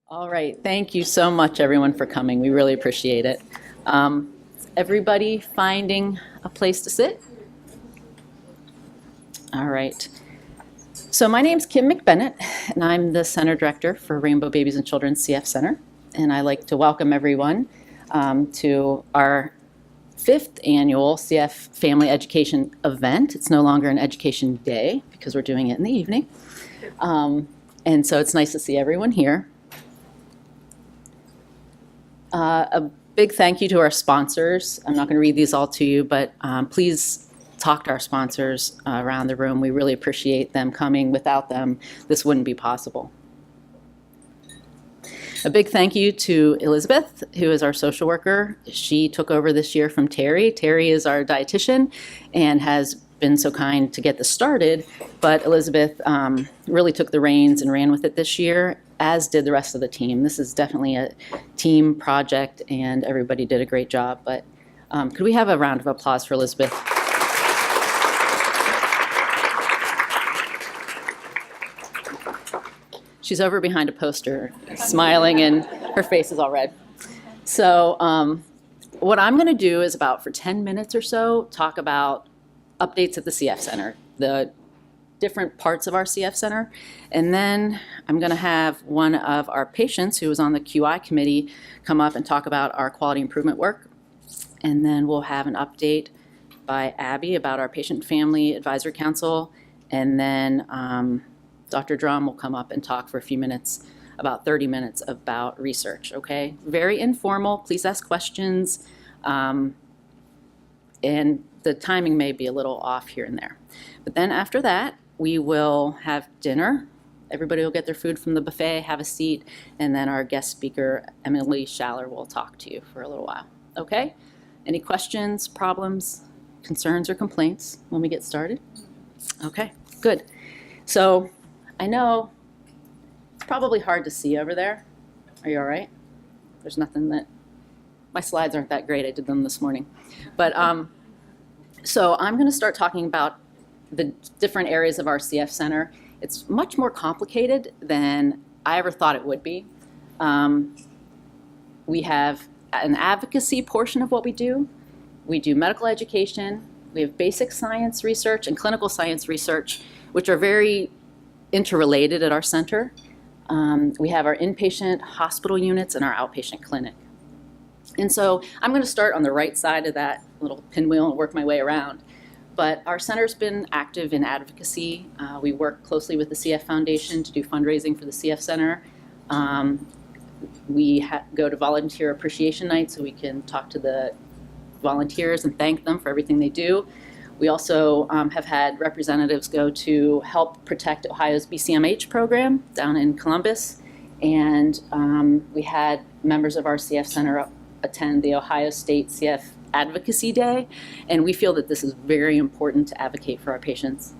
All right, thank you so much, everyone, for coming. We really appreciate it. Everybody finding a place to sit? All right. So my name's Kim McBennett, and I'm the Center Director for Rainbow Babies and Children's CF Center. And I'd like to welcome everyone to our 5th annual CF Family Education event. It's no longer an education day because we're doing it in the evening. And so it's nice to see everyone here. A big thank you to our sponsors. I'm not going to read these all to you, but please talk to our sponsors around the room. We really appreciate them coming. Without them, this wouldn't be possible. A big thank you to Elizabeth, who is our social worker. She took over this year from Terry. Terry is our dietitian and has been so kind to get this started, but Elizabeth really took the reins and ran with it this year, as did the rest of the team. This is definitely a team project, and everybody did a great job. But could we have a round of applause for Elizabeth? She's over behind a poster, smiling, and her face is all red. So what I'm going to do is about for 10 minutes or so, talk about updates at the CF Center, the different parts of our CF Center. And then I'm going to have one of our patients who was on the QI committee come up and talk about our quality improvement work. And then we'll have an update by Abby about our Patient Family Advisory Council. And then Dr. Drum will come up and talk for a few minutes, about 30 minutes, about research, okay? Very informal. Please ask questions. And the timing may be a little off here and there. But then after that, we will have dinner. Everybody will get their food from the buffet, have a seat, and then our guest speaker, Emily Schaller, will talk to you for a little while, okay? Any questions, problems, concerns, or complaints when we get started? Okay, good. So I know it's probably hard to see over there. Are you all right? There's nothing that, my slides aren't that great. I did them this morning. But so I'm going to start talking about the different areas of our CF Center. It's much more complicated than I ever thought it would be. We have an advocacy portion of what we do. We do medical education. We have basic science research and clinical science research, which are very interrelated at our center. We have our inpatient hospital units and our outpatient clinic. And so I'm going to start on the right side of that little pinwheel and work my way around. But our center's been active in advocacy. We work closely with the CF Foundation to do fundraising for the CF Center. We go to volunteer appreciation night so we can talk to the volunteers and thank them for everything they do. We also have had representatives go to help protect Ohio's BCMH program down in Columbus. And we had members of our CF Center attend the Ohio State CF Advocacy Day, and we feel that this is very important to advocate for our patients.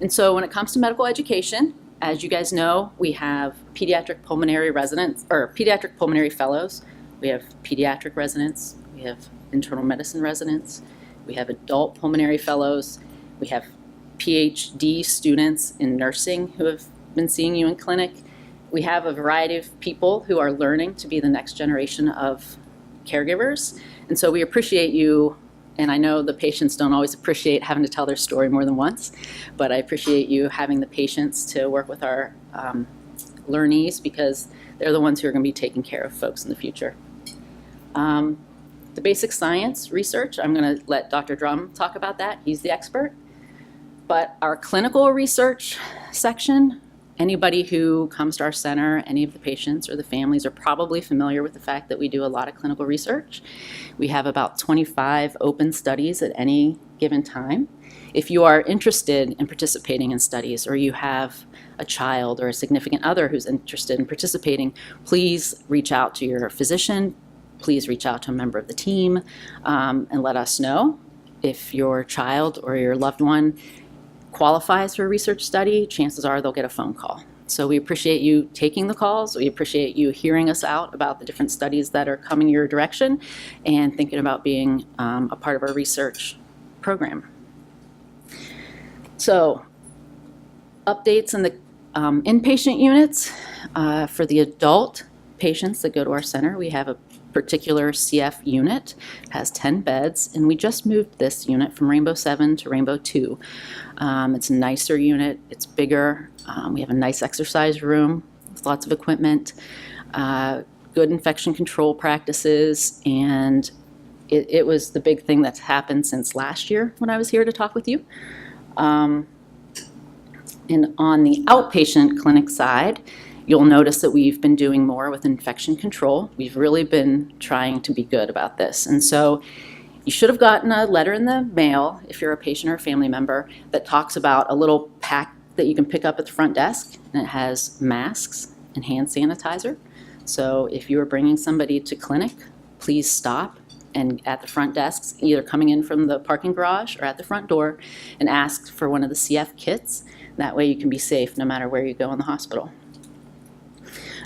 And so when it comes to medical education, as you guys know, we have pediatric pulmonary residents, or pediatric pulmonary fellows. We have pediatric residents, we have internal medicine residents, we have adult pulmonary fellows, we have PhD students in nursing who have been seeing you in clinic. We have a variety of people who are learning to be the next generation of caregivers. And so we appreciate you, and I know the patients don't always appreciate having to tell their story more than once, but I appreciate you having the patience to work with our learnees, because they're the ones who are going to be taking care of folks in the future. The basic science research, I'm going to let Dr. Drum talk about that. He's the expert. But our clinical research section, anybody who comes to our center, any of the patients or the families are probably familiar with the fact that we do a lot of clinical research. We have about 25 open studies at any given time. If you are interested in participating in studies, or you have a child or a significant other who's interested in participating, please reach out to your physician. Please reach out to a member of the team and let us know if your child or your loved one qualifies for a research study. Chances are they'll get a phone call. So we appreciate you taking the calls. We appreciate you hearing us out about the different studies that are coming your direction and thinking about being a part of our research program. So updates in the Inpatient units, for the adult patients that go to our center, we have a particular CF unit, has 10 beds, and we just moved this unit from Rainbow 7 to Rainbow 2. It's a nicer unit, it's bigger, we have a nice exercise room with lots of equipment, good infection control practices, and it was the big thing that's happened since last year when I was here to talk with you. And on the outpatient clinic side, you'll notice that we've been doing more with infection control. We've really been trying to be good about this. And so you should have gotten a letter in the mail, if you're a patient or a family member, that talks about a little pack that you can pick up at the front desk, and it has masks and hand sanitizer. So if you are bringing somebody to clinic, please stop and at the front desks, either coming in from the parking garage or at the front door, and ask for one of the CF kits. That way you can be safe no matter where you go in the hospital.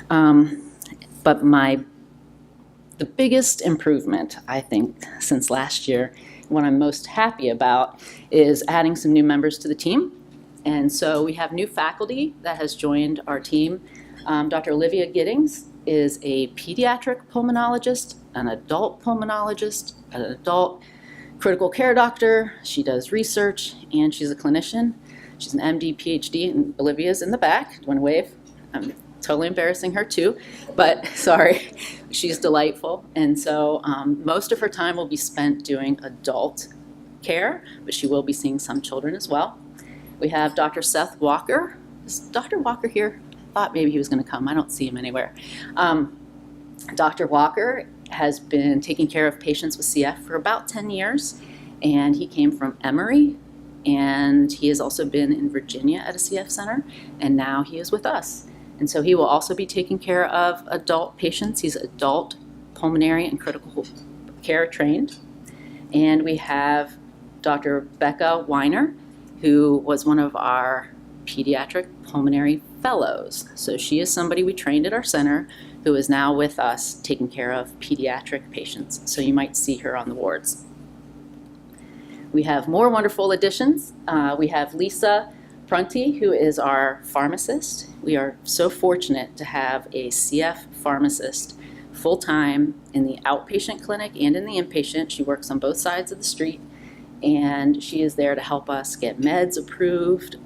But the biggest improvement, I think, since last year, what I'm most happy about, is adding some new members to the team. And so we have new faculty that has joined our team. Dr. Olivia Giddings is a pediatric pulmonologist, an adult pulmonologist, an adult critical care doctor. She does research, and she's a clinician. She's an MD, PhD, and Olivia's in the back. Do you want to wave? I'm totally embarrassing her too, but sorry, she's delightful. And so most of her time will be spent doing adult care, but she will be seeing some children as well. We have Dr. Seth Walker. Is Dr. Walker here? I thought maybe he was going to come. I don't see him anywhere. Dr. Walker has been taking care of patients with CF for about 10 years, and he came from Emory, and he has also been in Virginia at a CF center, and now he is with us. And so he will also be taking care of adult patients. He's adult pulmonary and critical care trained. And we have Dr. Becca Weiner, who was one of our pediatric pulmonary fellows. So she is somebody we trained at our center who is now with us taking care of pediatric patients. So you might see her on the wards. We have more wonderful additions. We have Lisa Prunty, who is our pharmacist. We are so fortunate to have a CF pharmacist full-time in the outpatient clinic and in the inpatient. She works on both sides of the street, and she is there to help us get meds approved.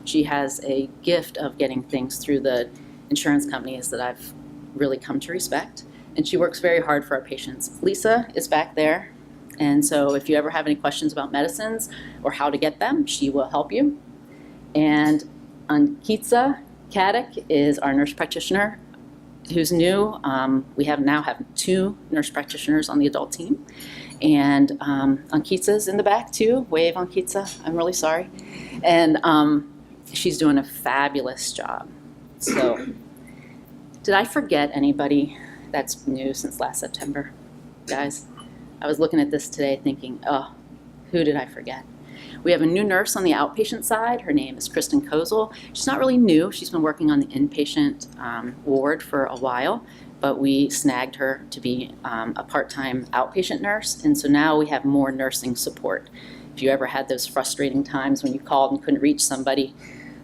She has a gift of getting things through the insurance companies that I've really come to respect, and she works very hard for our patients. Lisa is back there, and so if you ever have any questions about medicines or how to get them, she will help you. And Ankitsa Kadik is our nurse practitioner who's new. We now have 2 nurse practitioners on the adult team. And Ankitsa's in the back too. Wave, Ankitsa. I'm really sorry. And she's doing a fabulous job. So did I forget anybody that's new since last September? Guys, I was looking at this today thinking, oh, who did I forget? We have a new nurse on the outpatient side. Her name is Kristen Kozol. She's not really new. She's been working on the inpatient ward for a while, but we snagged her to be a part-time outpatient nurse, and so now we have more nursing support. If you ever had those frustrating times when you called and couldn't reach somebody,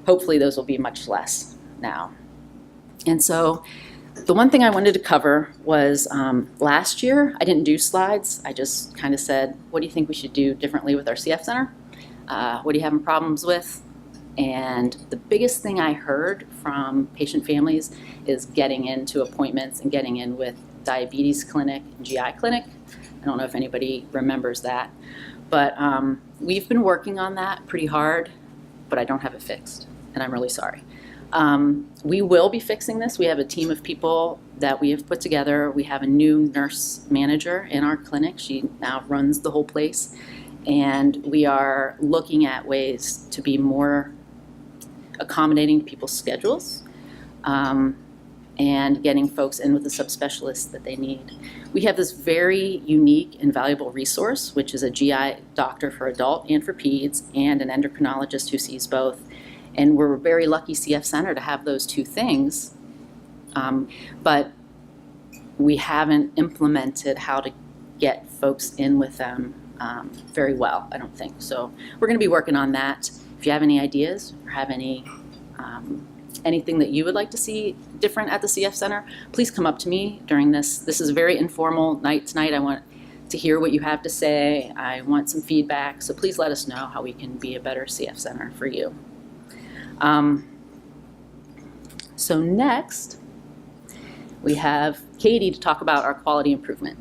hopefully those will be much less now. And so the one thing I wanted to cover was last year I didn't do slides. I just kind of said, what do you think we should do differently with our CF center? What are you having problems with? And the biggest thing I heard from patient families is getting into appointments and getting in with diabetes clinic and GI clinic. I don't know if anybody remembers that, but we've been working on that pretty hard, but I don't have it fixed, and I'm really sorry. We will be fixing this. We have a team of people that we have put together. We have a new nurse manager in our clinic. She now runs the whole place. And we are looking at ways to be more accommodating to people's schedules and getting folks in with the subspecialists that they need. We have this very unique and valuable resource, which is a GI doctor for adult and for peds, and an endocrinologist who sees both. And we're a very lucky CF center to have those 2 things, but we haven't implemented how to get folks in with them very well, I don't think. So we're going to be working on that. If you have any ideas or have any anything that you would like to see different at the CF Center, please come up to me during this. This is a very informal night tonight. I want to hear what you have to say. I want some feedback, so please let us know how we can be a better CF Center for you. So next, we have Katie to talk about our quality improvement.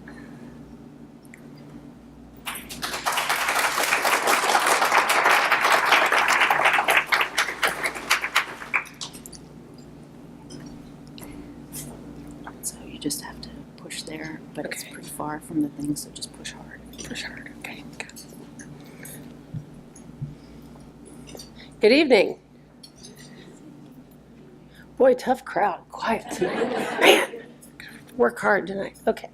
So you just have to push there, but okay. It's pretty far from the thing, so just push hard. Push hard, okay. Good evening. Boy, tough crowd, quiet tonight. Man, work hard tonight. Okay.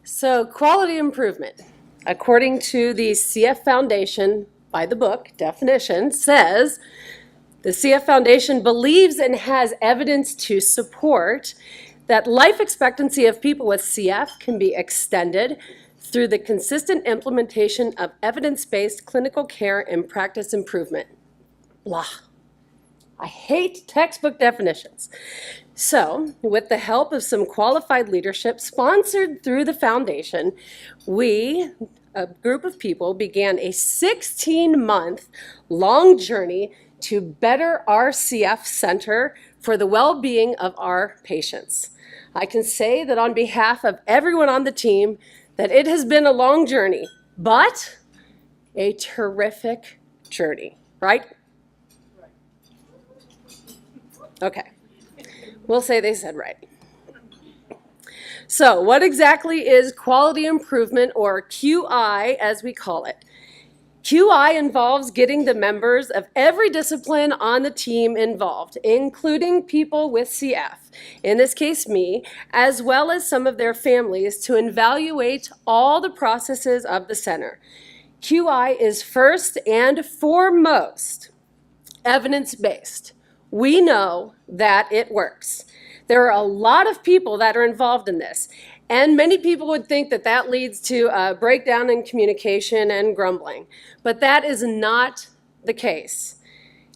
So quality improvement, according to the CF Foundation, by the book definition, says the CF Foundation believes and has evidence to support that life expectancy of people with CF can be extended through the consistent implementation of evidence-based clinical care and practice improvement. Blah. I hate textbook definitions. So, with the help of some qualified leadership sponsored through the foundation, we, a group of people, began a 16-month long journey to better our CF Center for the well-being of our patients. I can say that on behalf of everyone on the team that it has been a long journey, but a terrific journey, right? Okay, we'll say they said right. So what exactly is quality improvement, or QI as we call it? QI involves getting the members of every discipline on the team involved, including people with CF, in this case me, as well as some of their families, to evaluate all the processes of the center. QI is first and foremost evidence-based. We know that it works. There are a lot of people that are involved in this, and many people would think that that leads to a breakdown in communication and grumbling, but that is not the case.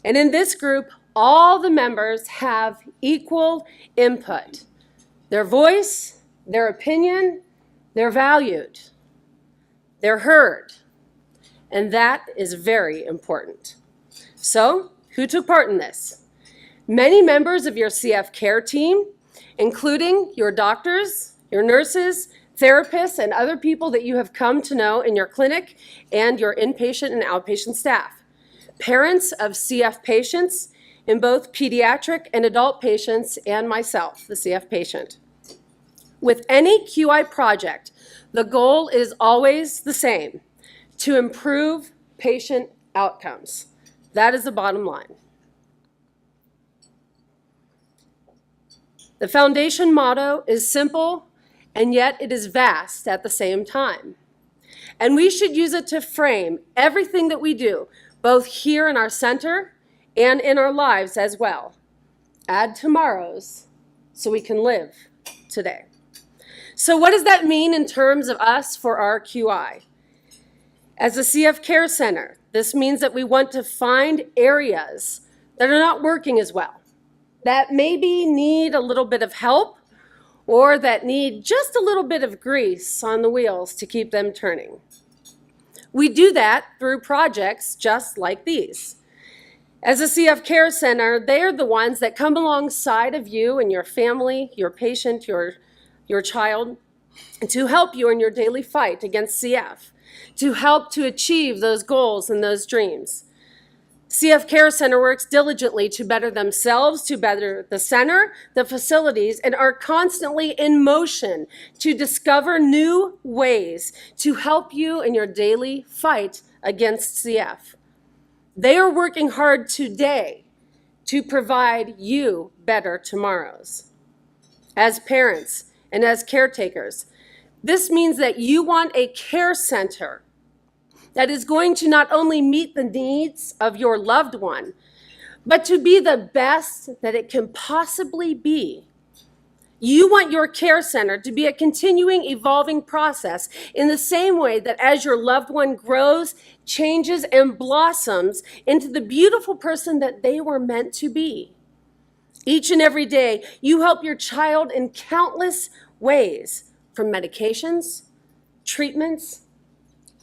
And in this group, all the members have equal input. Their voice, their opinion, they're valued, they're heard, and that is very important. So, who took part in this? Many members of your CF care team, including your doctors, your nurses, therapists, and other people that you have come to know in your clinic and your inpatient and outpatient staff. Parents of CF patients in both pediatric and adult patients, and myself, the CF patient. With any QI project, the goal is always the same: to improve patient outcomes. That is the bottom line. The foundation motto is simple, and yet it is vast at the same time. And we should use it to frame everything that we do, both here in our center and in our lives as well. Add tomorrows so we can live today. So what does that mean in terms of us for our QI? As a CF Care Center, this means that we want to find areas that are not working as well, that maybe need a little bit of help, or that need just a little bit of grease on the wheels to keep them turning. We do that through projects just like these. As a CF Care Center, they're the ones that come alongside of you and your family, your patient, your child, to help you in your daily fight against CF, to help to achieve those goals and those dreams. CF Care Center works diligently to better themselves, to better the center, the facilities, and are constantly in motion to discover new ways to help you in your daily fight against CF. They are working hard today to provide you better tomorrows. As parents and as caretakers, this means that you want a care center that is going to not only meet the needs of your loved one, but to be the best that it can possibly be. You want your care center to be a continuing, evolving process in the same way that as your loved one grows, changes, and blossoms into the beautiful person that they were meant to be. Each and every day, you help your child in countless ways, from medications, treatments,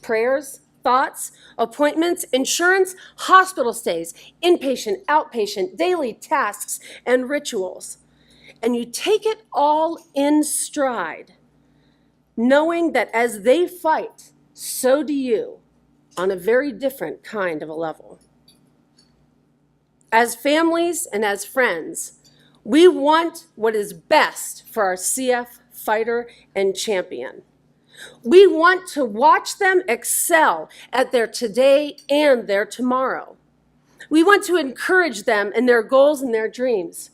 prayers, thoughts, appointments, insurance, hospital stays, inpatient, outpatient, daily tasks, and rituals. And you take it all in stride, knowing that as they fight, so do you, on a very different kind of a level. As families and as friends, we want what is best for our CF fighter and champion. We want to watch them excel at their today and their tomorrow. We want to encourage them in their goals and their dreams.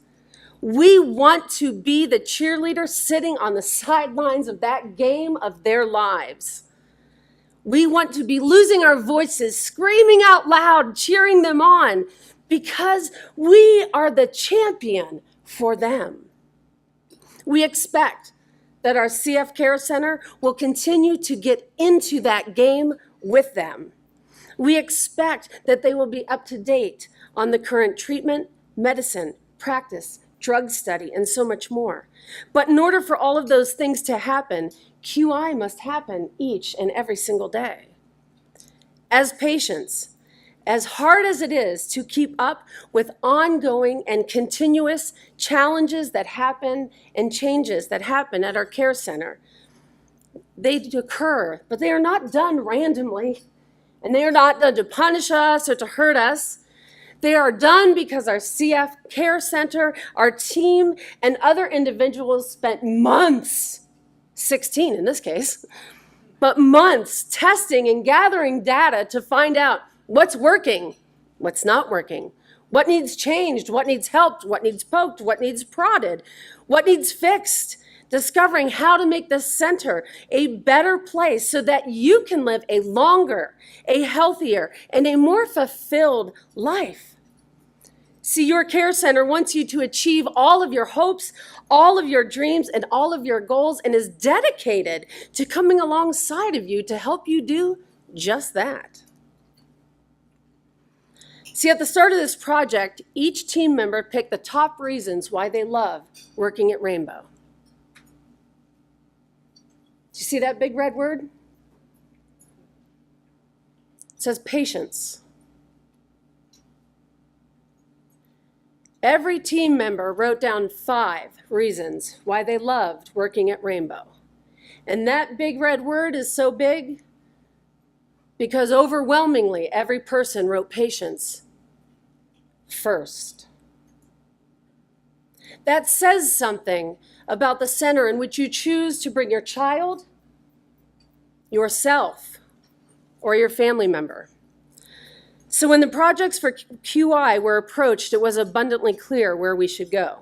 We want to be the cheerleader sitting on the sidelines of that game of their lives. We want to be losing our voices, screaming out loud, cheering them on, because we are the champion for them. We expect that our CF Care Center will continue to get into that game with them. We expect that they will be up to date on the current treatment, medicine, practice, drug study, and so much more. But in order for all of those things to happen, QI must happen each and every single day. As patients, as hard as it is to keep up with ongoing and continuous challenges that happen and changes that happen at our care center, they occur, but they are not done randomly, and they are not done to punish us or to hurt us. They are done because our CF Care Center, our team, and other individuals spent months, 16 in this case, but months testing and gathering data to find out what's working, what's not working, what needs changed, what needs helped, what needs poked, what needs prodded, what needs fixed, discovering how to make the center a better place so that you can live a longer, a healthier, and a more fulfilled life. See, your care center wants you to achieve all of your hopes, all of your dreams, and all of your goals, and is dedicated to coming alongside of you to help you do just that. See, at the start of this project, each team member picked the top reasons why they love working at Rainbow. Do you see that big red word? It says patience. Every team member wrote down 5 reasons why they loved working at Rainbow. And that big red word is so big because overwhelmingly every person wrote patience first. That says something about the center in which you choose to bring your child, yourself, or your family member. So when the projects for QI were approached, it was abundantly clear where we should go.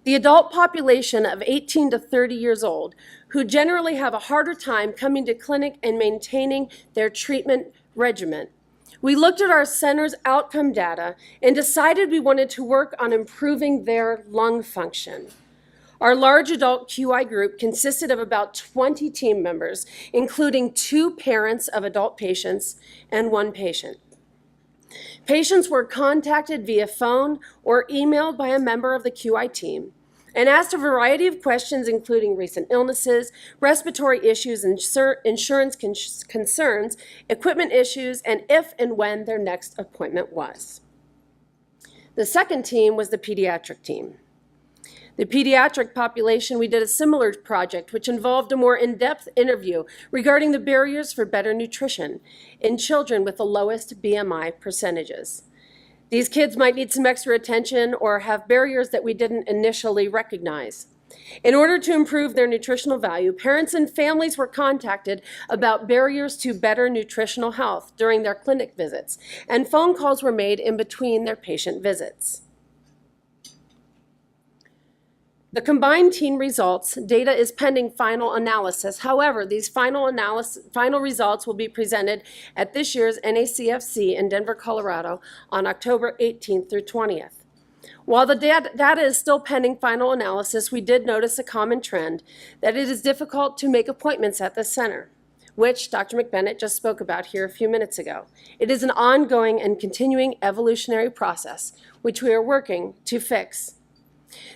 The adult population of 18 to 30 years old, who generally have a harder time coming to clinic and maintaining their treatment regimen. We looked at our center's outcome data and decided we wanted to work on improving their lung function. Our large adult QI group consisted of about 20 team members, including 2 parents of adult patients and 1 patient. Patients were contacted via phone or emailed by a member of the QI team and asked a variety of questions, including recent illnesses, respiratory issues, insurance concerns, equipment issues, and if and when their next appointment was. The second team was the pediatric team. The pediatric population, we did a similar project which involved a more in-depth interview regarding the barriers for better nutrition in children with the lowest BMI percentages. These kids might need some extra attention or have barriers that we didn't initially recognize. In order to improve their nutritional value, parents and families were contacted about barriers to better nutritional health during their clinic visits, and phone calls were made in between their patient visits. The combined team results data is pending final analysis. However, these final results will be presented at this year's NACFC in Denver, Colorado on October 18th through 20th. While the data is still pending final analysis, we did notice a common trend that it is difficult to make appointments at this center, which Dr. McBennett just spoke about here a few minutes ago. It is an ongoing and continuing evolutionary process, which we are working to fix.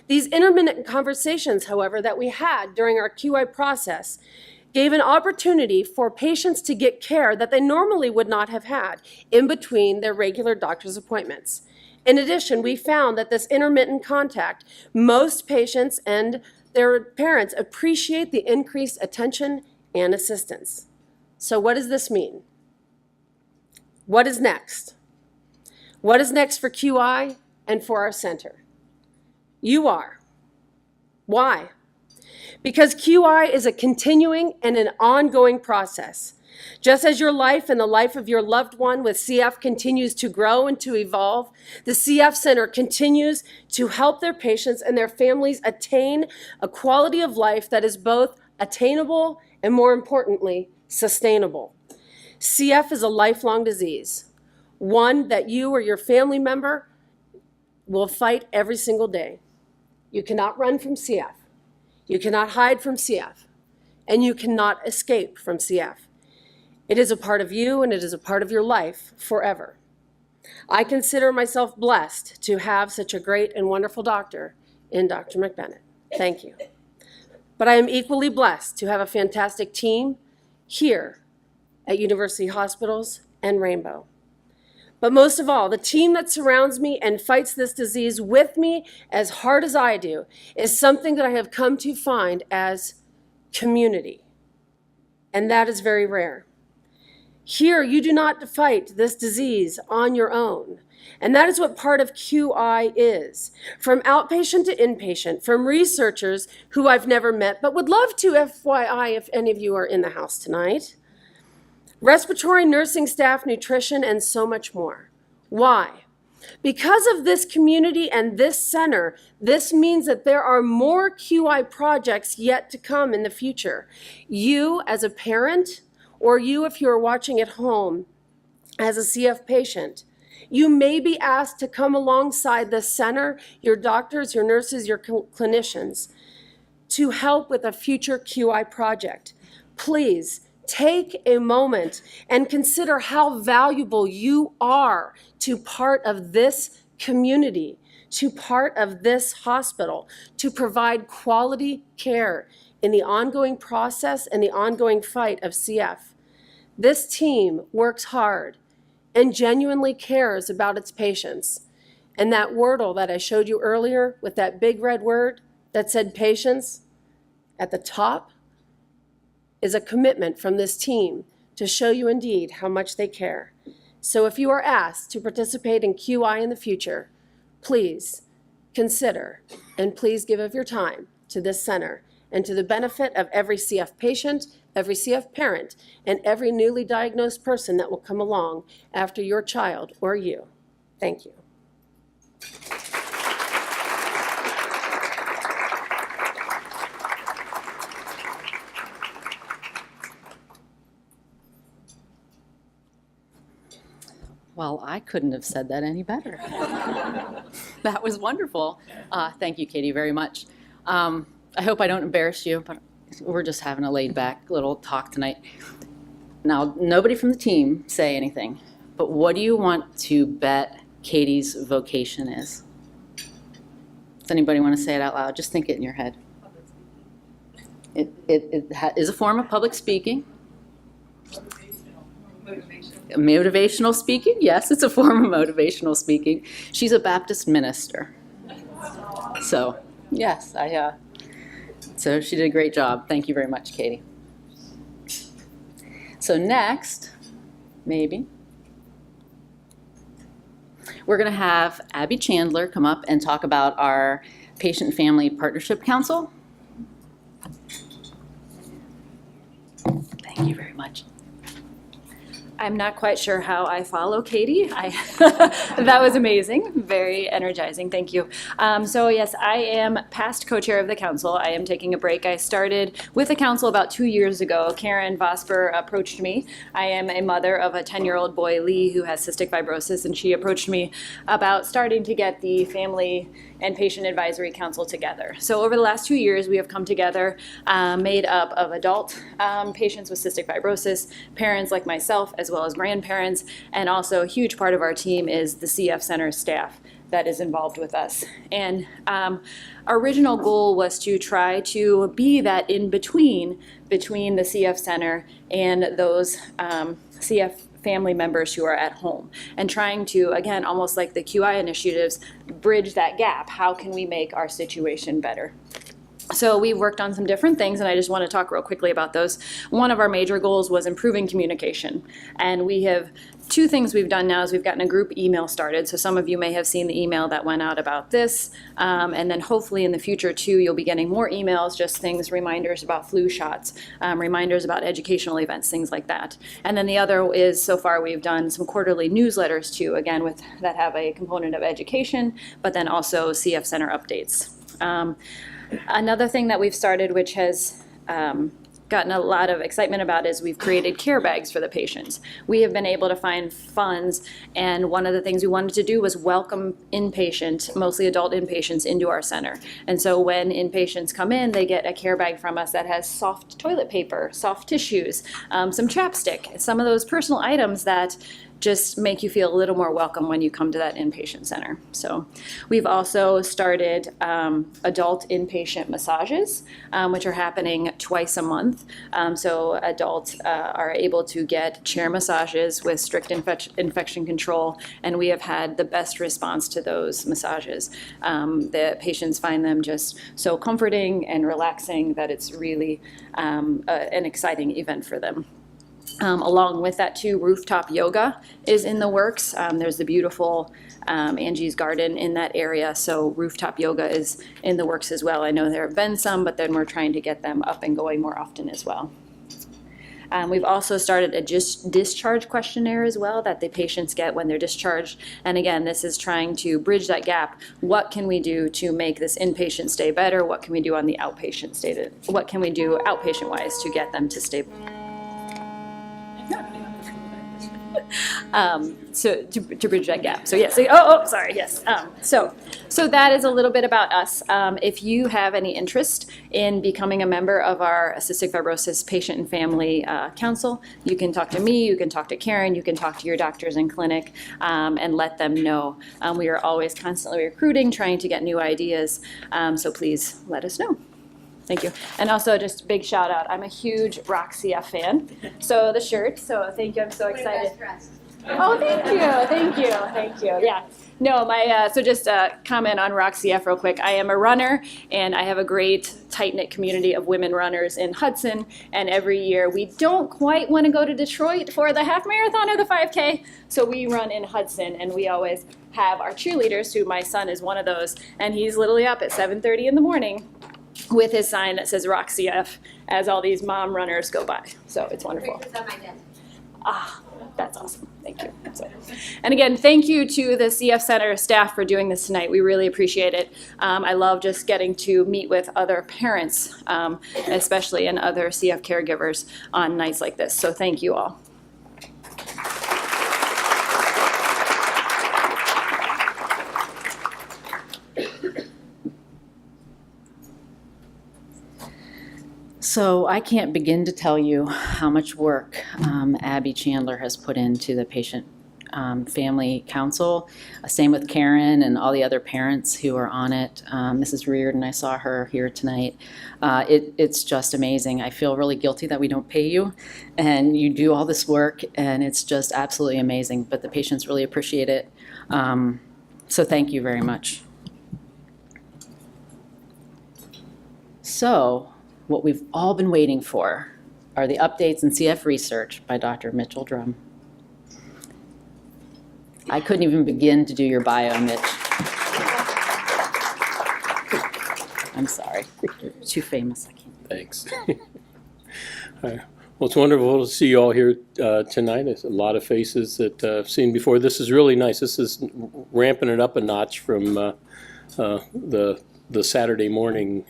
These intermittent conversations, however, that we had during our QI process gave an opportunity for patients to get care that they normally would not have had in between their regular doctor's appointments. In addition, we found that this intermittent contact, most patients and their parents appreciate the increased attention and assistance. So what does this mean? What is next? What is next for QI and for our center? You are. Why? Because QI is a continuing and an ongoing process. Just as your life and the life of your loved one with CF continues to grow and to evolve, the CF Center continues to help their patients and their families attain a quality of life that is both attainable and, more importantly, sustainable. CF is a lifelong disease, one that you or your family member will fight every single day. You cannot run from CF. You cannot hide from CF. And you cannot escape from CF. It is a part of you and it is a part of your life forever. I consider myself blessed to have such a great and wonderful doctor in Dr. McBennett. Thank you. But I am equally blessed to have a fantastic team here at University Hospitals and Rainbow. But most of all, the team that surrounds me and fights this disease with me as hard as I do is something that I have come to find as community. And that is very rare. Here, you do not fight this disease on your own. And that is what part of QI is. From outpatient to inpatient, from researchers who I've never met, but would love to, FYI, if any of you are in the house tonight, respiratory nursing staff, nutrition, and so much more. Why? Because of this community and this center, this means that there are more QI projects yet to come in the future. You, as a parent, or you, if you are watching at home, as a CF patient, you may be asked to come alongside the center, your doctors, your nurses, your clinicians, to help with a future QI project. Please take a moment and consider how valuable you are to part of this community, to part of this hospital, to provide quality care in the ongoing process and the ongoing fight of CF. This team works hard and genuinely cares about its patients. And that wordle that I showed you earlier with that big red word that said patience at the top is a commitment from this team to show you indeed how much they care. So if you are asked to participate in QI in the future, please consider and please give of your time to this center and to the benefit of every CF patient, every CF parent, and every newly diagnosed person that will come along after your child or you. Thank you. Well, I couldn't have said that any better. That was wonderful. Thank you, Katie, very much. I hope I don't embarrass you, but we're just having a laid-back little talk tonight. Now, nobody from the team say anything, but what do you want to bet Katie's vocation is? Does anybody want to say it out loud? Just think it in your head. It is a form of public speaking. Motivational speaking, yes, it's a form of motivational speaking. She's a Baptist minister. So, yes, so she did a great job. Thank you very much, Katie. So next, maybe, we're going to have Abby Chandler come up and talk about our Patient and Family Partnership Council. Thank you very much. I'm not quite sure how I follow Katie. That was amazing, very energizing, thank you. So yes, I am past co-chair of the council. I am taking a break. I started with the council about 2 years ago. Karen Vosper approached me. I am a mother of a 10-year-old boy, Lee, who has cystic fibrosis, and she approached me about starting to get the Family and Patient Advisory Council together. So over the last 2 years, we have come together, made up of adult patients with cystic fibrosis, parents like myself, as well as grandparents, and also a huge part of our team is the CF Center staff that is involved with us. And our original goal was to try to be that in-between between the CF Center and those CF family members who are at home, and trying to, again, almost like the QI initiatives, bridge that gap. How can we make our situation better? So we've worked on some different things, and I just want to talk real quickly about those. One of our major goals was improving communication, and we have two things we've done now is we've gotten a group email started. So some of you may have seen the email that went out about this, and then hopefully in the future too, you'll be getting more emails, just things, reminders about flu shots, reminders about educational events, things like that. And then the other is, so far we've done some quarterly newsletters too, again, with that have a component of education, but then also CF Center updates. Another thing that we've started, which has gotten a lot of excitement about, is we've created care bags for the patients. We have been able to find funds, and one of the things we wanted to do was welcome inpatient, mostly adult inpatients, into our center. And so when inpatients come in, they get a care bag from us that has soft toilet paper, soft tissues, some chapstick, some of those personal items that just make you feel a little more welcome when you come to that inpatient center. So we've also started adult inpatient massages, which are happening twice a month. So adults are able to get chair massages with strict infection control, and we have had the best response to those massages. The patients find them just so comforting and relaxing that it's really an exciting event for them. Along with that too, Rooftop Yoga is in the works. There's the beautiful Angie's Garden in that area, so Rooftop Yoga is in the works as well. I know there have been some, but then we're trying to get them up and going more often as well. We've also started a discharge questionnaire as well that the patients get when they're discharged. And again, this is trying to bridge that gap. What can we do to make this inpatient stay better? What can we do on the outpatient stay? What can we do outpatient-wise to get them to stay better? So to bridge that gap. So yes, sorry, yes. So that is a little bit about us. If you have any interest in becoming a member of our Cystic Fibrosis Patient and Family Council, you can talk to me, you can talk to Karen, you can talk to your doctors in clinic, and let them know. We are always constantly recruiting, trying to get new ideas, so please let us know. Thank you. And also just a big shout out. I'm a huge Rock CF fan. So the shirt, so thank you. I'm so excited. Oh, thank you. Thank you. Thank you. Yeah. No, so just a comment on Rock CF real quick. I am a runner, and I have a great tight-knit community of women runners in Hudson. And every year we don't quite want to go to Detroit for the half marathon or the 5K. So we run in Hudson, and we always have our cheerleaders, who my son is one of those, and he's literally up at 7:30 in the morning with his sign that says Rock CF as all these mom runners go by. So it's wonderful. That's awesome. Thank you. And again, thank you to the CF Center staff for doing this tonight. We really appreciate it. I love just getting to meet with other parents, especially, and other CF caregivers on nights like this. So thank you all. So I can't begin to tell you how much work Abby Chandler has put into the Patient Family Council. Same with Karen and all the other parents who are on it. Mrs. Reardon, I saw her here tonight. It's just amazing. I feel really guilty that we don't pay you, and you do all this work, and it's just absolutely amazing. But the patients really appreciate it. So thank you very much. So what we've all been waiting for are the updates in CF research by Dr. Mitchell Drum. I couldn't even begin to do your bio, Mitch. I'm sorry. You're too famous. I can't. Thanks. Well, it's wonderful to see you all here tonight. There's a lot of faces that I've seen before. This is really nice. This is ramping it up a notch from the Saturday morning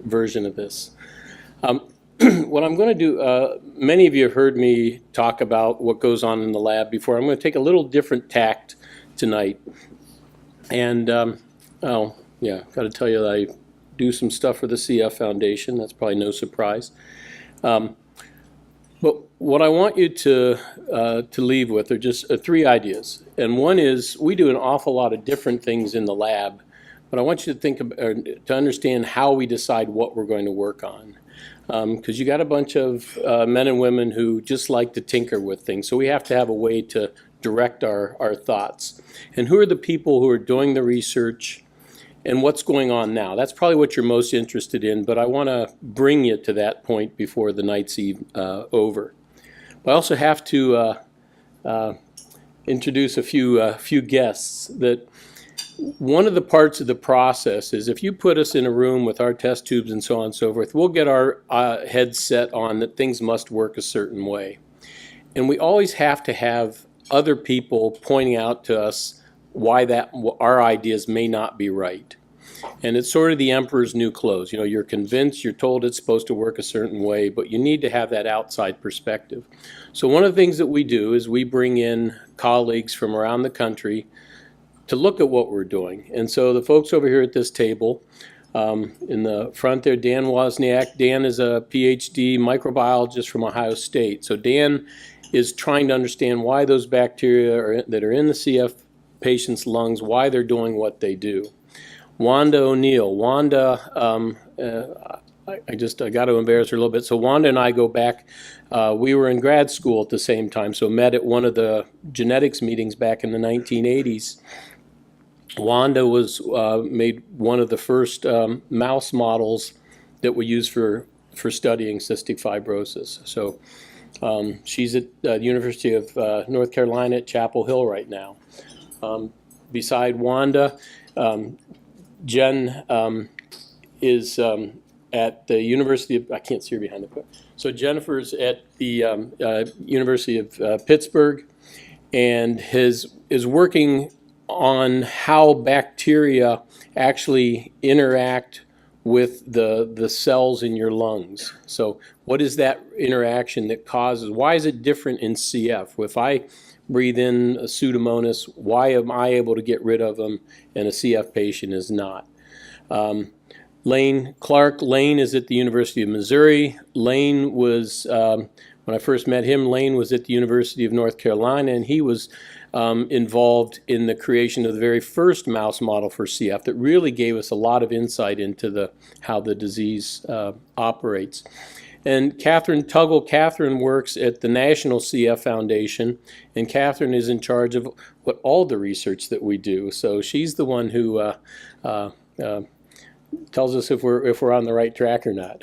version of this. What I'm going to do, many of you have heard me talk about what goes on in the lab before. I'm going to take a little different tact tonight. And, oh, yeah, got to tell you that I do some stuff for the CF Foundation. That's probably no surprise. But what I want you to leave with are just three ideas. And one is we do an awful lot of different things in the lab, but I want you to think to understand how we decide what we're going to work on. Because you got a bunch of men and women who just like to tinker with things. So we have to have a way to direct our thoughts. And who are the people who are doing the research and what's going on now? That's probably what you're most interested in, but I want to bring you to that point before the night's over. But I also have to introduce a few guests. That one of the parts of the process is if you put us in a room with our test tubes and so on and so forth, we'll get our heads set on that things must work a certain way. And we always have to have other people pointing out to us why our ideas may not be right. And it's sort of the emperor's new clothes. You know, you're convinced, you're told it's supposed to work a certain way, but you need to have that outside perspective. So one of the things that we do is we bring in colleagues from around the country to look at what we're doing. And so the folks over here at this table, in the front there, Dan Wozniak. Dan is a PhD microbiologist from Ohio State. So Dan is trying to understand why those bacteria that are in the CF patients' lungs, why they're doing what they do. Wanda O'Neill. Wanda, I got to embarrass her a little bit. So Wanda and I go back. We were in grad school at the same time, so met at one of the genetics meetings back in the 1980s. Wanda made one of the first mouse models that we use for studying cystic fibrosis. So she's at the University of North Carolina at Chapel Hill right now. Beside Wanda, Jen is at the University of, I can't see her behind the book. So Jennifer's at the University of Pittsburgh and is working on how bacteria actually interact with the cells in your lungs. So what is that interaction that causes, why is it different in CF? If I breathe in a Pseudomonas, why am I able to get rid of them and a CF patient is not? Lane Clark. Lane is at the University of Missouri. Lane was, when I first met him, Lane was at the University of North Carolina, and he was involved in the creation of the very first mouse model for CF that really gave us a lot of insight into how the disease operates. And Catherine Tuggle. Catherine works at the National CF Foundation, and Catherine is in charge of all the research that we do. So she's the one who tells us if we're on the right track or not.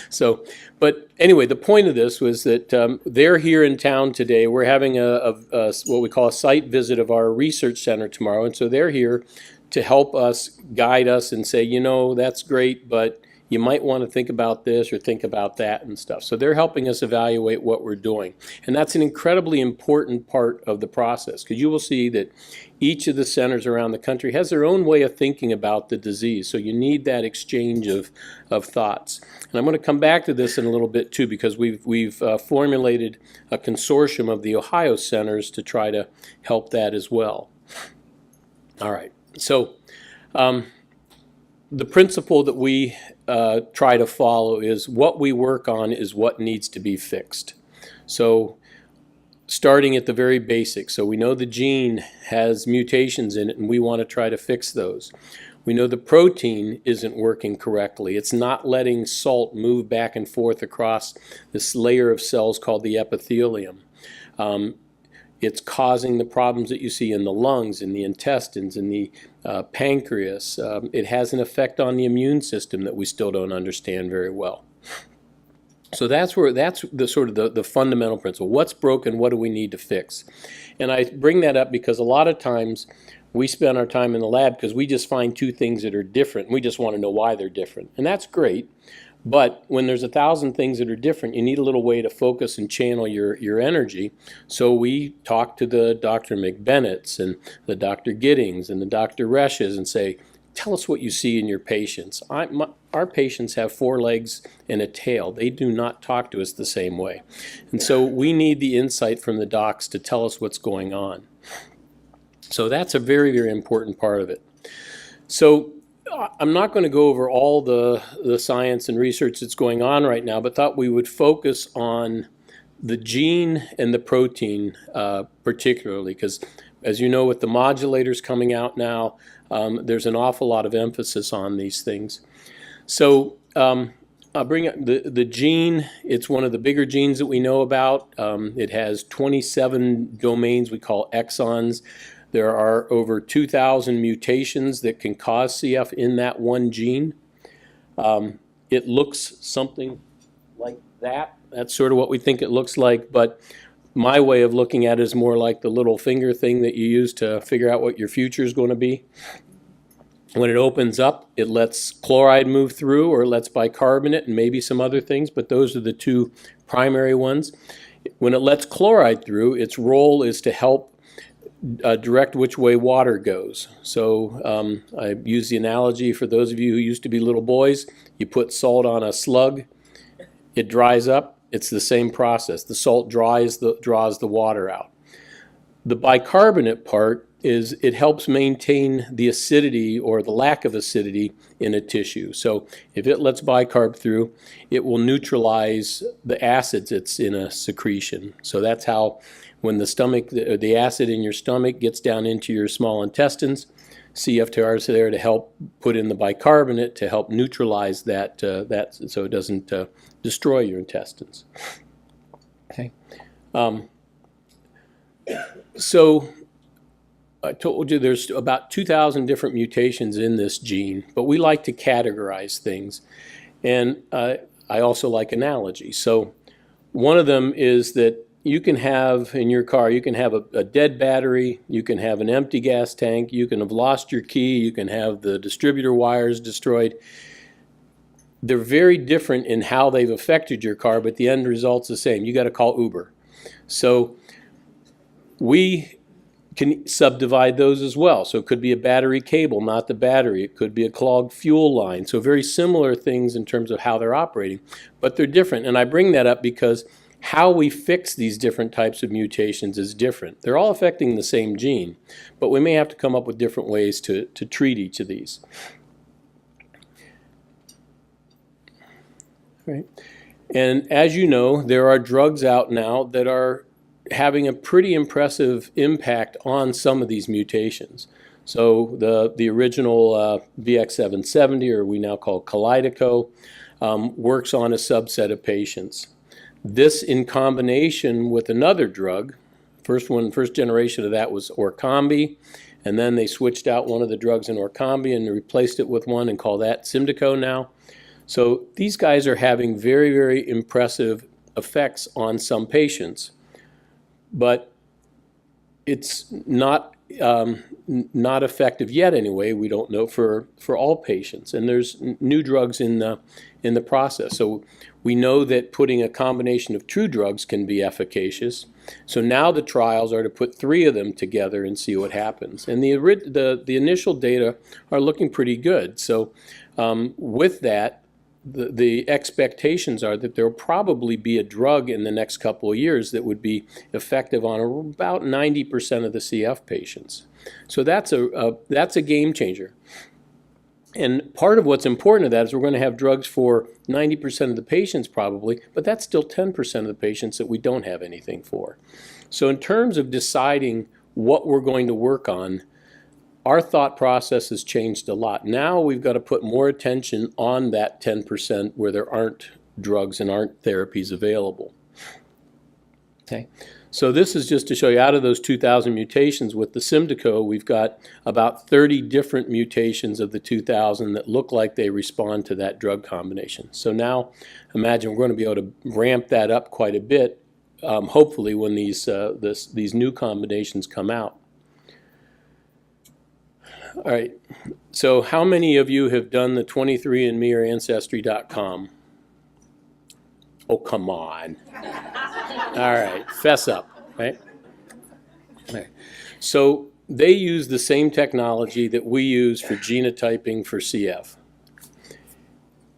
So, but anyway, the point of this was that they're here in town today. We're having what we call a site visit of our research center tomorrow, and so they're here to help us, guide us, and say, you know, that's great, but you might want to think about this or think about that and stuff. So they're helping us evaluate what we're doing. And that's an incredibly important part of the process, because you will see that each of the centers around the country has their own way of thinking about the disease. So you need that exchange of thoughts. And I'm going to come back to this in a little bit too, because we've formulated a consortium of the Ohio centers to try to help that as well. All right. So the principle that we try to follow is what we work on is what needs to be fixed. So starting at the very basics. So we know the gene has mutations in it and we want to try to fix those. We know the protein isn't working correctly. It's not letting salt move back and forth across this layer of cells called the epithelium. It's causing the problems that you see in the lungs, in the intestines, in the pancreas. It has an effect on the immune system that we still don't understand very well. So that's the sort of the fundamental principle. What's broken? What do we need to fix? And I bring that up because a lot of times we spend our time in the lab because we just find two things that are different. We just want to know why they're different. And that's great. But when there's 1,000 things that are different, you need a little way to focus and channel your energy. So we talk to the Dr. McBennetts and the Dr. Giddings and the Dr. Reshes and say, tell us what you see in your patients. Our patients have 4 legs and a tail. They do not talk to us the same way. And so we need the insight from the docs to tell us what's going on. So that's a very, very important part of it. So I'm not going to go over all the science and research that's going on right now, but thought we would focus on the gene and the protein particularly, because as you know, with the modulators coming out now, there's an awful lot of emphasis on these things. So I'll bring up the gene. It's one of the bigger genes that we know about. It has 27 domains we call exons. There are over 2,000 mutations that can cause CF in that one gene. It looks something like that. That's sort of what we think it looks like, but my way of looking at it is more like the little finger thing that you use to figure out what your future is going to be. When it opens up, it lets chloride move through, or it lets bicarbonate and maybe some other things, but those are the 2 primary ones. When it lets chloride through, its role is to help direct which way water goes. So I use the analogy for those of you who used to be little boys. You put salt on a slug, it dries up. It's the same process. The salt draws the water out. The bicarbonate part is it helps maintain the acidity or the lack of acidity in a tissue. So if it lets bicarb through, it will neutralize the acids that's in a secretion. So that's how when the acid in your stomach gets down into your small intestines, CFTR is there to help put in the bicarbonate to help neutralize that, so it doesn't destroy your intestines. Okay. So I told you there's about 2,000 different mutations in this gene, but we like to categorize things. And I also like analogies. So one of them is that you can have in your car, you can have a dead battery, you can have an empty gas tank, you can have lost your key, you can have the distributor wires destroyed. They're very different in how they've affected your car, but the end result's the same. You got to call Uber. So we can subdivide those as well. So it could be a battery cable, not the battery. It could be a clogged fuel line. So very similar things in terms of how they're operating, but they're different. And I bring that up because how we fix these different types of mutations is different. They're all affecting the same gene, but we may have to come up with different ways to treat each of these. Right. And as you know, there are drugs out now that are having a pretty impressive impact on some of these mutations. So the original VX770, or we now call Kalydeco, works on a subset of patients. This in combination with another drug, first generation of that was Orkambi, and then they switched out one of the drugs in Orkambi and replaced it with one and call that Symdeko now. So these guys are having very, very impressive effects on some patients, but it's not effective yet anyway. We don't know for all patients, and there's new drugs in the process. So we know that putting a combination of two drugs can be efficacious. So now the trials are to put 3 of them together and see what happens. And the initial data are looking pretty good. So with that, the expectations are that there will probably be a drug in the next couple of years that would be effective on about 90% of the CF patients. So that's a game changer. And part of what's important to that is we're going to have drugs for 90% of the patients probably, but that's still 10% of the patients that we don't have anything for. So in terms of deciding what we're going to work on, our thought process has changed a lot. Now we've got to put more attention on that 10% where there aren't drugs and aren't therapies available. Okay. So this is just to show you out of those 2,000 mutations with the Symdeko, we've got about 30 different mutations of the 2,000 that look like they respond to that drug combination. So now imagine we're going to be able to ramp that up quite a bit, hopefully when these new combinations come out. All right, so how many of you have done the 23andMe or Ancestry.com? Oh, come on. All right, fess up, right? All right. So they use the same technology that we use for genotyping for CF.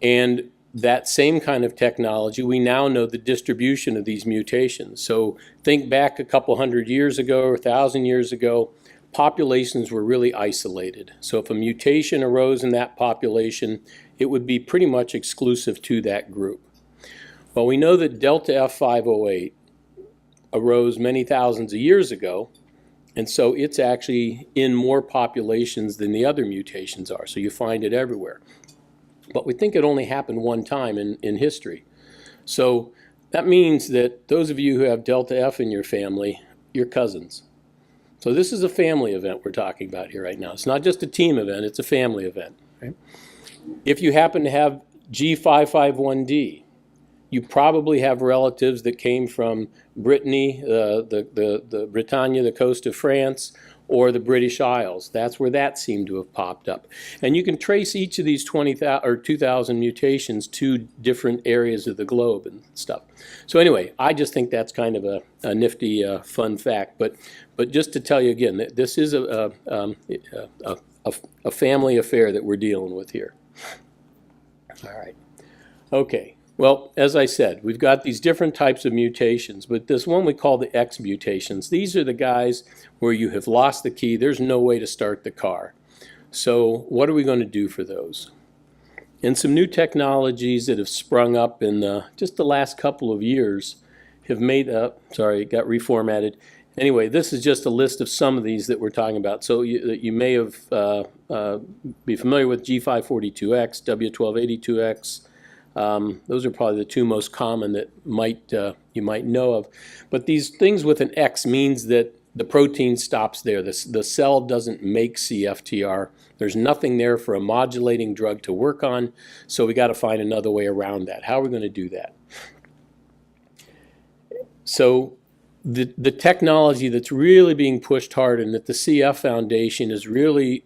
And that same kind of technology, we now know the distribution of these mutations. So think back a couple hundred years ago or 1,000 years ago, populations were really isolated. So if a mutation arose in that population, it would be pretty much exclusive to that group. Well, we know that Delta F508 arose many thousands of years ago, and so it's actually in more populations than the other mutations are. So you find it everywhere. But we think it only happened one time in history. So that means that those of you who have Delta F in your family, you're cousins. So this is a family event we're talking about here right now. It's not just a team event, it's a family event. Right? If you happen to have G551D, you probably have relatives that came from Brittany, the Bretagne, the coast of France, or the British Isles. That's where that seemed to have popped up. And you can trace each of these 20,000 or 2,000 mutations to different areas of the globe and stuff. So anyway, I just think that's kind of a nifty, fun fact. But just to tell you again, that this is a family affair that we're dealing with here. All right. Okay. Well, as I said, we've got these different types of mutations, but this one we call the X mutations. These are the guys where you have lost the key. There's no way to start the car. So what are we going to do for those? And some new technologies that have sprung up in just the last couple of years have made up, sorry, it got reformatted. Anyway, this is just a list of some of these that we're talking about. So you may have be familiar with G542X, W1282X. Those are probably the two most common that you might know of. But these things with an X means that the protein stops there. The cell doesn't make CFTR. There's nothing there for a modulating drug to work on, so we got to find another way around that. How are we going to do that? So the technology that's really being pushed hard and that the CF Foundation is really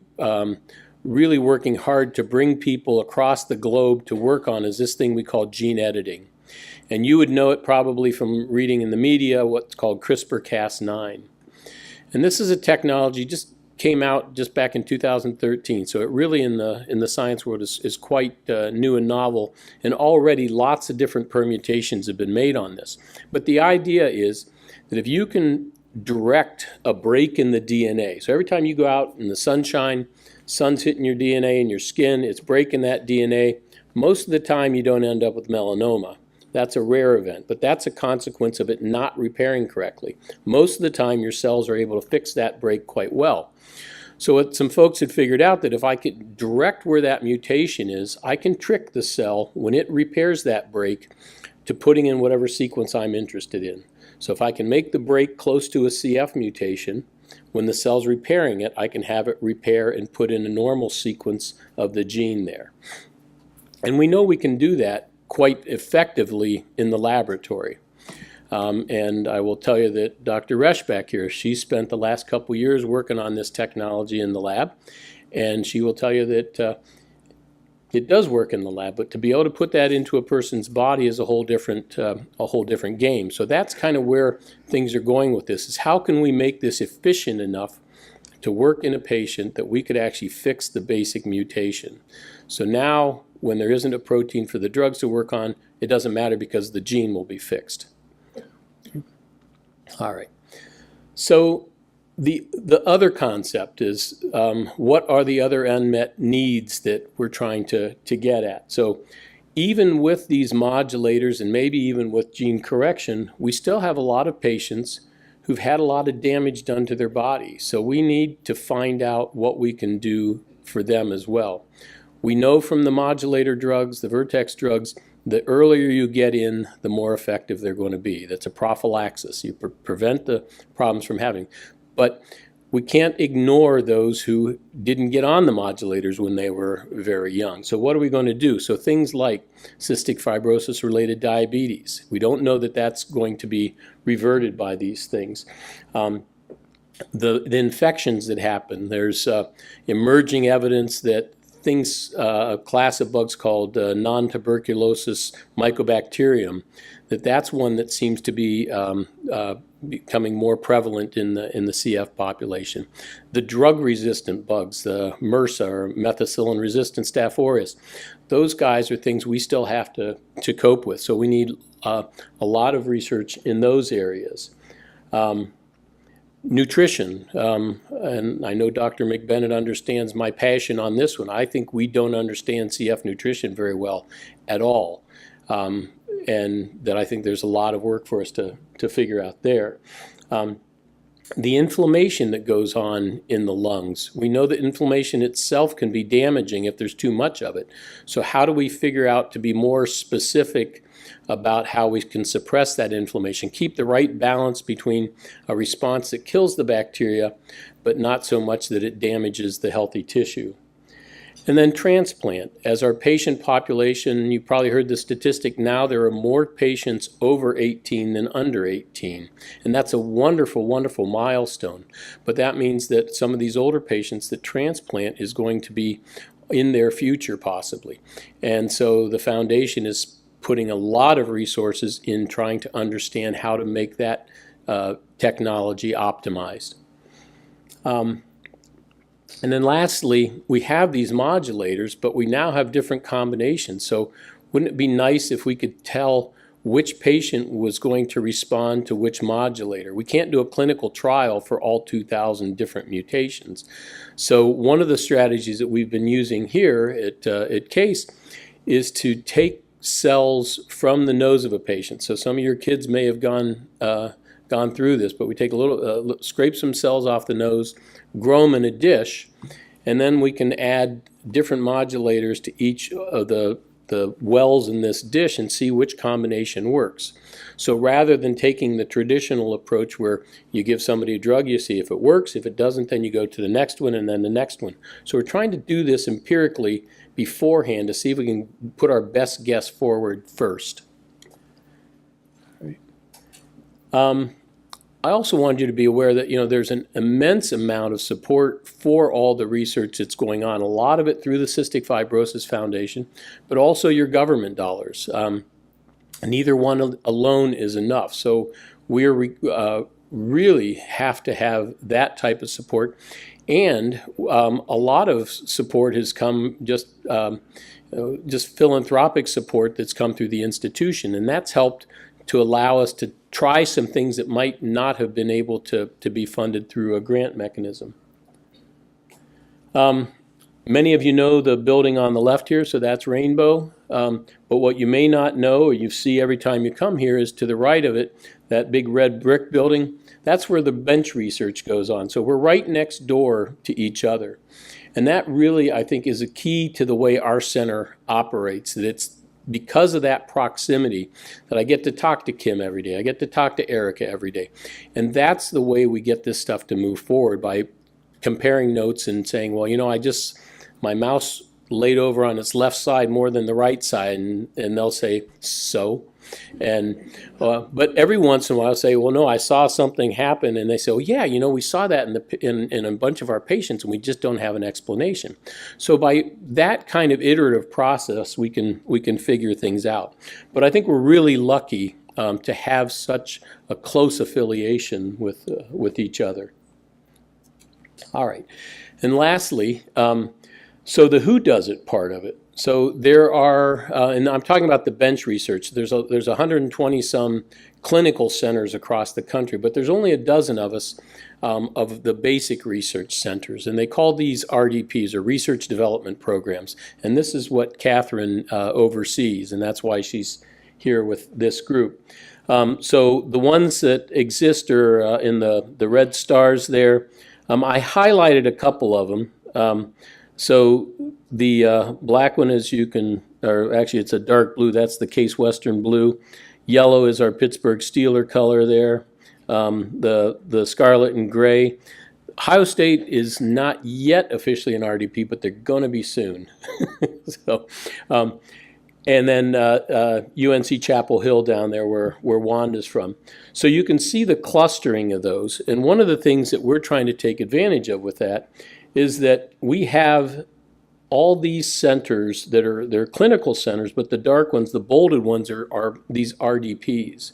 working hard to bring people across the globe to work on is this thing we call gene editing. And you would know it probably from reading in the media what's called CRISPR-Cas9. And this is a technology just came out just back in 2013. So it really in the science world is quite new and novel. And already lots of different permutations have been made on this. But the idea is that if you can direct a break in the DNA, so every time you go out in the sunshine, sun's hitting your DNA and your skin, it's breaking that DNA. Most of the time you don't end up with melanoma. That's a rare event, but that's a consequence of it not repairing correctly. Most of the time your cells are able to fix that break quite well. So what some folks had figured out that if I could direct where that mutation is, I can trick the cell when it repairs that break to putting in whatever sequence I'm interested in. So if I can make the break close to a CF mutation, when the cell's repairing it, I can have it repair and put in a normal sequence of the gene there. And we know we can do that quite effectively in the laboratory. And I will tell you that Dr. Resch back here, she spent the last couple years working on this technology in the lab, and she will tell you that it does work in the lab, but to be able to put that into a person's body is a whole different game. So that's kind of where things are going with this, is how can we make this efficient enough to work in a patient that we could actually fix the basic mutation. So now, when there isn't a protein for the drugs to work on, it doesn't matter because the gene will be fixed. All right. So the other concept is what are the other unmet needs that we're trying to get at? So even with these modulators and maybe even with gene correction, we still have a lot of patients who've had a lot of damage done to their body. So we need to find out what we can do for them as well. We know from the modulator drugs, the Vertex drugs, the earlier you get in, the more effective they're going to be. That's a prophylaxis. You prevent the problems from having. But we can't ignore those who didn't get on the modulators when they were very young. So what are we going to do? So things like cystic fibrosis-related diabetes. We don't know that that's going to be reverted by these things. The infections that happen, there's emerging evidence that things, a class of bugs called non-tuberculosis mycobacterium, that's one that seems to be becoming more prevalent in the CF population. The drug-resistant bugs, the MRSA or methicillin-resistant Staph aureus, those guys are things we still have to cope with. So we need a lot of research in those areas. Nutrition, and I know Dr. McBennett understands my passion on this one. I think we don't understand CF nutrition very well at all, and that I think there's a lot of work for us to figure out there. The inflammation that goes on in the lungs. We know that inflammation itself can be damaging if there's too much of it. So how do we figure out to be more specific about how we can suppress that inflammation, keep the right balance between a response that kills the bacteria, but not so much that it damages the healthy tissue. And then transplant. As our patient population, you probably heard the statistic now, there are more patients over 18 than under 18. And that's a wonderful, wonderful milestone. But that means that some of these older patients that transplant is going to be in their future possibly. And so the foundation is putting a lot of resources in trying to understand how to make that technology optimized. And then lastly, we have these modulators, but we now have different combinations. So wouldn't it be nice if we could tell which patient was going to respond to which modulator? We can't do a clinical trial for all 2,000 different mutations. So one of the strategies that we've been using here at Case is to take cells from the nose of a patient. So some of your kids may have gone through this, but we take a little, scrape some cells off the nose, grow them in a dish, and then we can add different modulators to each of the wells in this dish and see which combination works. So rather than taking the traditional approach where you give somebody a drug, you see if it works, if it doesn't, then you go to the next one and then the next one. So we're trying to do this empirically beforehand to see if we can put our best guess forward first. I also wanted you to be aware that, there's an immense amount of support for all the research that's going on, a lot of it through the Cystic Fibrosis Foundation, but also your government dollars. Neither one alone is enough. So we really have to have that type of support. And a lot of support has come just philanthropic support that's come through the institution, and that's helped to allow us to try some things that might not have been able to be funded through a grant mechanism. Many of you know the building on the left here, so that's Rainbow. But what you may not know, or you see every time you come here, is to the right of it, that big red brick building, that's where the bench research goes on. So we're right next door to each other. And that really, I think, is a key to the way our center operates, that it's because of that proximity that I get to talk to Kim every day. I get to talk to Erica every day. And that's the way we get this stuff to move forward, by comparing notes and saying, well, my mouse laid over on its left side more than the right side, and they'll say, so? And but every once in a while I'll say, well, no, I saw something happen, and they say, oh yeah, we saw that in a bunch of our patients, and we just don't have an explanation. So by that kind of iterative process, we can figure things out. But I think we're really lucky to have such a close affiliation with each other. All right, and lastly, so the who does it part of it. So there are, and I'm talking about the bench research, there's 120 some clinical centers across the country, but there's only a dozen of us of the basic research centers, and they call these RDPs, or Research Development Programs, and this is what Catherine oversees, and that's why she's here with this group. So the ones that exist are in the red stars there. I highlighted a couple of them. So the black one, or actually it's a dark blue, that's the Case Western blue. Yellow is our Pittsburgh Steeler color there. The scarlet and gray. Ohio State is not yet officially an RDP, but they're going to be soon. So, and then UNC Chapel Hill down there where Wanda's from. So you can see the clustering of those. And one of the things that we're trying to take advantage of with that is that we have all these centers they're clinical centers, but the dark ones, the bolded ones are these RDPs.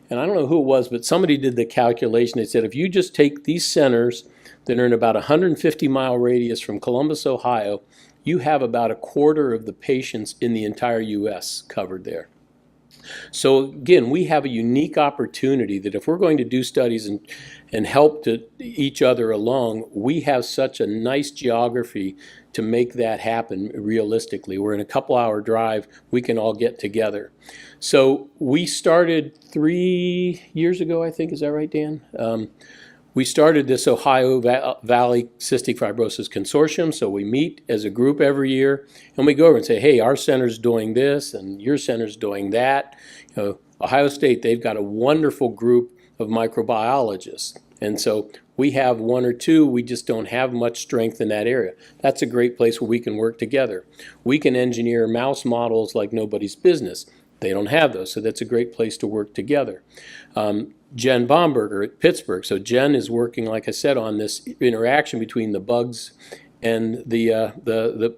And I don't know who it was, but somebody did the calculation. They said if you just take these centers that are in about a 150-mile radius from Columbus, Ohio, you have about a quarter of the patients in the entire U.S. covered there. So again, we have a unique opportunity that if we're going to do studies and help to each other along, we have such a nice geography to make that happen realistically. We're in a couple-hour drive, we can all get together. So we started 3 years ago, I think, is that right, Dan? We started this Ohio Valley Cystic Fibrosis Consortium, so we meet as a group every year, and we go over and say, hey, our center's doing this, and your center's doing that. You know, Ohio State, they've got a wonderful group of microbiologists, and so we have one or two, we just don't have much strength in that area. That's a great place where we can work together. We can engineer mouse models like nobody's business. They don't have those, so that's a great place to work together. Jen Bomberger at Pittsburgh. So Jen is working, like I said, on this interaction between the bugs and the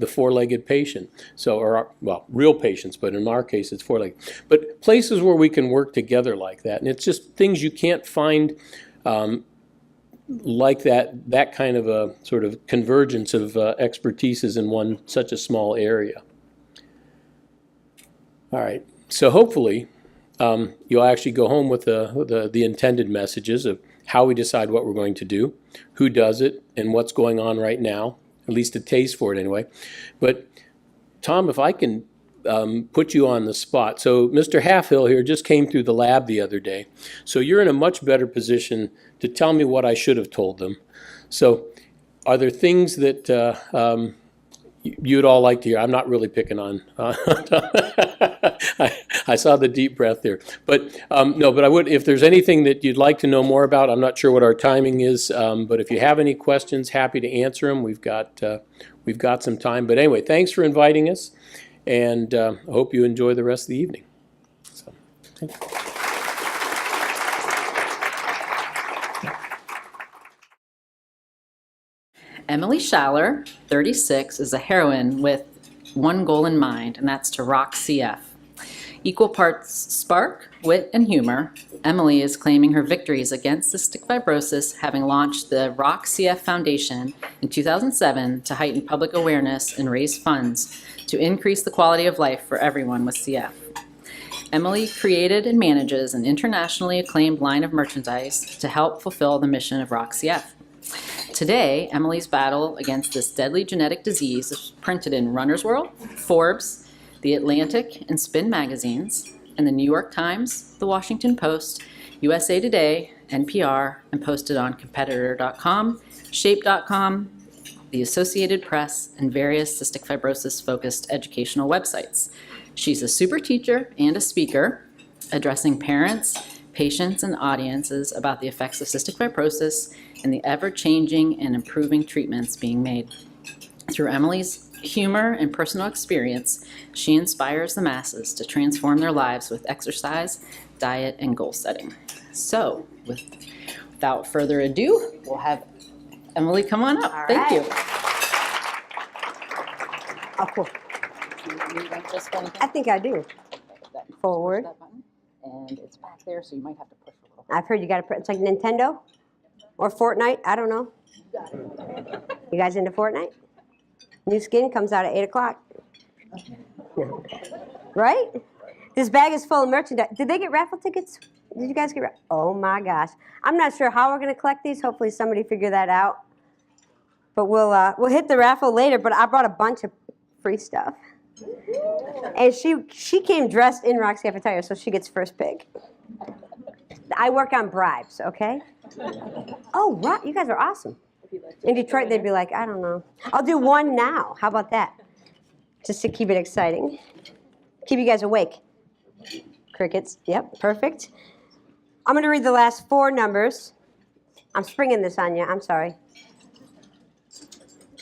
four-legged patient. So, well, real patients, but in our case, it's four-legged. But places where we can work together like that, and it's just things you can't find like that kind of a sort of convergence of expertises in such a small area. All right. So hopefully, you'll actually go home with the intended messages of how we decide what we're going to do, who does it, and what's going on right now, at least a taste for it anyway. But Tom, if I can put you on the spot. So Mr. Halfhill here just came through the lab the other day. So you're in a much better position to tell me what I should have told them. So are there things that you'd all like to hear? I'm not really picking on. I saw the deep breath there, but no. But I would, if there's anything that you'd like to know more about. I'm not sure what our timing is, but if you have any questions, happy to answer them. We've got some time. But anyway, thanks for inviting us, and I hope you enjoy the rest of the evening. So, thank you. Emily Schaller, 36, is a heroine with one goal in mind, and that's to rock CF. Equal parts spark, wit, and humor, Emily is claiming her victories against cystic fibrosis, having launched the Rock CF Foundation in 2007 to heighten public awareness and raise funds to increase the quality of life for everyone with CF. Emily created and manages an internationally acclaimed line of merchandise to help fulfill the mission of Rock CF. Today, Emily's battle against this deadly genetic disease is printed in Runner's World, Forbes, The Atlantic and Spin magazines, and the New York Times, The Washington Post, USA Today, NPR, and posted on competitor.com, shape.com, the Associated Press, and various cystic fibrosis-focused educational websites. She's a super teacher and a speaker, addressing parents, patients, and audiences about the effects of cystic fibrosis and the ever-changing and improving treatments being made. Through Emily's humor and personal experience, she inspires the masses to transform their lives with exercise, diet, and goal setting. So, without further ado, we'll have Emily come on up. All Thank right. you. Oh, cool. I think I do. Forward. And it's back there, so you might have to push a little. I've heard you got to. It's like Nintendo or Fortnite. I don't know. You guys into Fortnite? New skin comes out at 8 o'clock. Right? This bag is full of merchandise. Did they get raffle tickets? Did you guys get? Oh my gosh! I'm not sure how we're going to collect these. Hopefully somebody figure that out. But we'll hit the raffle later. But I brought a bunch of free stuff. And she came dressed in Rock CF attire, so she gets first pick. I work on bribes, okay? Oh, right, you guys are awesome. In Detroit, they'd be like, I don't know. I'll do one now. How about that? Just to keep it exciting. Keep you guys awake. Crickets, yep, perfect. I'm going to read the last 4 numbers. I'm springing this on you, I'm sorry.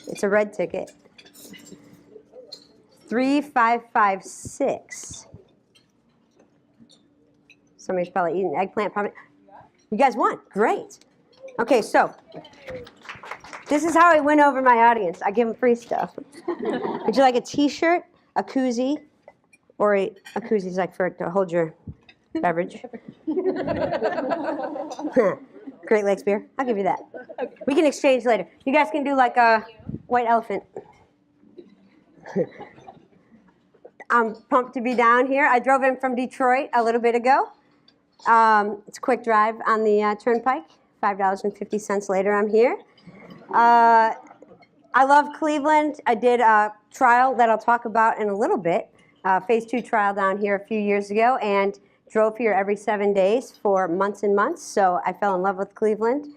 It's a red ticket. 3556. Somebody's probably eating eggplant. Probably. You guys won. Great. Okay, so This is how I win over my audience. I give them free stuff. Would you like a T-shirt, a koozie, or a koozie's like for to hold your beverage? Great Lakes beer. I'll give you that. We can exchange later. You guys can do like a white elephant. I'm pumped to be down here. I drove in from Detroit a little bit ago. It's a quick drive on the Turnpike. $5.50 later, I'm here. I love Cleveland. I did a trial that I'll talk about in a little bit, phase 2 trial down here a few years ago, and drove here every 7 days for months and months, so I fell in love with Cleveland.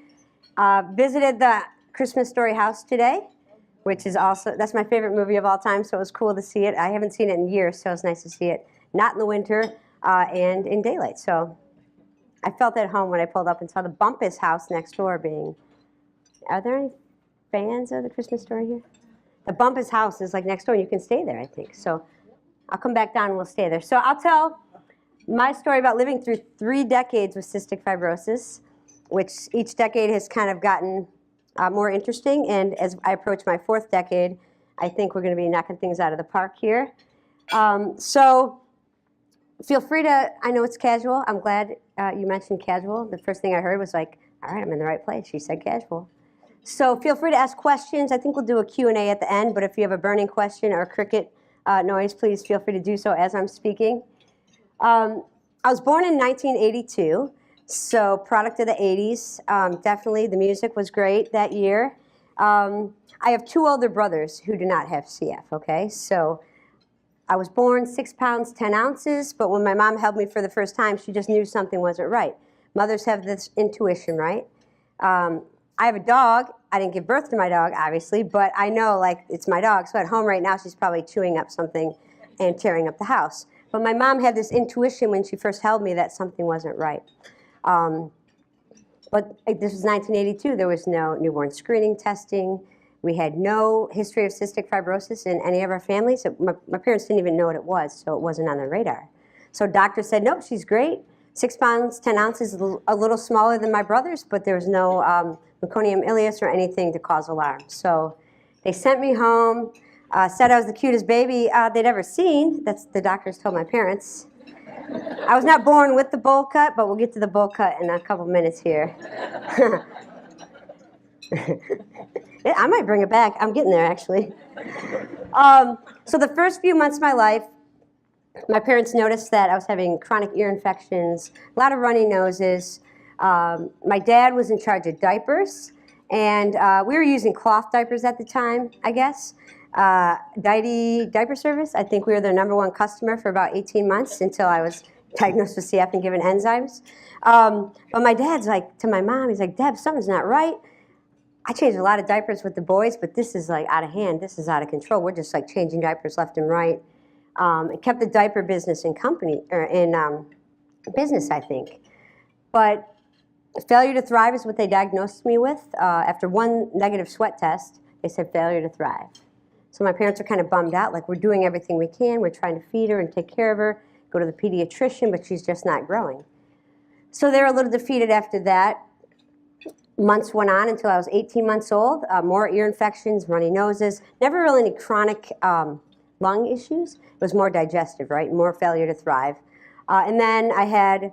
Visited the Christmas Story house today, which is also, that's my favorite movie of all time, so it was cool to see it. I haven't seen it in years, so it's nice to see it, not in the winter and in daylight. So I felt at home when I pulled up and saw the Bumpus house next door being, are there any fans of the Christmas Story here? The Bumpus house is like next door, and you can stay there, I think. So I'll come back down and we'll stay there. So I'll tell my story about living through 3 decades with cystic fibrosis, which each decade has kind of gotten more interesting. And as I approach my 4th decade, I think we're going to be knocking things out of the park here. So feel free to, I know it's casual. I'm glad you mentioned casual. The first thing I heard was like, all right, I'm in the right place. She said casual. So feel free to ask questions. I think we'll do a Q&A at the end, but if you have a burning question or a cricket noise, please feel free to do so as I'm speaking. I was born in 1982, so product of the 80s. Definitely the music was great that year. I have 2 older brothers who do not have CF, okay? So I was born 6 pounds, 10 ounces, but when my mom held me for the first time, she just knew something wasn't right. Mothers have this intuition, right? I have a dog. I didn't give birth to my dog, obviously, but I know, like, it's my dog. So at home right now, she's probably chewing up something and tearing up the house. But my mom had this intuition when she first held me that something wasn't right. But this was 1982. There was no newborn screening testing. We had no history of cystic fibrosis in any of our families. My parents didn't even know what it was, so it wasn't on their radar. So doctor said, nope, she's great. 6 pounds, 10 ounces, a little smaller than my brother's, but there was no meconium ileus or anything to cause alarm. So they sent me home, said I was the cutest baby they'd ever seen. That's the doctors told my parents. I was not born with the bowl cut, but we'll get to the bowl cut in a couple minutes here. I might bring it back. I'm getting there, actually. So the first few months of my life, my parents noticed that I was having chronic ear infections, a lot of runny noses. My dad was in charge of diapers, and we were using cloth diapers at the time, I guess. Diety Diaper Service, I think we were their #1 customer for about 18 months until I was diagnosed with CF and given enzymes. But my dad's like, to my mom, he's like, Deb, something's not right. I changed a lot of diapers with the boys, but this is like out of hand. This is out of control. We're just like changing diapers left and right. It kept the diaper business in business, I think. But failure to thrive is what they diagnosed me with. After 1 negative sweat test, they said failure to thrive. So my parents are kind of bummed out, like we're doing everything we can. We're trying to feed her and take care of her, go to the pediatrician, but she's just not growing. So they were a little defeated after that. Months went on until I was 18 months old. More ear infections, runny noses, never really any chronic lung issues. It was more digestive, right? More failure to thrive. And then I had,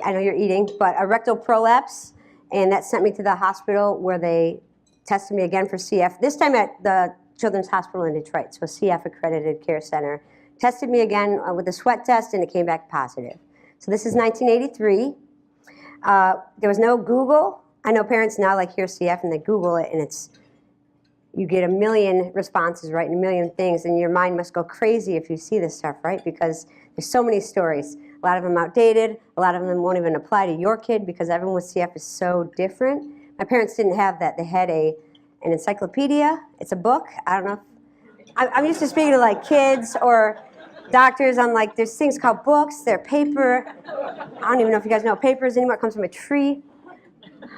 I know you're eating, but a rectal prolapse, and that sent me to the hospital where they tested me again for CF, this time at the Children's Hospital in Detroit, so CF accredited care center. Tested me again with a sweat test, and it came back positive. So this is 1983. There was no Google. I know parents now like hear CF and they Google it, and it's, you get 1 million responses, right, and 1 million things, and your mind must go crazy if you see this stuff, right, because there's so many stories. A lot of them outdated. A lot of them won't even apply to your kid because everyone with CF is so different. My parents didn't have that. They had an encyclopedia. It's a book. I don't know. I'm used to speaking to like kids or doctors. I'm like, there's things called books. They're paper. I don't even know if you guys know what paper is anymore. It comes from a tree.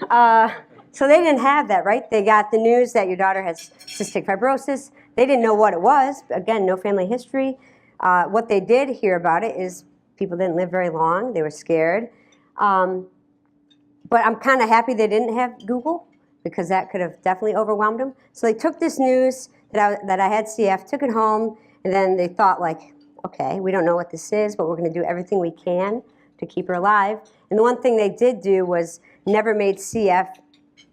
So they didn't have that, right? They got the news that your daughter has cystic fibrosis. They didn't know what it was. Again, no family history. What they did hear about it is people didn't live very long. They were scared. But I'm kind of happy they didn't have Google because that could have definitely overwhelmed them. So they took this news that I had CF, took it home, and then they thought like, okay, we don't know what this is, but we're going to do everything we can to keep her alive. And the one thing they did do was never made CF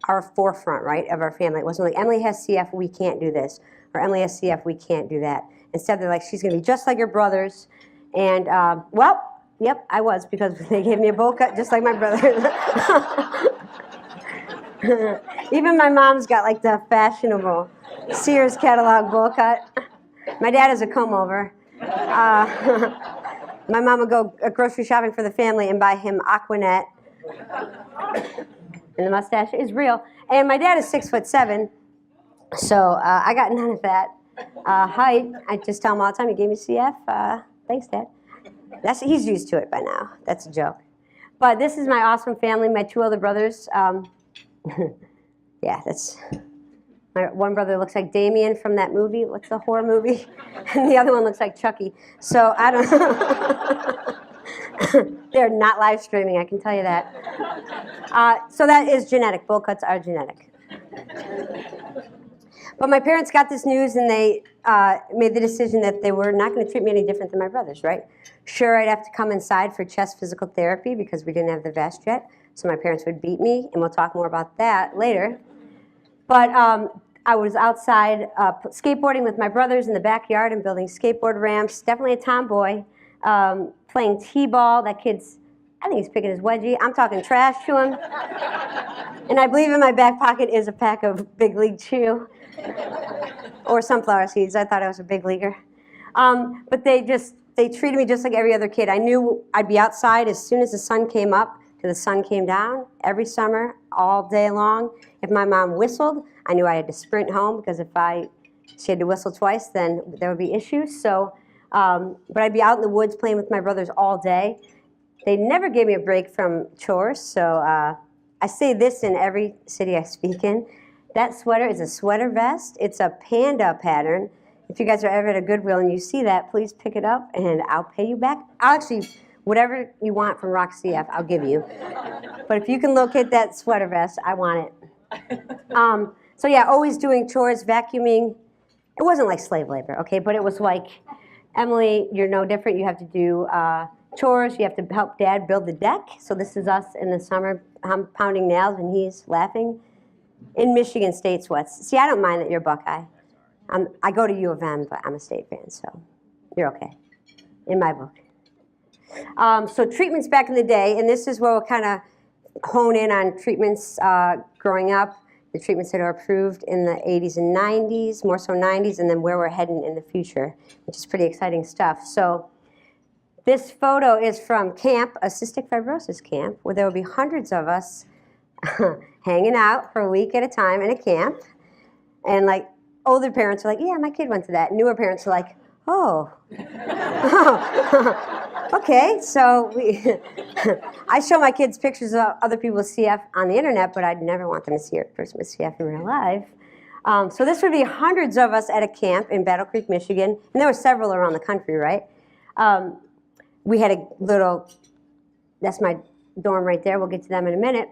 our forefront, right, of our family. It wasn't like, Emily has CF, we can't do this, or Emily has CF, we can't do that. Instead, they're like, she's going to be just like your brothers. And, well, yep, I was, because they gave me a bowl cut just like my brothers. Even my mom's got like the fashionable Sears catalog bowl cut. My dad has a comb over. My mom would go grocery shopping for the family and buy him Aquanet. And the mustache is real. And my dad is 6'7", so I got none of that. Height, I just tell him all the time, he gave me CF. Thanks, Dad. He's used to it by now. That's a joke. But this is my awesome family, my two other brothers. Yeah, that's... My one brother looks like Damien from that movie. What's the horror movie? And the other one looks like Chucky. So I don't know. They're not live streaming, I can tell you that. So that is genetic. Bowl cuts are genetic. But my parents got this news and they made the decision that they were not going to treat me any different than my brothers, right? Sure, I'd have to come inside for chest physical therapy because we didn't have the vest yet. So my parents would beat me, and we'll talk more about that later. But I was outside skateboarding with my brothers in the backyard and building skateboard ramps. Definitely a tomboy. Playing t-ball. That kid's, I think he's picking his wedgie. I'm talking trash to him. And I believe in my back pocket is a pack of Big League Chew. Or sunflower seeds. I thought I was a big leaguer. But they treated me just like every other kid. I knew I'd be outside as soon as the sun came up till the sun came down every summer, all day long. If my mom whistled, I knew I had to sprint home because if she had to whistle twice, then there would be issues. So, but I'd be out in the woods playing with my brothers all day. They never gave me a break from chores, so I say this in every city I speak in. That sweater is a sweater vest. It's a panda pattern. If you guys are ever at a Goodwill and you see that, please pick it up and I'll pay you back. I'll actually, whatever you want from Rock CF, I'll give you. But if you can locate that sweater vest, I want it. So yeah, always doing chores, vacuuming. It wasn't like slave labor, okay? But it was like, Emily, you're no different. You have to do chores. You have to help Dad build the deck. So this is us in the summer. I'm pounding nails and he's laughing. In Michigan State sweats. See, I don't mind that you're a Buckeye. I go to U of M, but I'm a State fan, so you're okay, in my book. So treatments back in the day, and this is where we'll kind of hone in on treatments growing up, the treatments that are approved in the 80s and 90s, more so 90s, and then where we're heading in the future, which is pretty exciting stuff. So this photo is from camp, a cystic fibrosis camp, where there will be hundreds of us hanging out for a week at a time in a camp. And like older parents are like, yeah, my kid went to that. Newer parents are like, oh. Okay, so I show my kids pictures of other people with CF on the internet, but I'd never want them to see a person with CF in real life. So this would be hundreds of us at a camp in Battle Creek, Michigan, and there were several around the country, right? We had a little, that's my dorm right there, we'll get to them in a minute.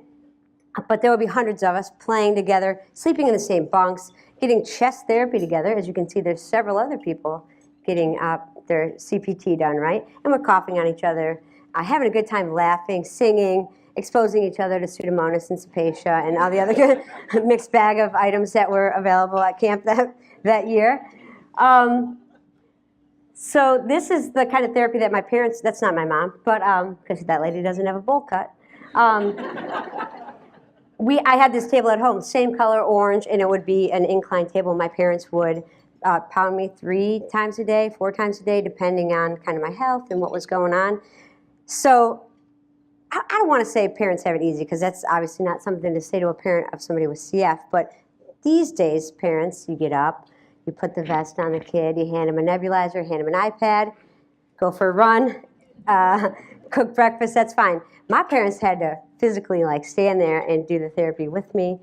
But there would be hundreds of us playing together, sleeping in the same bunks, getting chest therapy together. As you can see, there's several other people getting their CPT done, right? And we're coughing on each other, having a good time laughing, singing, exposing each other to Pseudomonas and Cepacia and all the other good mixed bag of items that were available at camp that year. So this is the kind of therapy that my parents, that's not my mom, but because that lady doesn't have a bowl cut. I had this table at home, same color, orange, and it would be an inclined table. My parents would pound me 3 times a day, 4 times a day, depending on kind of my health and what was going on. So I don't want to say parents have it easy, because that's obviously not something to say to a parent of somebody with CF, but these days, parents, you get up, you put the vest on the kid, you hand him a nebulizer, hand him an iPad, go for a run, cook breakfast, that's fine. My parents had to physically like stand there and do the therapy with me.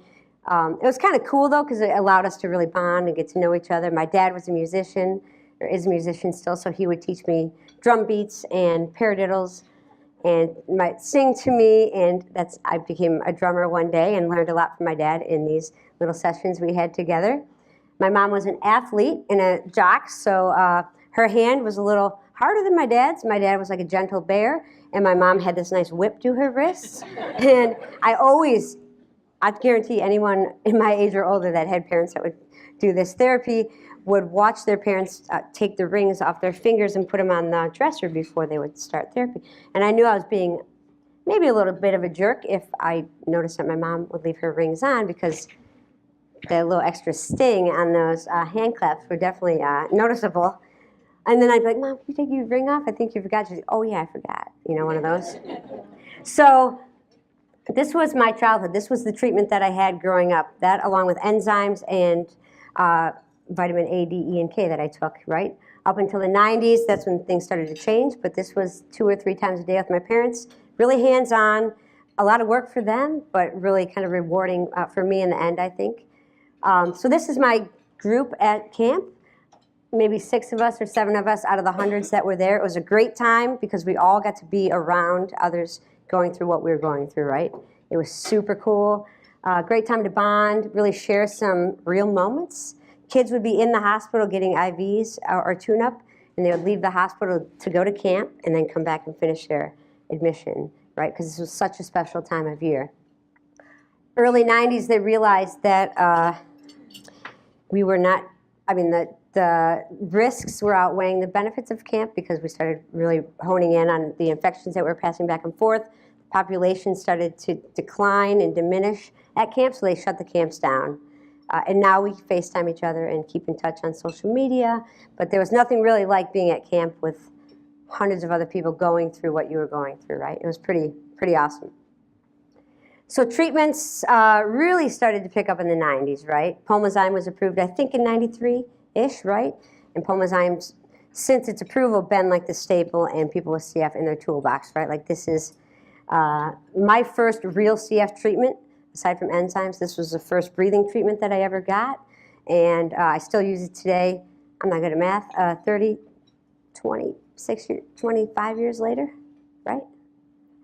It was kind of cool though, because it allowed us to really bond and get to know each other. My dad was a musician, or is a musician still, so he would teach me drum beats and paradiddles and might sing to me, and I became a drummer one day and learned a lot from my dad in these little sessions we had together. My mom was an athlete and a jock, so her hand was a little harder than my dad's. My dad was like a gentle bear, and my mom had this nice whip to her wrists. And I guarantee anyone in my age or older that had parents that would do this therapy would watch their parents take the rings off their fingers and put them on the dresser before they would start therapy. And I knew I was being maybe a little bit of a jerk if I noticed that my mom would leave her rings on, because the little extra sting on those hand claps were definitely noticeable. And then I'd be like, Mom, can you take your ring off? I think you forgot. She's like, oh yeah, I forgot. You know, one of those. So this was my childhood. This was the treatment that I had growing up. That, along with enzymes and vitamin A, D, E, and K that I took, right? Up until the 90s, that's when things started to change. But this was 2 or 3 times a day with my parents. Really hands-on. A lot of work for them, but really kind of rewarding for me in the end, I think. So this is my group at camp. Maybe 6 of us or 7 of us out of the hundreds that were there. It was a great time because we all got to be around others going through what we were going through, right? It was super cool. Great time to bond, really share some real moments. Kids would be in the hospital getting IVs or tune-up, and they would leave the hospital to go to camp and then come back and finish their admission, right? Because this was such a special time of year. Early 90s, they realized that we were not, the risks were outweighing the benefits of camp, because we started really honing in on the infections that were passing back and forth. The population started to decline and diminish at camp, so they shut the camps down. And now we FaceTime each other and keep in touch on social media, but there was nothing really like being at camp with hundreds of other people going through what you were going through, right? It was pretty awesome. So treatments really started to pick up in the 90s, right? Pulmozyme was approved, I think, in 93-ish, right? And Pulmozyme's, since its approval, been like the staple and people with CF in their toolbox, right? Like, this is my first real CF treatment, aside from enzymes. This was the first breathing treatment that I ever got, and I still use it today. I'm not good at math. 25 years later, right?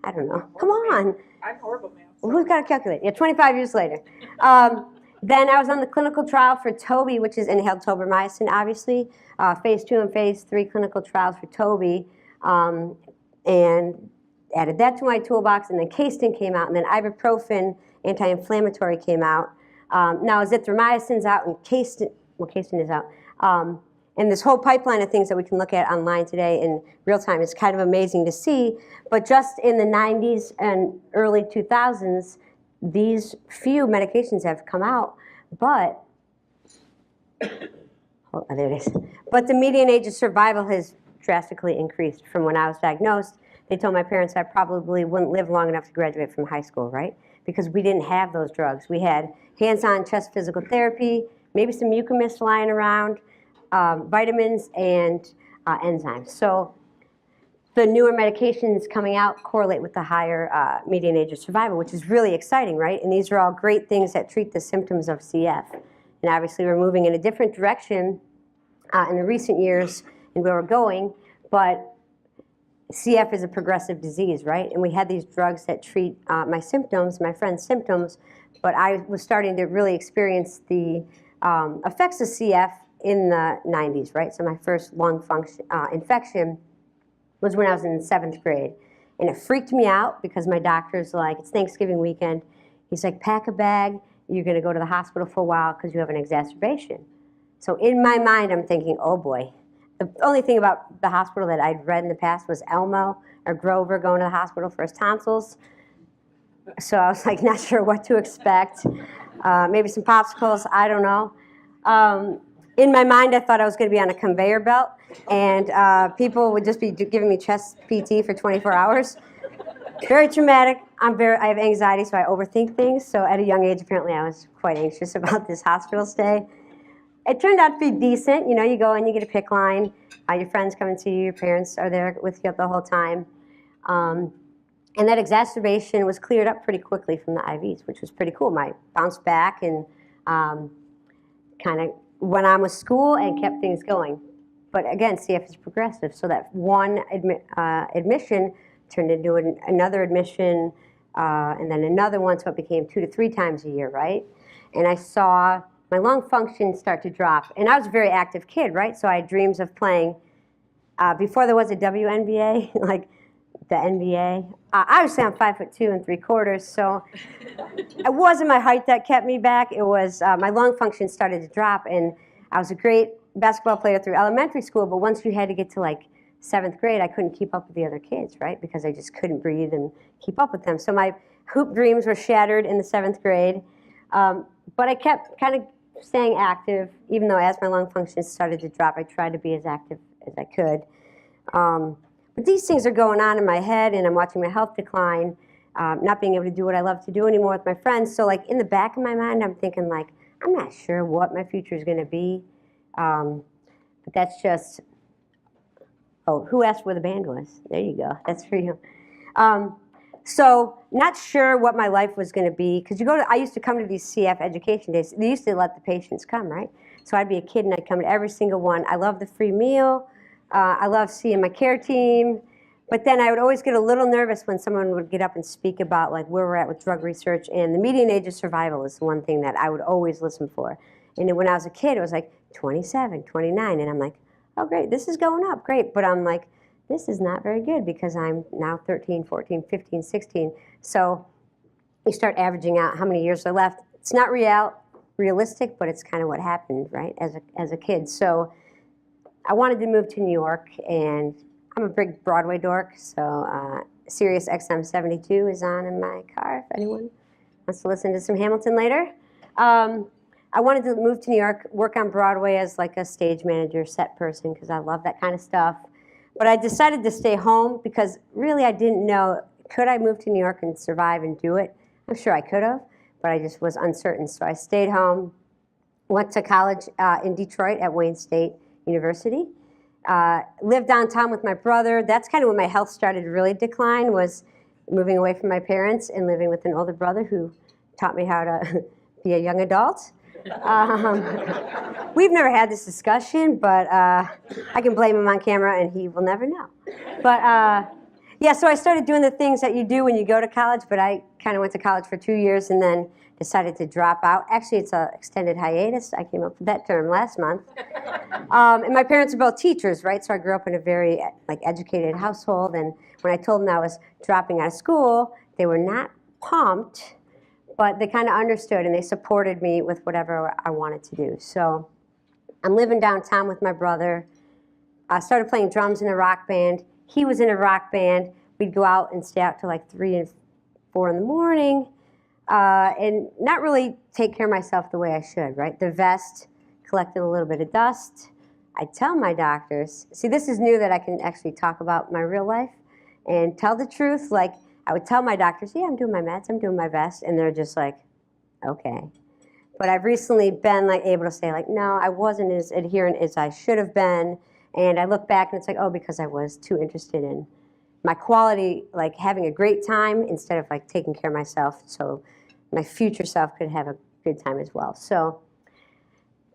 I don't know. Come on. I'm horrible, man. Who's got to calculate? Yeah, 25 years later. Then I was on the clinical trial for TOBI, which is inhaled tobramycin, obviously. Phase 2 and Phase 3 clinical trials for TOBI. And added that to my toolbox, and then Cystic came out, and then ibuprofen, anti-inflammatory, came out. Now azithromycin's out, and Cystic is out. And this whole pipeline of things that we can look at online today in real time is kind of amazing to see. But just in the 90s and early 2000s, these few medications have come out, but oh, there it is. But the median age of survival has drastically increased from when I was diagnosed. They told my parents I probably wouldn't live long enough to graduate from high school, right? Because we didn't have those drugs. We had hands-on chest physical therapy, maybe some Mucomyst lying around, vitamins, and enzymes. So the newer medications coming out correlate with the higher median age of survival, which is really exciting, right? And these are all great things that treat the symptoms of CF. And obviously we're moving in a different direction in the recent years and where we're going, but CF is a progressive disease, right? And we had these drugs that treat my symptoms, my friend's symptoms, but I was starting to really experience the effects of CF in the 90s, right? So my first lung function infection was when I was in 7th grade. And it freaked me out because my doctor's like, it's Thanksgiving weekend. He's like, pack a bag, you're gonna go to the hospital for a while because you have an exacerbation. So in my mind, I'm thinking, oh boy. The only thing about the hospital that I'd read in the past was Elmo or Grover going to the hospital for his tonsils. So I was like, not sure what to expect. Maybe some popsicles, I don't know. In my mind, I thought I was going to be on a conveyor belt, and people would just be giving me chest PT for 24 hours. Very traumatic. I have anxiety, so I overthink things. So at a young age, apparently, I was quite anxious about this hospital stay. It turned out to be decent. You know, you go and you get a PICC line. Your friends come and see you. Your parents are there with you the whole time. And that exacerbation was cleared up pretty quickly from the IVs, which was pretty cool. I bounced back and kind of went on with school and kept things going. But again, CF is progressive, so that one admission turned into another admission, and then another one, so it became 2 to 3 times a year, right? And I saw my lung function start to drop. And I was a very active kid, right? So I had dreams of playing, before there was a WNBA, like the NBA. Obviously, I'm 5'2" 3/4", so it wasn't my height that kept me back. It was my lung function started to drop, and I was a great basketball player through elementary school, but once you had to get to like 7th grade, I couldn't keep up with the other kids, right? Because I just couldn't breathe and keep up with them. So my hoop dreams were shattered in the 7th grade. But I kept kind of staying active, even though as my lung function started to drop, I tried to be as active as I could. But these things are going on in my head, and I'm watching my health decline, not being able to do what I love to do anymore with my friends. So like in the back of my mind, I'm thinking like, I'm not sure what my future is going to be. But that's just, oh, who asked where the band was? There you go. That's for you. So not sure what my life was going to be, because I used to come to these CF education days. They used to let the patients come, right? So I'd be a kid and I'd come to every single one. I love the free meal. I love seeing my care team. But then I would always get a little nervous when someone would get up and speak about like where we're at with drug research. And the median age of survival is the one thing that I would always listen for. And then when I was a kid, it was like 27, 29. And I'm like, oh, great, this is going up, great. But I'm like, this is not very good because I'm now 13, 14, 15, 16. So you start averaging out how many years are left. It's not realistic, but it's kind of what happened, right, as a kid. So I wanted to move to New York, and I'm a big Broadway dork, so Sirius XM 72 is on in my car if anyone wants to listen to some Hamilton later. I wanted to move to New York, work on Broadway as like a stage manager, set person, because I love that kind of stuff. But I decided to stay home because really I didn't know, could I move to New York and survive and do it? I'm sure I could have, but I just was uncertain. So I stayed home, went to college in Detroit at Wayne State University, lived downtown with my brother. That's kind of when my health started to really decline, was moving away from my parents and living with an older brother who taught me how to be a young adult. We've never had this discussion, but I can blame him on camera and he will never know. But yeah, so I started doing the things that you do when you go to college, but I kind of went to college for 2 years and then decided to drop out. Actually, it's an extended hiatus. I came up with that term last month. And my parents are both teachers, right? So I grew up in a very educated household, and when I told them I was dropping out of school, they were not pumped, but they kind of understood and they supported me with whatever I wanted to do. So I'm living downtown with my brother. I started playing drums in a rock band. He was in a rock band. We'd go out and stay out till like 3 and 4 in the morning and not really take care of myself the way I should, right? The vest collected a little bit of dust. I tell my doctors, see, this is new that I can actually talk about my real life and tell the truth. Like, I would tell my doctors, yeah, I'm doing my meds, I'm doing my best, and they're just like, okay. But I've recently been like able to say like, no, I wasn't as adherent as I should have been, and I look back and it's like, oh, because I was too interested in my quality, like having a great time instead of like taking care of myself, so my future self could have a good time as well. So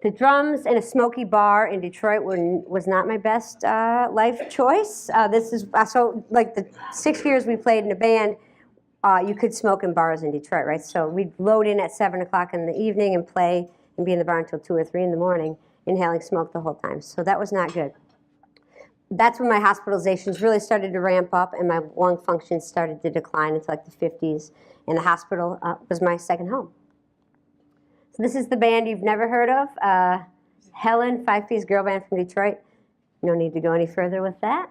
the drums in a smoky bar in Detroit was not my best life choice. This is so like the 6 years we played in a band, you could smoke in bars in Detroit, right? So we'd load in at 7 o'clock in the evening and play and be in the bar until 2 or 3 in the morning, inhaling smoke the whole time. So that was not good. That's when my hospitalizations really started to ramp up and my lung function started to decline into like the 50s. And the hospital was my second home. So this is the band you've never heard of, Helen, 5-piece girl band from Detroit. No need to go any further with that.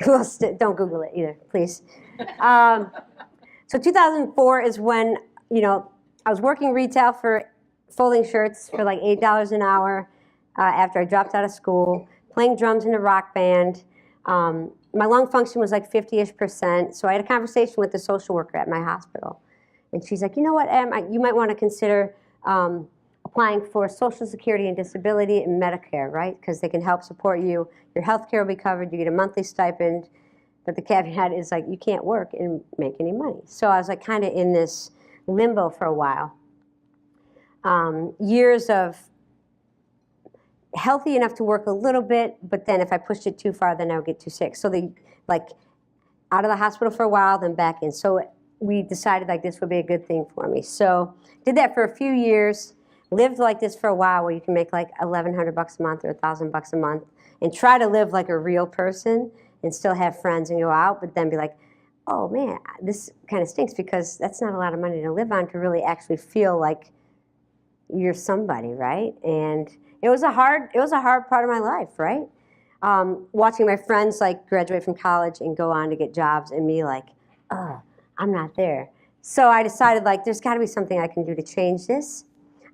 Don't Google it either, please. So 2004 is when, I was working retail for folding shirts for like $8 an hour after I dropped out of school, playing drums in a rock band. My lung function was like 50-ish%, so I had a conversation with the social worker at my hospital. And she's like, you know what, Em, you might want to consider applying for Social Security and Disability and Medicare, right? Because they can help support you. Your health care will be covered. You get a monthly stipend. But the caveat is like you can't work and make any money. So I was like kind of in this limbo for a while. Years of healthy enough to work a little bit, but then if I pushed it too far, then I would get too sick. So they like out of the hospital for a while, then back in. So we decided like this would be a good thing for me. So did that for a few years, lived like this for a while where you can make like $1,100 a month or $1,000 a month and try to live like a real person and still have friends and go out, but then be like, oh man, this kind of stinks because that's not a lot of money to live on to really actually feel like you're somebody, right? And it was a hard part of my life, right? Watching my friends like graduate from college and go on to get jobs and me like, oh, I'm not there. So I decided like there's got to be something I can do to change this.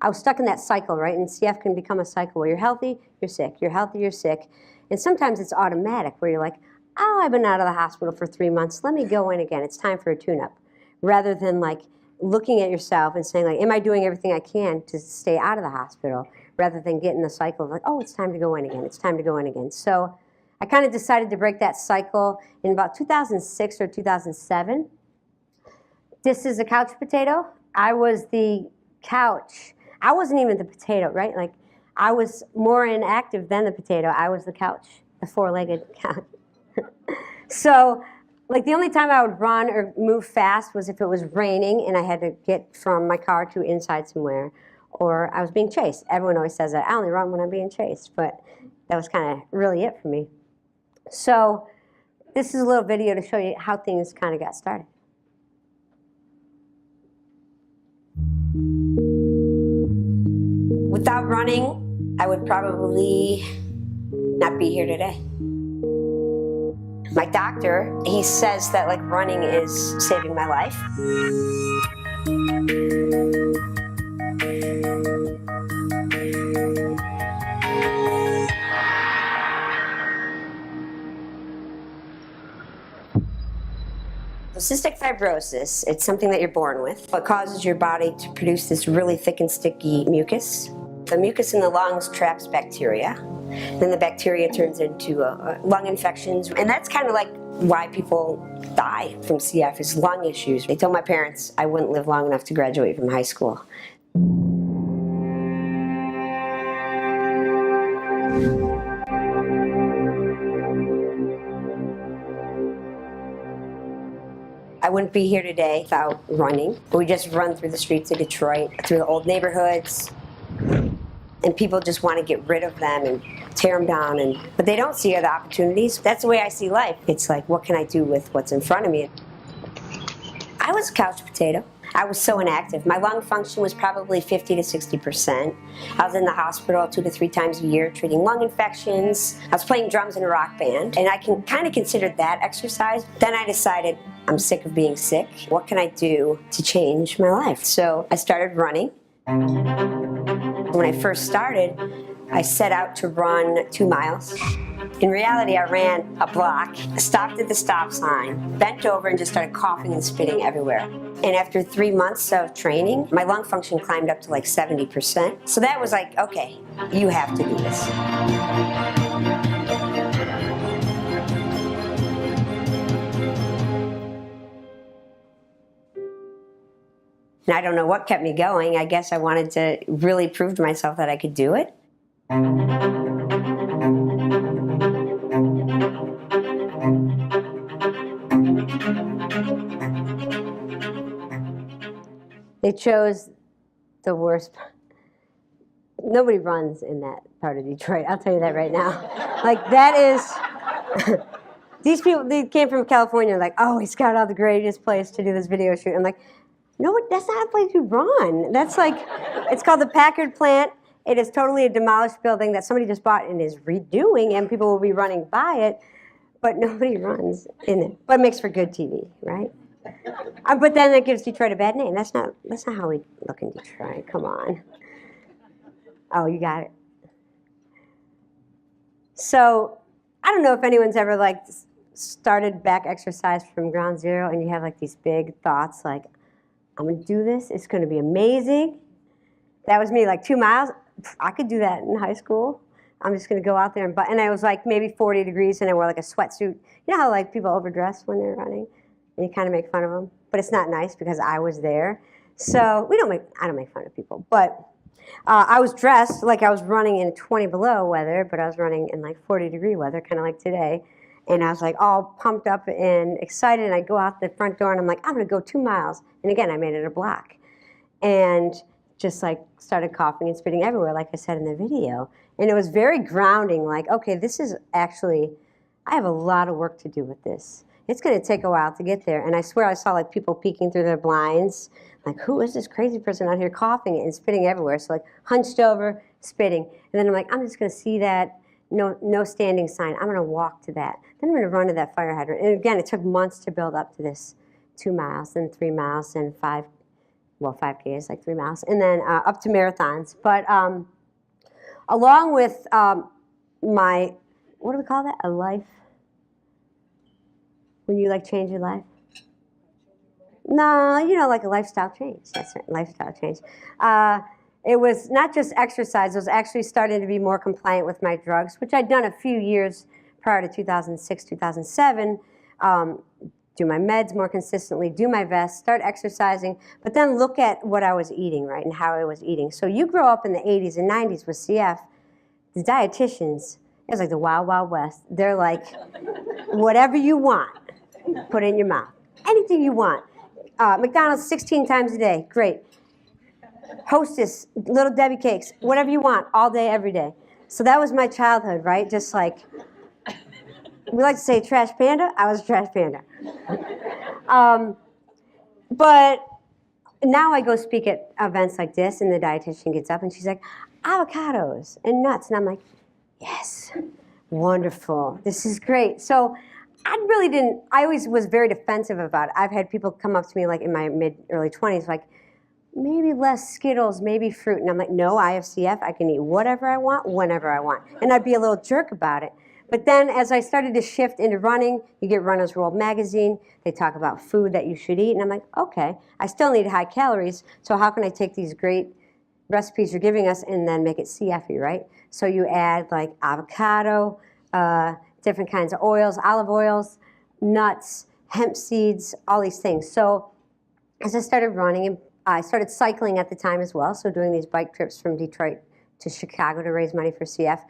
I was stuck in that cycle, right? And CF can become a cycle where you're healthy, you're sick, you're healthy, you're sick. And sometimes it's automatic where you're like, oh, I've been out of the hospital for 3 months. Let me go in again. It's time for a tune-up. Rather than like looking at yourself and saying like, am I doing everything I can to stay out of the hospital? Rather than get in the cycle of like, oh, it's time to go in again. It's time to go in again. So I kind of decided to break that cycle in about 2006 or 2007. This is a couch potato. I was the couch. I wasn't even the potato, right? Like I was more inactive than the potato. I was the couch, the four-legged couch. So like the only time I would run or move fast was if it was raining and I had to get from my car to inside somewhere, or I was being chased. Everyone always says that. I only run when I'm being chased, but that was kind of really it for me. So this is a little video to show you how things kind of got started. Without running, I would probably not be here today. My doctor, he says that like running is saving my life. Cystic fibrosis, it's something that you're born with. It causes your body to produce this really thick and sticky mucus. The mucus in the lungs traps bacteria. Then the bacteria turns into lung infections. And that's kind of like why people die from CF is lung issues. They told my parents I wouldn't live long enough to graduate from high school. I wouldn't be here today without running. We just run through the streets of Detroit, through the old neighborhoods, and people just want to get rid of them and tear them down, but they don't see other opportunities. That's the way I see life. It's like, what can I do with what's in front of me? I was a couch potato. I was so inactive. My lung function was probably 50 to 60%. I was in the hospital 2 to 3 times a year treating lung infections. I was playing drums in a rock band, and I can kind of consider that exercise. Then I decided, I'm sick of being sick. What can I do to change my life? So I started running. When I first started, I set out to run 2 miles. In reality, I ran a block, stopped at the stop sign, bent over and just started coughing and spitting everywhere. And after 3 months of training, my lung function climbed up to like 70%. So that was like, okay, you have to do this. And I don't know what kept me going. I guess I wanted to really prove to myself that I could do it. They chose the worst. Nobody runs in that part of Detroit. I'll tell you that right now. Like that is, these people, they came from California like, oh, we scouted out the greatest place to do this video shoot. I'm like, no, that's not a place you run. That's like, it's called the Packard plant. It is totally a demolished building that somebody just bought and is redoing, and people will be running by it, but nobody runs in it. But it makes for good TV, right? But then it gives Detroit a bad name. That's not how we look in Detroit. Come on. Oh, you got it. So I don't know if anyone's ever like started back exercise from ground zero and you have like these big thoughts like, I'm going to do this. It's going to be amazing. That was me, like 2 miles. I could do that in high school. I'm just going to go out there and I was like maybe 40 degrees and I wore like a sweatsuit. You know how like people overdress when they're running? And you kind of make fun of them. But it's not nice because I was there. So I don't make fun of people. But I was dressed like I was running in 20 below weather, but I was running in like 40 degree weather, kind of like today. And I was like all pumped up and excited, and I go out the front door and I'm like, I'm gonna go 2 miles. And again, I made it a block. And just like started coughing and spitting everywhere, like I said in the video. And it was very grounding, like, okay, this is actually, I have a lot of work to do with this. It's gonna take a while to get there. And I swear I saw like people peeking through their blinds, like, who is this crazy person out here coughing and spitting everywhere? So like hunched over, spitting. And then I'm like, I'm just gonna see that no standing sign. I'm gonna walk to that. Then I'm gonna run to that fire hydrant. And again, it took months to build up to this 2 miles, then 3 miles, then 5K is like 3 miles, and then up to marathons. But along with my, what do we call that? A life? When you like change your life? No, you know, like a lifestyle change. That's it, lifestyle change. It was not just exercise. It was actually starting to be more compliant with my drugs, which I'd done a few years prior to 2006, 2007. Do my meds more consistently, do my vest, start exercising, but then look at what I was eating, right, and how I was eating. So you grow up in the 80s and 90s with CF, the dietitians, it was like the Wild Wild West. They're like, whatever you want, put it in your mouth. Anything you want. McDonald's 16 times a day, great. Hostess, Little Debbie cakes, whatever you want, all day, every day. So that was my childhood, right? Just like, we like to say trash panda, I was a trash panda. But now I go speak at events like this, and the dietitian gets up and she's like, avocados and nuts. And I'm like, yes, wonderful, this is great. So I always was very defensive about it. I've had people come up to me like in my early 20s, like, maybe less Skittles, maybe fruit. And I'm like, no, I have CF, I can eat whatever I want, whenever I want. And I'd be a little jerk about it. But then as I started to shift into running, you get Runner's World magazine, they talk about food that you should eat, and I'm like, okay, I still need high calories, so how can I take these great recipes you're giving us and then make it CF-y, right? So you add like avocado, different kinds of oils, olive oils, nuts, hemp seeds, all these things. So as I started running, and I started cycling at the time as well, so doing these bike trips from Detroit to Chicago to raise money for CF,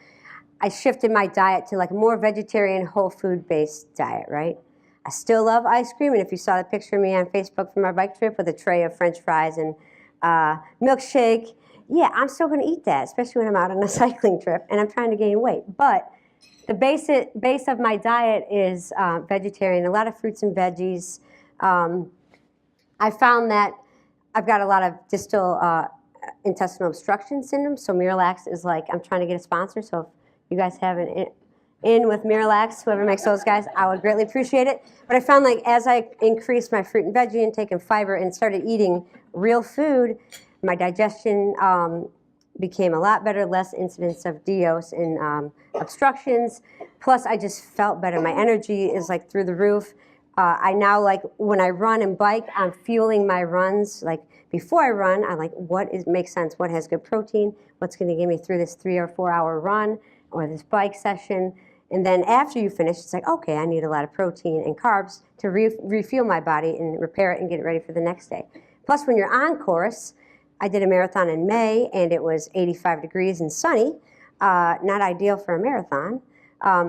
I shifted my diet to like a more vegetarian, whole food-based diet, right? I still love ice cream, and if you saw the picture of me on Facebook from our bike trip with a tray of French fries and milkshake, yeah, I'm still gonna eat that, especially when I'm out on a cycling trip and I'm trying to gain weight. But the base of my diet is vegetarian, a lot of fruits and veggies. I found that I've got a lot of distal intestinal obstruction syndrome, so Miralax is like, I'm trying to get a sponsor, so if you guys have an in with Miralax, whoever makes those guys, I would greatly appreciate it. But I found like as I increased my fruit and veggie intake and fiber and started eating real food, my digestion became a lot better, less incidence of DOS and obstructions. Plus, I just felt better. My energy is like through the roof. I now like when I run and bike, I'm fueling my runs. Like before I run, I like makes sense. What has good protein? What's going to get me through this 3 or 4 hour run or this bike session? And then after you finish, it's like, okay, I need a lot of protein and carbs to refuel my body and repair it and get it ready for the next day. Plus, when you're on course, I did a marathon in May, and it was 85 degrees and sunny, not ideal for a marathon.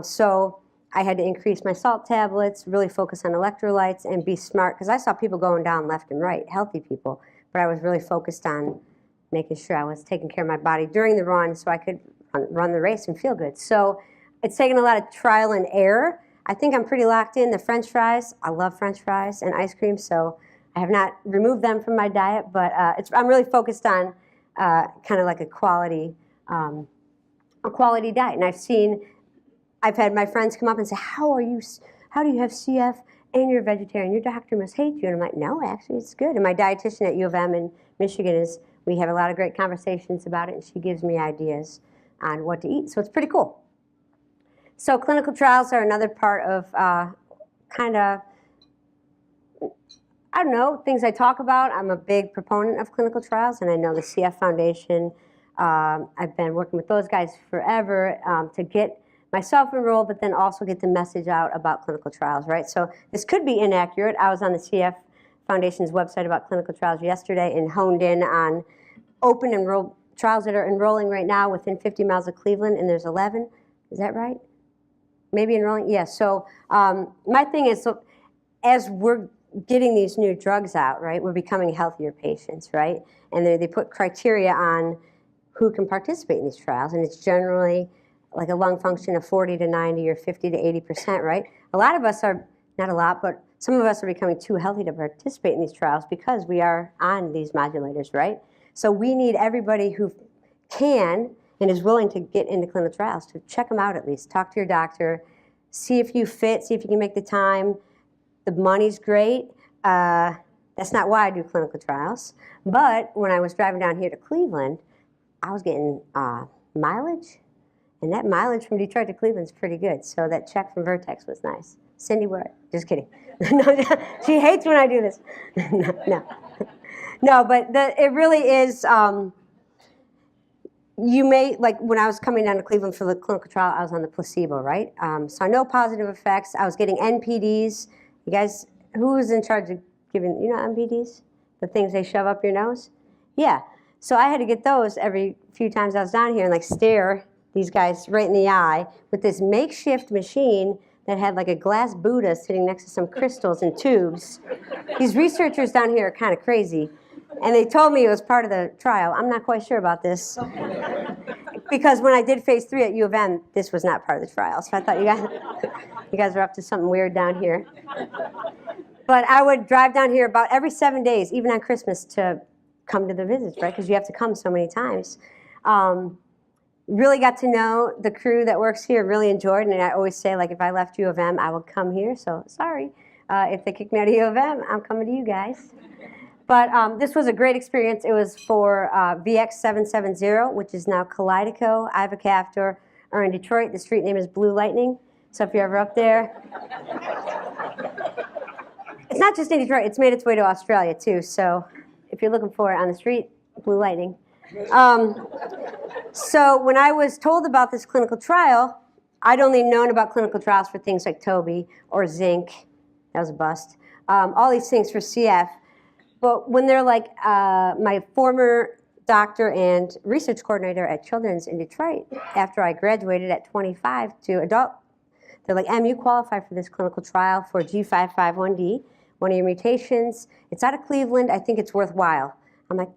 So I had to increase my salt tablets, really focus on electrolytes, and be smart, because I saw people going down left and right, healthy people, but I was really focused on making sure I was taking care of my body during the run so I could run the race and feel good. So it's taken a lot of trial and error. I think I'm pretty locked in. The French fries, I love French fries and ice cream, so I have not removed them from my diet, but I'm really focused on kind of like a quality diet. And I've had my friends come up and say, how do you have CF and you're a vegetarian? Your doctor must hate you. And I'm like, no, actually, it's good. And my dietitian at U of M in Michigan we have a lot of great conversations about it, and she gives me ideas on what to eat. So it's pretty cool. So clinical trials are another part of kind of, I don't know, things I talk about. I'm a big proponent of clinical trials, and I know the CF Foundation, I've been working with those guys forever to get myself enrolled, but then also get the message out about clinical trials, right? So this could be inaccurate. I was on the CF Foundation's website about clinical trials yesterday and honed in on open enrolled trials that are enrolling right now within 50 miles of Cleveland, and there's 11. Is that right? maybe enrolling, yeah. So my thing is, so as we're getting these new drugs out, right, we're becoming healthier patients, right? And they put criteria on who can participate in these trials, and it's generally like a lung function of 40 to 90 or 50 to 80%, right? A lot of us are, not a lot, but some of us are becoming too healthy to participate in these trials because we are on these modulators, right? So we need everybody who can and is willing to get into clinical trials to check them out at least. Talk to your doctor, see if you fit, see if you can make the time. The money's great. That's not why I do clinical trials. But when I was driving down here to Cleveland, I was getting mileage. And that mileage from Detroit to Cleveland is pretty good. So that check from Vertex was nice. Cindy, what? Just kidding. No, she hates when I do this. No, but it really is, you may, like when I was coming down to Cleveland for the clinical trial, I was on the placebo, right? So no positive effects. I was getting NPDs. You guys, who was in charge of giving, you know NPDs? The things they shove up your nose? Yeah. So I had to get those every few times I was down here and like stare these guys right in the eye with this makeshift machine that had like a glass Buddha sitting next to some crystals and tubes. These researchers down here are kind of crazy. And they told me it was part of the trial. I'm not quite sure about this. Because when I did phase 3 at U of M, this was not part of the trial. So I thought you guys are up to something weird down here. But I would drive down here about every 7 days, even on Christmas, to come to the visits, right? Because you have to come so many times. Really got to know the crew that works here, really enjoyed, and I always say, like, if I left U of M, I would come here, so sorry. If they kick me out of U of M, I'm coming to you guys. But this was a great experience. It was for VX770, which is now Kalydeco, ivacaftor, or in Detroit, the street name is Blue Lightning. So if you're ever up there. It's not just in Detroit, it's made its way to Australia too. So if you're looking for it on the street, Blue Lightning. So when I was told about this clinical trial, I'd only known about clinical trials for things like Toby or Zinc. That was a bust. All these things for CF. But when they're like, my former doctor and research coordinator at Children's in Detroit, after I graduated at 25 to adult, they're like, you qualify for this clinical trial for G551D, one of your mutations. It's out of Cleveland. I think it's worthwhile. I'm like,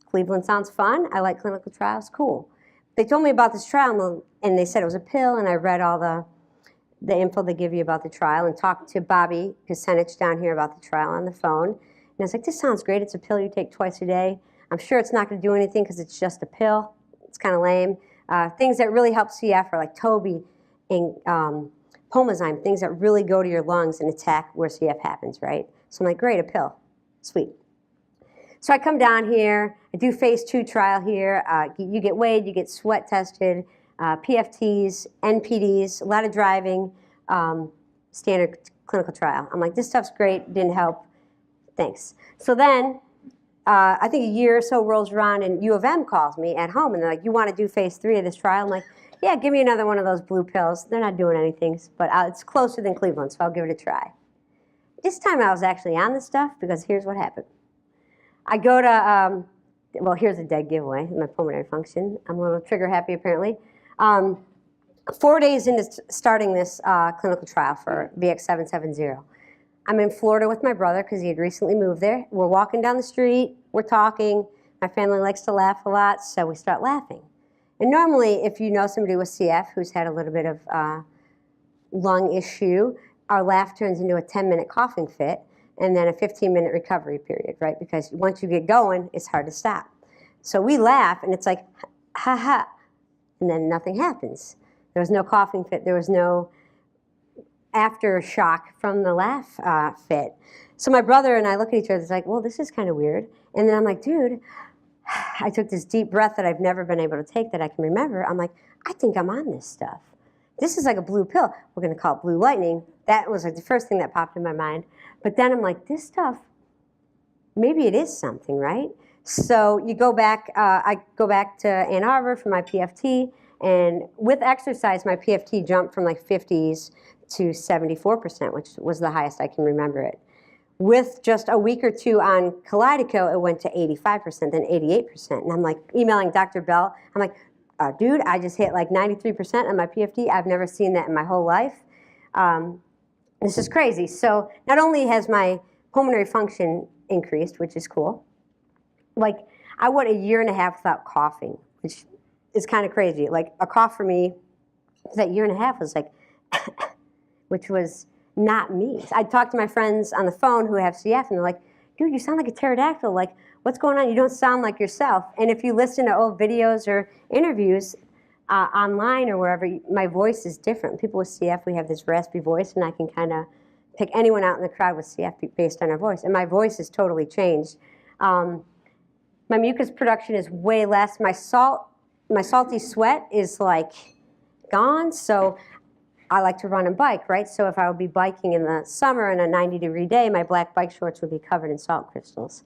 Cleveland sounds fun. I like clinical trials. Cool. They told me about this trial, and they said it was a pill, and I read all the info they give you about the trial and talked to Bobby Kucinich down here about the trial on the phone. And I was like, this sounds great. It's a pill you take twice a day. I'm sure it's not going to do anything because it's just a pill. It's kind of lame. Things that really help CF are like Toby and Pomazyme, things that really go to your lungs and attack where CF happens, right? So I'm like, great, a pill. Sweet. So I come down here. I do phase 2 trial here. You get weighed, you get sweat tested, PFTs, NPDs, a lot of driving, standard clinical trial. I'm like, this stuff's great, didn't help. Thanks. So then, I think a year or so rolls around and U of M calls me at home and they're like, you want to do phase 3 of this trial? I'm like, yeah, give me another one of those blue pills. They're not doing anything, but it's closer than Cleveland, so I'll give it a try. This time I was actually on this stuff because here's what happened. I go to, well, here's a dead giveaway, my pulmonary function. I'm a little trigger happy apparently. 4 days into starting this clinical trial for VX770. I'm in Florida with my brother because he had recently moved there. We're walking down the street, we're talking. My family likes to laugh a lot, so we start laughing. And normally, if you know somebody with CF who's had a little bit of lung issue, our laugh turns into a 10-minute coughing fit and then a 15-minute recovery period, right? Because once you get going, it's hard to stop. So we laugh, and it's like, ha ha, and then nothing happens. There was no coughing fit. There was no aftershock from the laugh fit. So my brother and I look at each other, it's like, well, this is kind of weird. And then I'm like, dude, I took this deep breath that I've never been able to take that I can remember. I'm like, I think I'm on this stuff. This is like a blue pill. We're going to call it Blue Lightning. That was like the first thing that popped in my mind. But then I'm like, this stuff, maybe it is something, right? So you go back, I go back to Ann Arbor for my PFT, and with exercise, my PFT jumped from like 50s to 74%, which was the highest I can remember it. With just a week or two on Kalydeco, it went to 85%, then 88%. And I'm like emailing Dr. Bell. I'm like, dude, I just hit like 93% on my PFT. I've never seen that in my whole life. This is crazy. So not only has my pulmonary function increased, which is cool, like I went a year and a half without coughing, which is kind of crazy. Like a cough for me, that year and a half was like, which was not me. I talked to my friends on the phone who have CF, and they're like, dude, you sound like a pterodactyl. Like, what's going on? You don't sound like yourself. And if you listen to old videos or interviews online or wherever, my voice is different. People with CF, we have this raspy voice, and I can kind of pick anyone out in the crowd with CF based on our voice. And my voice has totally changed. My mucus production is way less. My salty sweat is like gone. So I like to run and bike, right? So if I would be biking in the summer on a 90-degree day, my black bike shorts would be covered in salt crystals.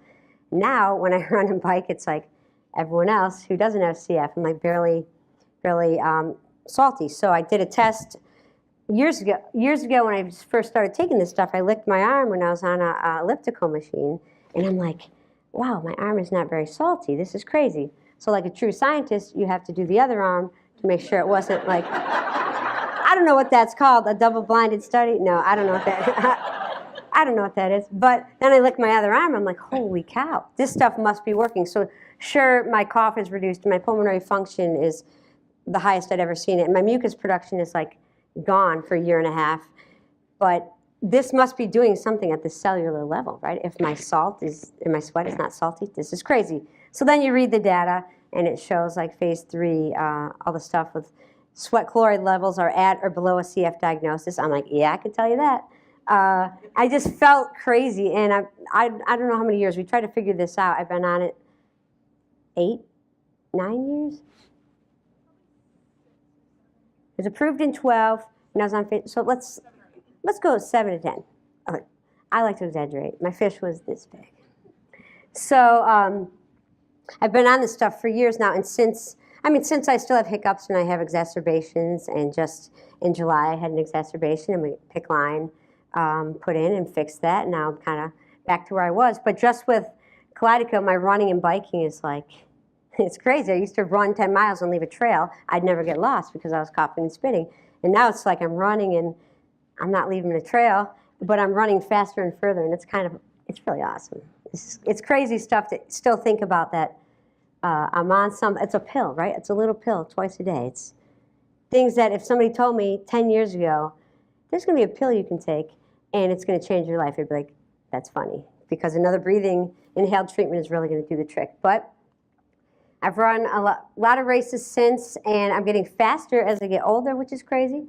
Now, when I run and bike, it's like everyone else who doesn't have CF. I'm like barely salty. So I did a test years ago when I first started taking this stuff. I licked my arm when I was on a elliptical machine, and I'm like, wow, my arm is not very salty. This is crazy. So like a true scientist, you have to do the other arm to make sure it wasn't like, I don't know what that's called, a double-blinded study? No, I don't know what that I don't know what that is. But then I licked my other arm. I'm like, holy cow, this stuff must be working. So sure, my cough is reduced. My pulmonary function is the highest I'd ever seen it. And my mucus production is like gone for a year and a half. But this must be doing something at the cellular level, right? If my sweat is not salty, this is crazy. So then you read the data, and it shows like phase 3, all the stuff with sweat chloride levels are at or below a CF diagnosis. I'm like, yeah, I can tell you that. I just felt crazy, and I don't know how many years. We tried to figure this out. I've been on it 8, 9 years. It was approved in 12, and I was on, so let's go 7 to 10. Okay. I like to exaggerate. My fish was this big. So I've been on this stuff for years now, and since I still have hiccups and I have exacerbations, and just in July I had an exacerbation, and we PICC line put in and fixed that. Now I'm kind of back to where I was. But just with Kalydeco, my running and biking is like, it's crazy. I used to run 10 miles and leave a trail. I'd never get lost because I was coughing and spitting. And now it's like I'm running and I'm not leaving a trail, but I'm running faster and further, and it's really awesome. It's crazy stuff to still think about that. I'm on it's a pill, right? It's a little pill twice a day. It's things that if somebody told me 10 years ago, there's going to be a pill you can take and it's going to change your life, I'd be like, that's funny, because another breathing inhaled treatment is really going to do the trick. But I've run a lot of races since, and I'm getting faster as I get older, which is crazy.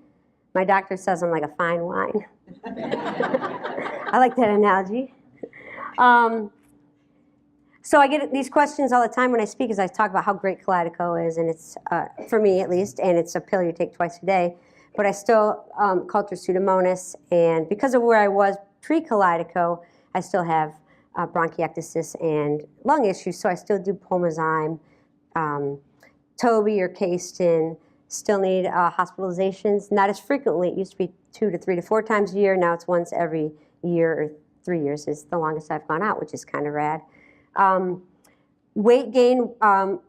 My doctor says I'm like a fine wine. I like that analogy. So I get these questions all the time when I speak, as I talk about how great Kalydeco is, and it's, for me at least, and it's a pill you take twice a day. But I still culture Pseudomonas, and because of where I was pre-Kalydeco, I still have bronchiectasis and lung issues, so I still do Pulmozyme, Toby or Caistin, still need hospitalizations, not as frequently. It used to be 2 to 3 to 4 times a year. Now it's once every year, or 3 years is the longest I've gone out, which is kind of rad. Weight gain or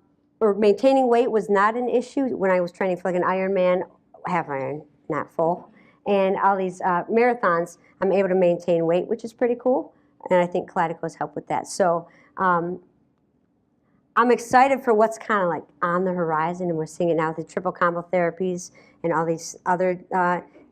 maintaining weight was not an issue when I was training for like an Ironman, half Iron, not full, and all these marathons. I'm able to maintain weight, which is pretty cool, and I think Kalydeco has helped with that. So I'm excited for what's kind of like on the horizon, and we're seeing it now with the triple combo therapies and all these other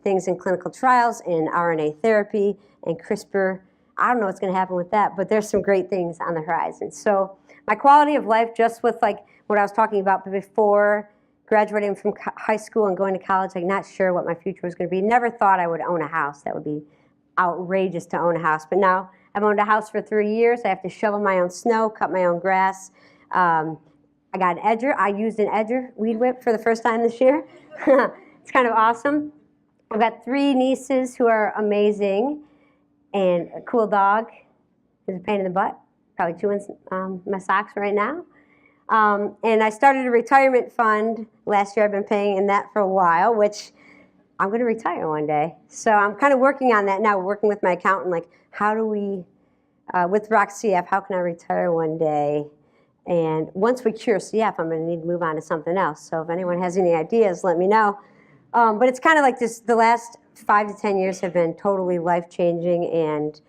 things in clinical trials, and RNA therapy and CRISPR. I don't know what's going to happen with that, but there's some great things on the horizon. So my quality of life, just with like what I was talking about before graduating from high school and going to college, like not sure what my future was going to be. Never thought I would own a house. That would be outrageous to own a house. But now I've owned a house for 3 years. I have to shovel my own snow, cut my own grass. I got an edger. I used an edger weed whip for the first time this year. It's kind of awesome. I've got 3 nieces who are amazing, and a cool dog who's a pain in the butt, probably chewing my socks right now. And I started a retirement fund last year. I've been paying in that for a while, which I'm going to retire one day. So I'm kind of working on that now, working with my accountant, like how do we, with RockCF, how can I retire one day And once we cure CF, I'm going to need to move on to something else. So if anyone has any ideas, let me know. But it's kind of like this, the last 5 to 10 years have been totally life-changing, and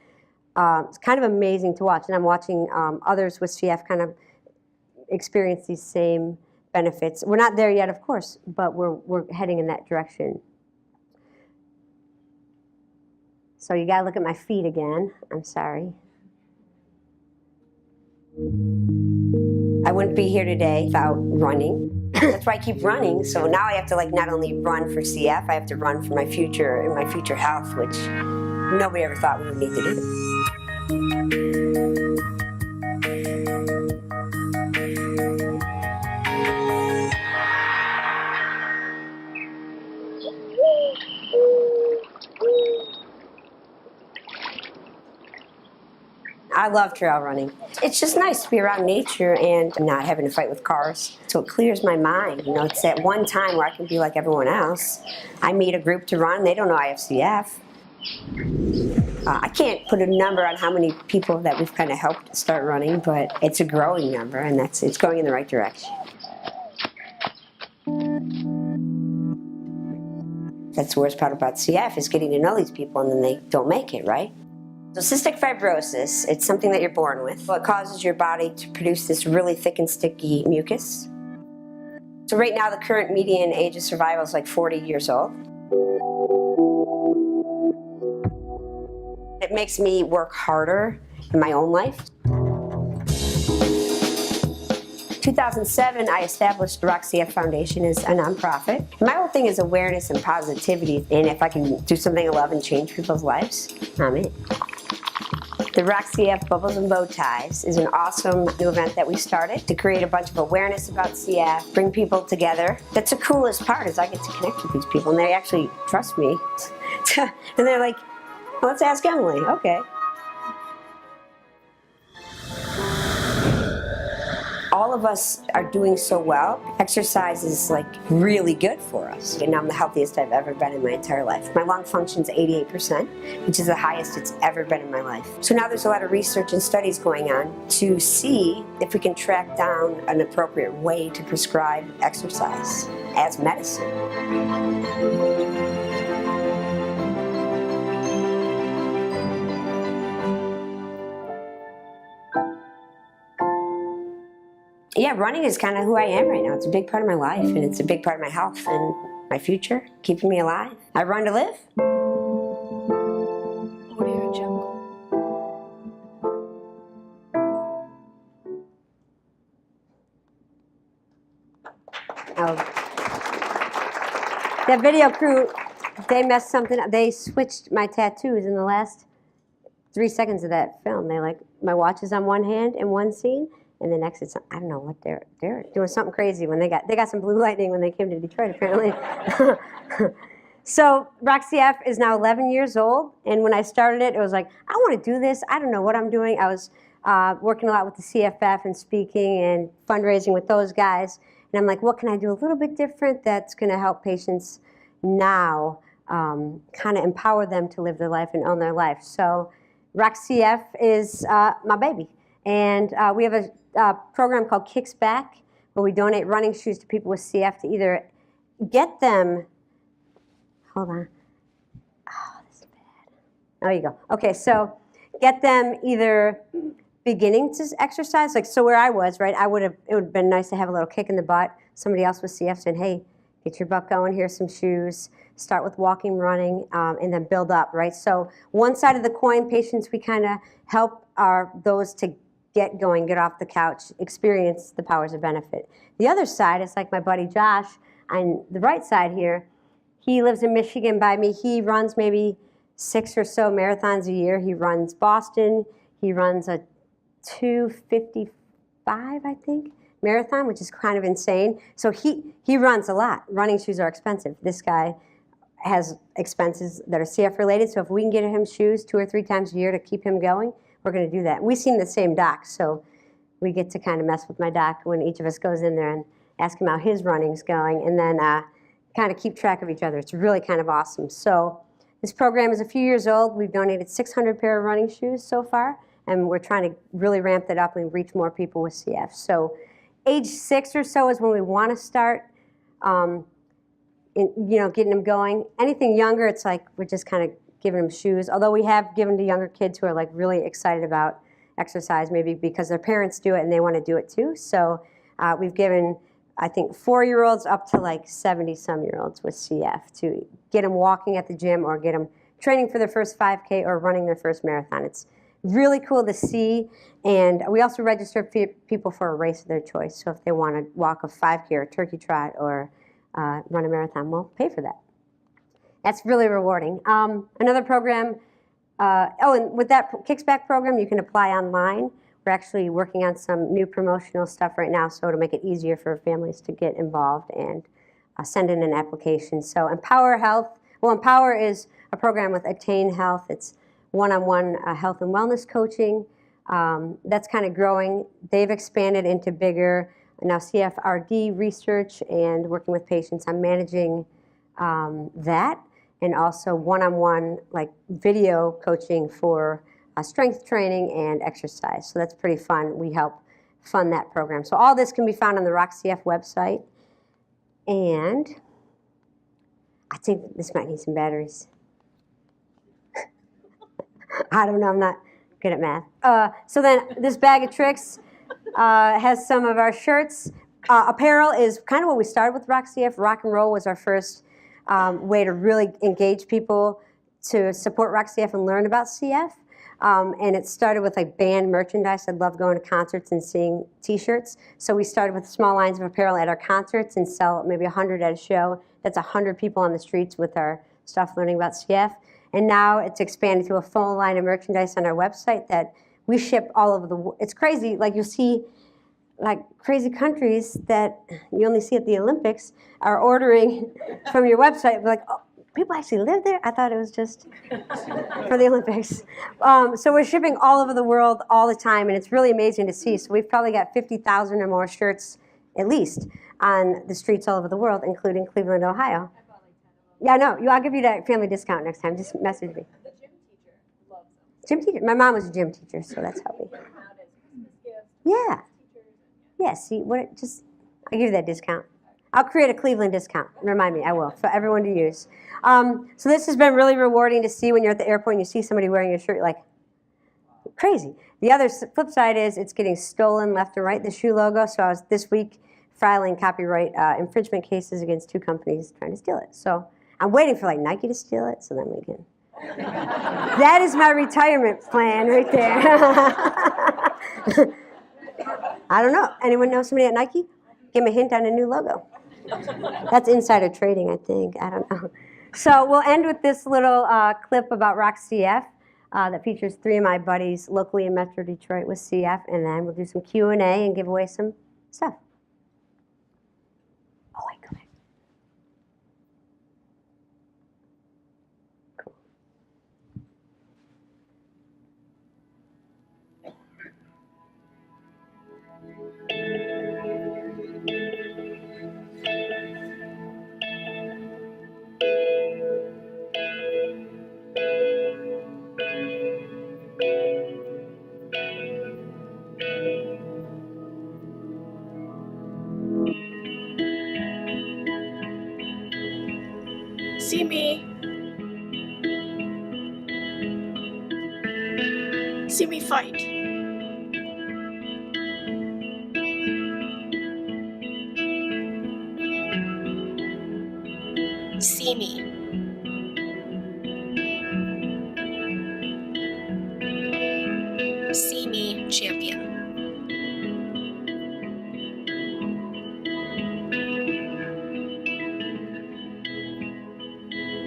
it's kind of amazing to watch. And I'm watching others with CF kind of experience these same benefits. We're not there yet, of course, but we're heading in that direction. So you gotta look at my feet again. I'm sorry. I wouldn't be here today without running. That's why I keep running. So now I have to like not only run for CF, I have to run for my future and my future health, which nobody ever thought we would need to do. I love trail running. It's just nice to be around nature and not having to fight with cars. So it clears my mind. You know, it's that one time where I can be like everyone else. I meet a group to run, they don't know I have CF. I can't put a number on how many people that we've kind of helped start running, but it's a growing number, and it's going in the right direction. That's the worst part about CF, is getting to know these people and then they don't make it, right? So cystic fibrosis, it's something that you're born with. It causes your body to produce this really thick and sticky mucus. So right now the current median age of survival is like 40 years old. It makes me work harder in my own life. 2007, I established the CF Foundation as a nonprofit. My whole thing is awareness and positivity, and if I can do something I love and change people's lives, I'm in. The CF Bubbles and Bow Ties is an awesome new event that we started to create a bunch of awareness about CF, bring people together. That's the coolest part, is I get to connect with these people, and they actually trust me. And they're like, well, let's ask Emily. Okay. All of us are doing so well. Exercise is like really good for us. And I'm the healthiest I've ever been in my entire life. My lung function's 88%, which is the highest it's ever been in my life. So now there's a lot of research and studies going on to see if we can track down an appropriate way to prescribe exercise as medicine. Yeah, running is kind of who I am right now. It's a big part of my life, and it's a big part of my health and my future, keeping me alive. I run to live. Audio Jungle. Oh. That video crew, they messed something up. They switched my tattoos in the last 3 seconds of that film. They like, my watch is on one hand in one scene, and the next it's, I don't know what they're doing something crazy when they got some blue lightning when they came to Detroit apparently. So CF is now 11 years old, and when I started it, it was like, I want to do this. I don't know what I'm doing. I was working a lot with the CFF and speaking and fundraising with those guys, and I'm like, what can I do a little bit different that's going to help patients now, kind of empower them to live their life and own their life. So CF is my baby, and we have a program called Kicks Back, where we donate running shoes to people with CF to either get them, hold on, oh, this is bad. There you go. Okay, so get them either beginning to exercise, like so where I was, right, it would have been nice to have a little kick in the butt, somebody else with CF saying, hey, get your butt going, here's some shoes, start with walking, running, and then build up, right? So one side of the coin, patients we kind of help are those to get going, get off the couch, experience the powers of benefit. The other side is like my buddy Josh on the right side here. He lives in Michigan by me. He runs maybe 6 or so marathons a year. He runs Boston. He runs a 2:55, I think, marathon, which is kind of insane. So he runs a lot. Running shoes are expensive. This guy has expenses that are CF related, so if we can get him shoes 2 or 3 times a year to keep him going, we're going to do that. We've seen the same doc, so we get to kind of mess with my doc when each of us goes in there and ask him how his running's going, and then kind of keep track of each other. It's really kind of awesome. So this program is a few years old. We've donated 600 pair of running shoes so far, and we're trying to really ramp that up and reach more people with CF. So age 6 or so is when we want to start, getting them going. Anything younger, it's like we're just kind of giving them shoes. Although we have given to younger kids who are like really excited about exercise, maybe because their parents do it and they want to do it too. So we've given, I think, 4-year-olds up to like 70-some-year-olds with CF to get them walking at the gym or get them training for their first 5K or running their first marathon. It's really cool to see. And we also register people for a race of their choice. So if they want to walk a 5K or a turkey trot or run a marathon, we'll pay for that. That's really rewarding. Another program, and with that Kickback program, you can apply online. We're actually working on some new promotional stuff right now, so to make it easier for families to get involved and send in an application. So Empower Health, Empower is a program with Attain Health. It's one-on-one health and wellness coaching. That's kind of growing. They've expanded into bigger, now CFRD research and working with patients. I'm managing that, and also one-on-one like video coaching for strength training and exercise. So that's pretty fun. We help fund that program. So all this can be found on the RockCF website. And I think this might need some batteries. I don't know, I'm not good at math. So then this bag of tricks has some of our shirts. Apparel is kind of what we started with RockCF. Rock and roll was our first way to really engage people to support RockCF and learn about CF. And it started with like band merchandise. I love going to concerts and seeing t-shirts. So we started with small lines of apparel at our concerts and sell maybe 100 at a show. That's 100 people on the streets with our stuff learning about CF. And now it's expanded to a full line of merchandise on our website that we ship all over the world. It's crazy. Like you'll see like crazy countries that you only see at the Olympics are ordering from your website. Like, oh, people actually live there? I thought it was just for the Olympics. So we're shipping all over the world all the time, and it's really amazing to see. So we've probably got 50,000 or more shirts, at least, on the streets all over the world, including Cleveland, Ohio. Yeah, I know. I'll give you that family discount next time. Just message me. The gym teacher loves them. Gym teacher? My mom was a gym teacher, so that's helping. Yeah. Yeah, see, I'll give you that discount. I'll create a Cleveland discount. Remind me, I will, for everyone to use. So this has been really rewarding to see when you're at the airport and you see somebody wearing your shirt, you're like, crazy. The other flip side is it's getting stolen left and right, the shoe logo. So I was this week filing copyright infringement cases against 2 companies trying to steal it. So I'm waiting for like Nike to steal it so then we can. That is my retirement plan right there. I don't know. Anyone know somebody at Nike? Give me a hint on a new logo. That's insider trading, I think. I don't know. So we'll end with this little clip about RockCF that features 3 of my buddies locally in Metro Detroit with CF, and then we'll do some Q&A and give away some stuff. Oh, wait, go ahead. Cool. See me. See me fight. See me. See me, champion.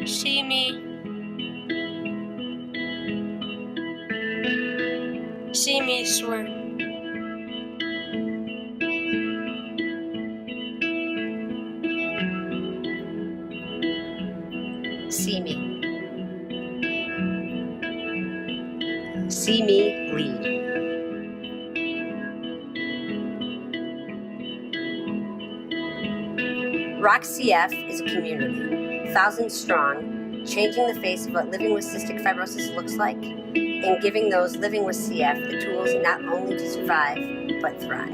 See me. See me, swear. See me. See me lead. RockCF is a community, thousands strong, changing the face of what living with cystic fibrosis looks like and giving those living with CF the tools not only to survive, but thrive.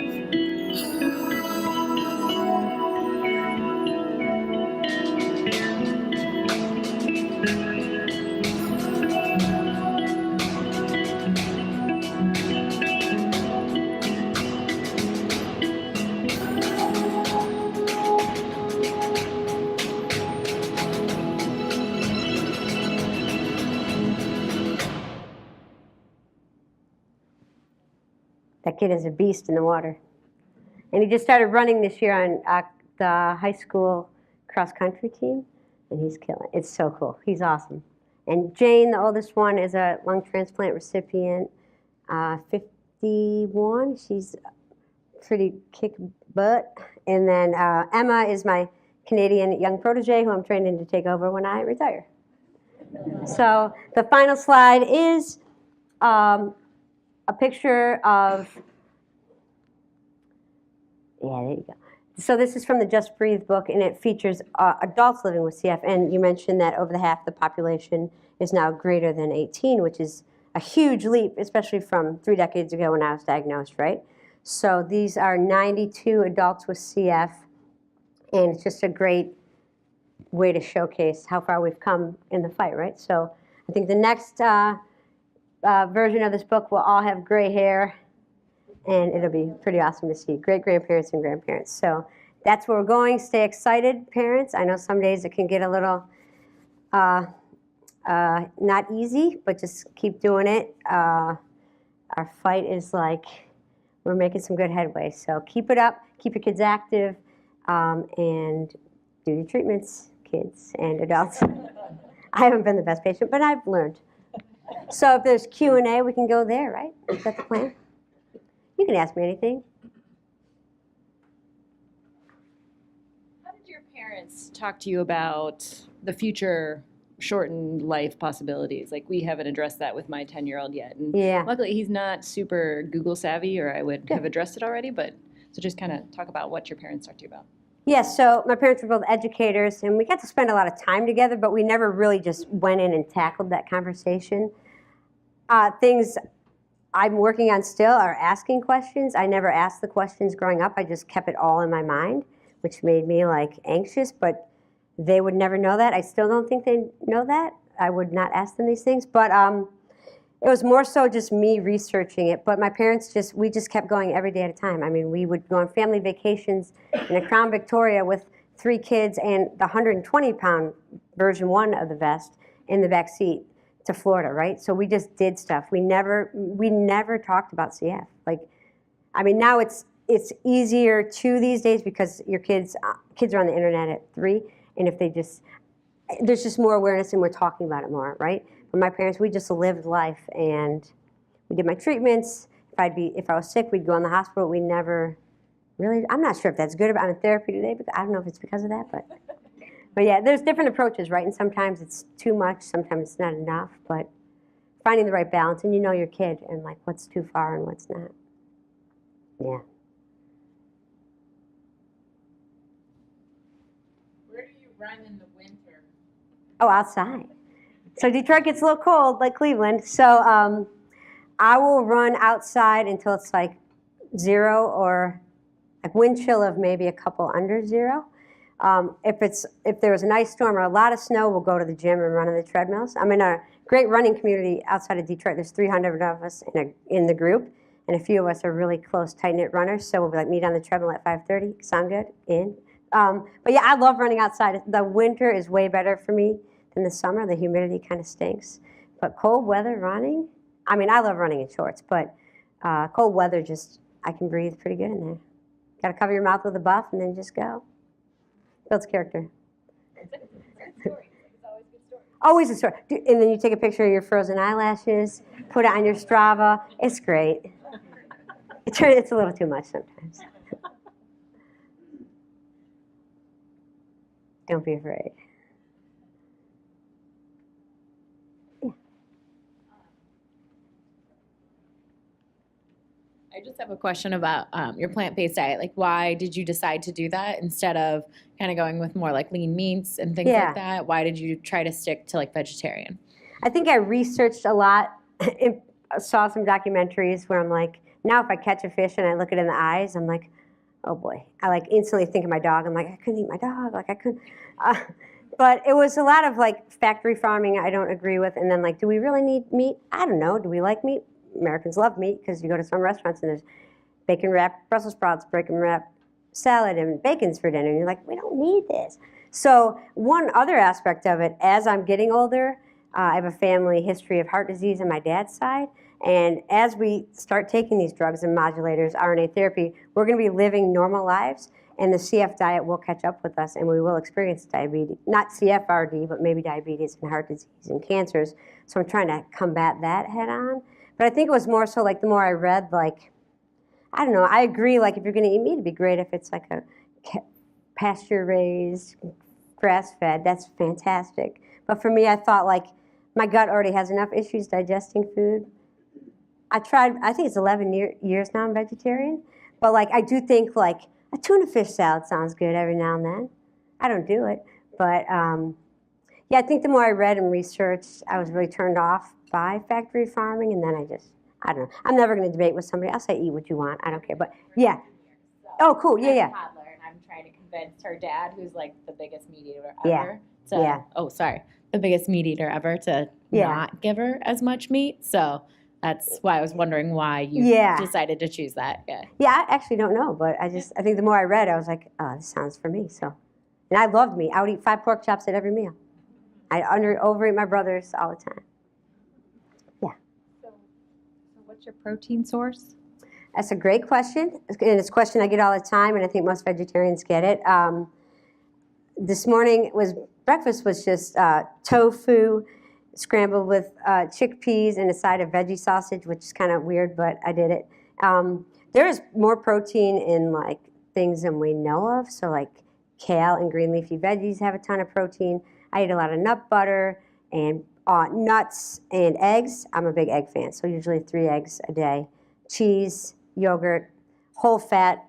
That kid is a beast in the water. And he just started running this year on the high school cross-country team, and he's killing it. It's so cool. He's awesome. And Jane, the oldest one, is a lung transplant recipient, 51. She's pretty kick butt. And then Emma is my Canadian young protege who I'm training to take over when I retire. So the final slide is a picture of, yeah, there you go. So this is from the Just Breathe book, and it features adults living with CF. And you mentioned that over half the population is now greater than 18, which is a huge leap, especially from 3 decades ago when I was diagnosed, right? So these are 92 adults with CF, and it's just a great way to showcase how far we've come in the fight, right? So I think the next version of this book will all have gray hair, and it'll be pretty awesome to see great-grandparents and grandparents. So that's where we're going. Stay excited, parents. I know some days it can get a little not easy, but just keep doing it. Our fight is like, we're making some good headway. So keep it up, keep your kids active, and do your treatments, kids and adults. I haven't been the best patient, but I've learned. So if there's Q&A, we can go there, right? Is that the plan? You can ask me anything. How did your parents talk to you about the future shortened life possibilities? Like, we haven't addressed that with my 10-year-old yet. And Yeah. luckily, he's not super Google savvy, or I would have addressed it already. But so just kind of talk about what your parents talked to you about. Yes, so my parents were both educators, and we got to spend a lot of time together, but we never really just went in and tackled that conversation. Things I'm working on still are asking questions. I never asked the questions growing up. I just kept it all in my mind, which made me like anxious, but they would never know that. I still don't think they know that. I would not ask them these things, but it was more so just me researching it. But my parents we just kept going every day at a time. I mean, we would go on family vacations in a Crown Victoria with 3 kids and the 120-pound version 1 of the vest in the back seat to Florida, right? So we just did stuff. We never talked about CF. Like, I mean, now it's easier too these days because your kids are on the internet at 3, and if there's just more awareness and we're talking about it more, right? But my parents, we just lived life, and we did my treatments. If I was sick, we'd go in the hospital. We never really, I'm not sure if that's good. I'm in therapy today, but I don't know if it's because of that, but yeah, there's different approaches, right? And sometimes it's too much, sometimes it's not enough, but finding the right balance, and you know your kid, and like what's too far and what's not. Yeah. Where do you run in the winter? Oh, outside. So Detroit gets a little cold, like Cleveland. So I will run outside until it's like 0 or like wind chill of maybe a couple under 0. If there was an ice storm or a lot of snow, we'll go to the gym and run on the treadmills. I'm in a great running community outside of Detroit. There's 300 of us in the group, and a few of us are really close, tight-knit runners. So we'll be like meet on the treadmill at 5:30. Sound good? In. But yeah, I love running outside. The winter is way better for me than the summer. The humidity kind of stinks. But cold weather running, I mean, I love running in shorts, but cold weather I can breathe pretty good in there. Got to cover your mouth with a buff and then just go. Builds character. Always a story. And then you take a picture of your frozen eyelashes, put it on your Strava. It's great. It's a little too much sometimes. Don't be afraid. I just have a question about your plant-based diet. Like, why did you decide to do that instead of kind of going with more like lean meats and things Yeah. like that? Why did you try to stick to like vegetarian? I think I researched a lot saw some documentaries where I'm like, now if I catch a fish and I look it in the eyes, I'm like, oh boy. I like instantly think of my dog. I'm like, I couldn't eat my dog. Like I couldn't. But it was a lot of like factory farming I don't agree with. And then like, do we really need meat? I don't know. Do we like meat? Americans love meat because you go to some restaurants and there's bacon wrapped Brussels sprouts, bacon wrapped salad, and bacon's for dinner. And you're like, we don't need this. So one other aspect of it, as I'm getting older, I have a family history of heart disease on my dad's side. And as we start taking these drugs and modulators, RNA therapy, we're going to be living normal lives, and the CF diet will catch up with us, and we will experience diabetes. Not CFRD, but maybe diabetes and heart disease and cancers. So I'm trying to combat that head on. But I think it was more so like the more I read, like, I don't know, I agree, like if you're going to eat meat, it'd be great if it's like a pasture-raised, grass-fed. That's fantastic. But for me, I thought like my gut already has enough issues digesting food. I tried, I think it's 11 years now I'm vegetarian, but like I do think like a tuna fish salad sounds good every now and then. I don't do it, but yeah, I think the more I read and researched, I was really turned off by factory farming, and then I don't know. I'm never going to debate with somebody. I'll say eat what you want. I don't care, but yeah. Oh, cool, yeah, yeah. Toddler, and I'm trying to convince her dad, who's like the biggest meat eater Yeah, ever, to, yeah. oh, sorry, the biggest meat eater ever, to Yeah. not give her as much meat. So that's why I was wondering why you Yeah. decided to choose that. Yeah. Yeah, I actually don't know, but I think the more I read, I was like, oh, this sounds for me. So, and I loved meat. I would eat 5 pork chops at every meal. I overeat my brothers all the time. Yeah. So what's your protein source? That's a great question, and it's a question I get all the time, and I think most vegetarians get it. This morning breakfast was just tofu scrambled with chickpeas and a side of veggie sausage, which is kind of weird, but I did it. There is more protein in like things than we know of. So like kale and green leafy veggies have a ton of protein. I eat a lot of nut butter and nuts and eggs. I'm a big egg fan, so usually 3 eggs a day. Cheese, yogurt, whole fat,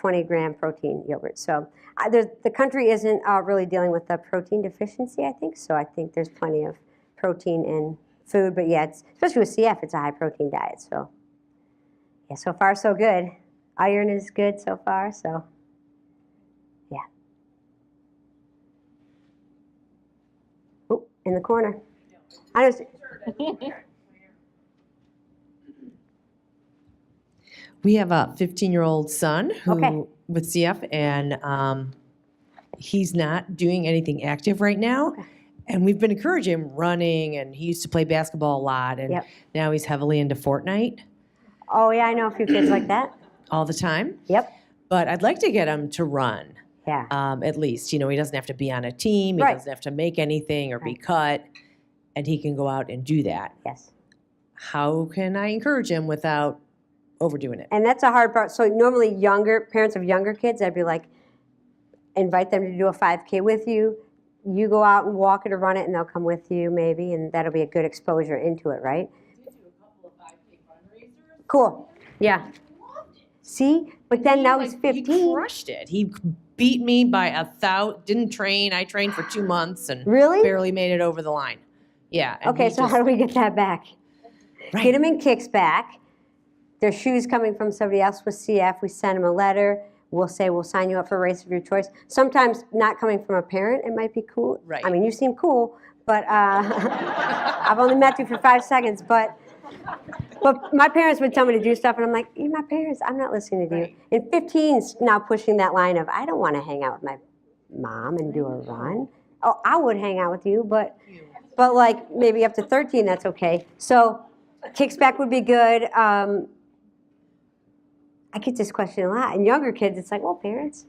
20-gram protein yogurt. So the country isn't really dealing with the protein deficiency, I think. So I think there's plenty of protein in food, but yeah, especially with CF, it's a high protein diet. So yeah, so far so good. Iron is good so far, so yeah. Oh, in the corner. I don't. We have a 15-year-old son who Okay. with CF, and he's not doing anything active right now. Okay. And we've been encouraging him running, and he used to play basketball a lot, and Yep. now he's heavily into Fortnite Oh yeah, I know a few kids like that. all the time. Yep. But I'd like to get him to run, Yeah. at least. You know, he doesn't have to be on a team. He Right. doesn't have to make anything or be cut, and he can go out and do that. Yes. How can I encourage him without overdoing it? And that's a hard part. So normally parents of younger kids, I'd be like, invite them to do a 5K with you. You go out and walk it or run it, and they'll come with you maybe, and that'll be a good exposure into it, right? Cool. Yeah. See? But then now he's 15. He crushed it. He beat me by 1,000. Didn't train. I trained for 2 months and Really? barely made it over the line. Yeah. and Okay, he so just- how do we get that back? Right. Get them in kicks back. Their shoes coming from somebody else with CF. We send them a letter. We'll say we'll sign you up for a race of your choice. Sometimes not coming from a parent, it might be cool. Right. I mean, you seem cool, but I've only met you for 5 seconds. But my parents would tell me to do stuff, and I'm like, you're my parents. I'm not listening to you. And 15's now pushing that line of, I don't want to hang out with my mom and do a run. Oh, I would hang out with you, but like maybe up to 13, that's okay. So kicks back would be good. I get this question a lot. And younger kids, it's like, well, parents,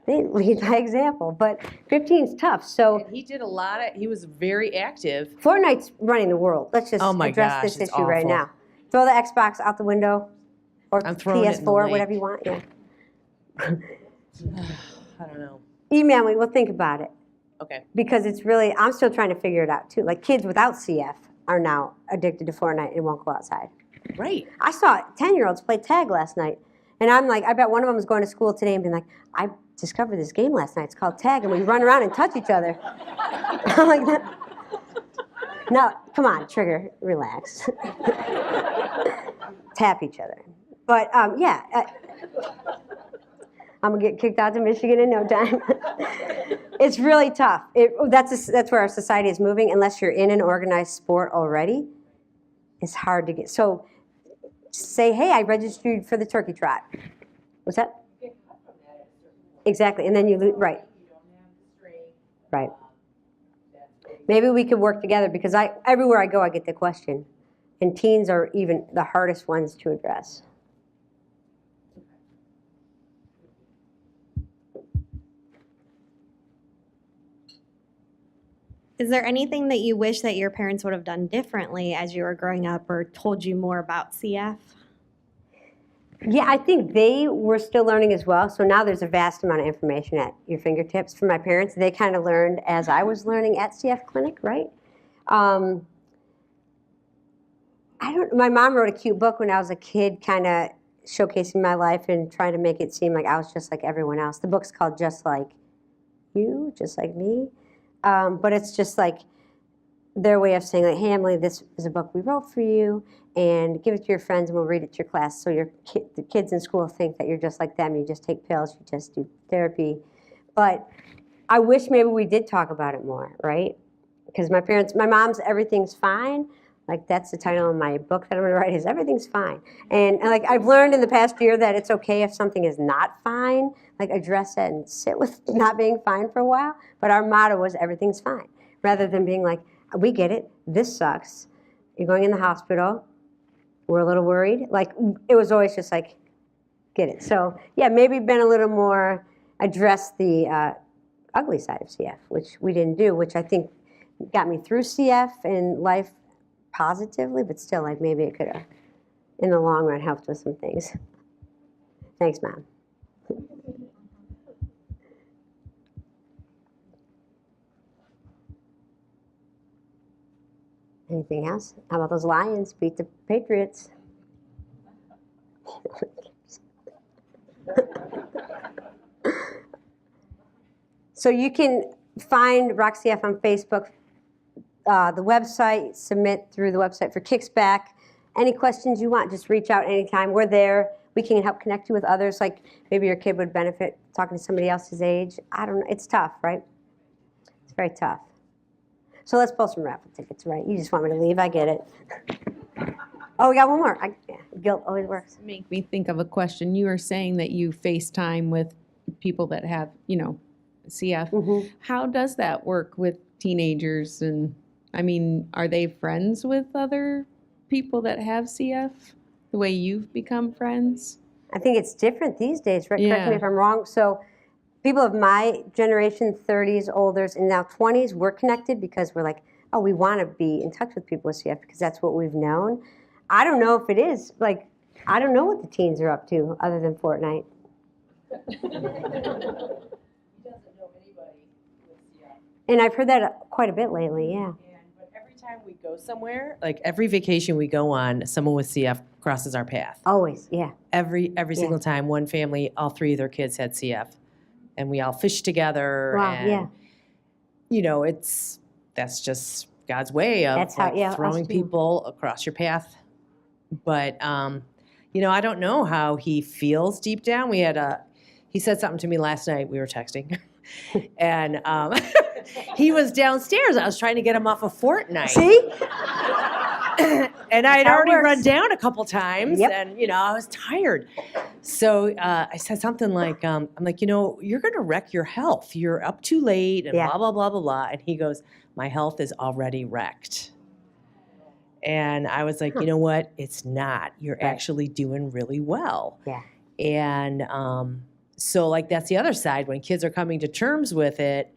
they lead by example. But 15's tough. So And he did a lot of, he was very active. Fortnite's running the world. Let's just Oh my address gosh, this it's issue right awful. now. Throw the Xbox out the window or I'm throwing it in the PS4, lake. whatever you want. Yeah. I don't know. Email me. We'll think about it. Okay. Because it's really, I'm still trying to figure it out too. Like kids without CF are now addicted to Fortnite and won't go outside. Right. I saw 10-year-olds play tag last night. And I'm like, I bet one of them was going to school today and being like, I discovered this game last night. It's called tag, and we run around and touch each other. I'm like, No, come on, trigger, relax. Tap each other. But yeah, I'm gonna get kicked out to Michigan in no time. It's really tough. That's where our society is moving. Unless you're in an organized sport already, it's hard to get. So say, hey, I registered for the turkey trot. What's that? Exactly, and then you lose, right. Right. Maybe we could work together because everywhere I go, I get the question. And teens are even the hardest ones to address. Is there anything that you wish that your parents would have done differently as you were growing up or told you more about CF? Yeah, I think they were still learning as well. So now there's a vast amount of information at your fingertips. For my parents, they kind of learned as I was learning at CF Clinic, right? My mom wrote a cute book when I was a kid, kind of showcasing my life and trying to make it seem like I was just like everyone else. The book's called Just Like You, Just Like Me. But it's just like their way of saying, like, hey, Emily, this is a book we wrote for you, and give it to your friends and we'll read it to your class. So the kids in school think that you're just like them. You just take pills, you just do therapy. But I wish maybe we did talk about it more, right? Because my mom's Everything's Fine. Like, that's the title of my book that I'm going to write, is Everything's Fine. And like, I've learned in the past year that it's okay if something is not fine, like address it and sit with not being fine for a while. But our motto was Everything's Fine, rather than being like, we get it, this sucks, you're going in the hospital, we're a little worried. Like, it was always just like, get it. So yeah, maybe been a little more, address the ugly side of CF, which we didn't do, which I think got me through CF and life positively, but still, like, maybe it could have, in the long run, helped with some things. Thanks, Mom. Anything else? How about those Lions beat the Patriots? So you can find RockCF on Facebook, the website, submit through the website for Kicksback. Any questions you want, just reach out anytime. We're there. We can help connect you with others. Like, maybe your kid would benefit talking to somebody else's age. I don't know. It's tough, right? It's very tough. So let's pull some raffle tickets, right? You just want me to leave. I get it. Oh, we got one more. Guilt always works. Make me think of a question. You were saying that you FaceTime with people that have, CF. Mm-hmm. How does that work with teenagers? And I mean, are they friends with other people that have CF the way you've become friends? I think it's different these days, right? Yeah. Correct me if I'm wrong. So people of my generation, 30s, olders, and now 20s, we're connected because we're like, oh, we want to be in touch with people with CF because that's what we've known. I don't know if it is. Like, I don't know what the teens are up to other than Fortnite. And I've heard that quite a bit lately, yeah. But every time we go somewhere, like every vacation we go on, someone with CF crosses our path. Always, yeah. Every single time, one family, all three of their kids had CF. And we all fish together. Wow, and, that's just God's way of That's how, yeah, throwing us too. people across your path. But, I don't know how he feels deep down. He said something to me last night. We were texting. And he was downstairs. I was trying to get him off of Fortnite. See? And I had how it already works. run down a couple times, Yep. and I was tired. So I said something like, "I'm like, you're going to wreck your health. You're up too late, and Yeah. blah blah blah blah blah." And he goes, "My health is already wrecked." And I was like, "You know what? It's not. You're actually doing really well." Yeah. And so, like, that's the other side. When kids are coming to terms with it,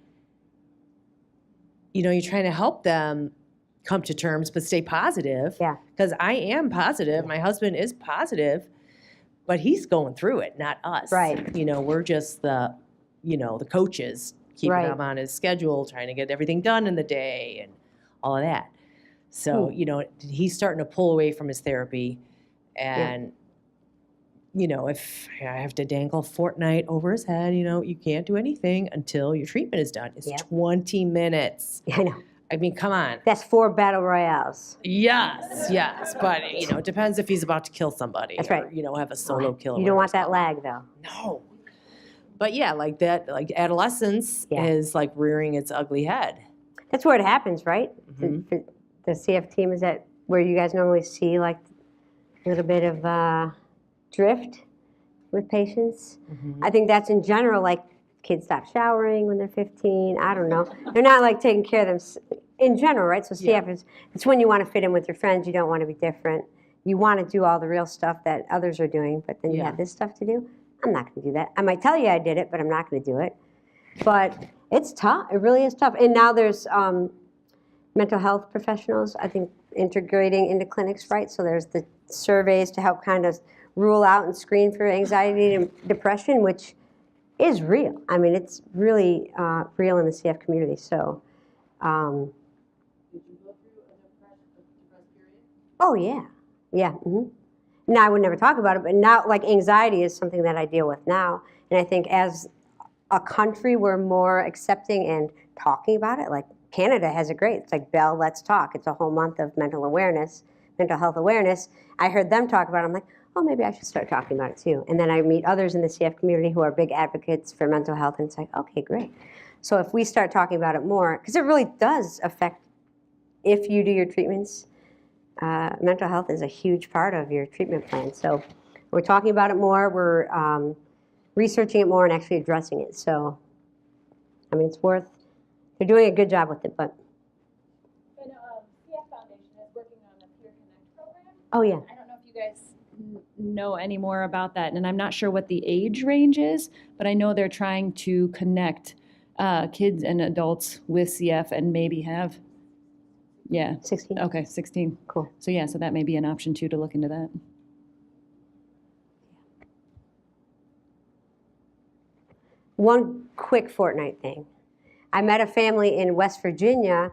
you're trying to help them come to terms, but stay positive. Yeah. Because I am positive. My husband is positive, but he's going through it, not us. Right. We're just the coaches, keeping Right. him on his schedule, trying to get everything done in the day and all of that. So, he's starting to pull away from his therapy. And, if I have to dangle Fortnite over his head, you can't do anything until your treatment is done. It's 20 minutes. I know. I mean, come on. That's 4 battle royales. Yes, but it depends if he's about to kill somebody. That's right. Or, have a solo kill. You don't want that lag, though. No. But yeah, like that, like adolescence is like rearing its ugly head. That's where it happens, right? Mm-hmm. The CF team, is that where you guys normally see like a little bit of drift with patients? Mm-hmm. I think that's in general, like kids stop showering when they're 15. I don't know. They're not like taking care of them in general, right? So CF is, it's when you want to fit in with your friends. You don't want to be different. You want to do all the real stuff that others are doing, but then you have this stuff to do. I'm not going to do that. I might tell you I did it, but I'm not going to do it. But it's tough. It really is tough. And now there's mental health professionals, I think, integrating into clinics, right? So there's the surveys to help kind of rule out and screen for anxiety and depression, which is real. I mean, it's really real in the CF community. So, did you go through a depressed period? Oh, yeah. Yeah. Mm-hmm. Now, I would never talk about it, but now, like, anxiety is something that I deal with now. And I think as a country, we're more accepting and talking about it. Like, Canada has a great, it's like Bell, Let's Talk. It's a whole month of mental health awareness. I heard them talk about it. I'm like, oh, maybe I should start talking about it too. And then I meet others in the CF community who are big advocates for mental health, and it's like, okay, great. So if we start talking about it more, because it really does affect, if you do your treatments, mental health is a huge part of your treatment plan. So we're talking about it more, we're researching it more and actually addressing it. So, I mean, they're doing a good job with it, but. And CF Foundation is working on a Peer Connect program. Oh, yeah. I don't know if you guys know any more about that, and I'm not sure what the age range is, but I know they're trying to connect kids and adults with CF and maybe have, 16. Okay, 16. Cool. So so that may be an option too, to look into that. One quick Fortnite thing. I met a family in West Virginia,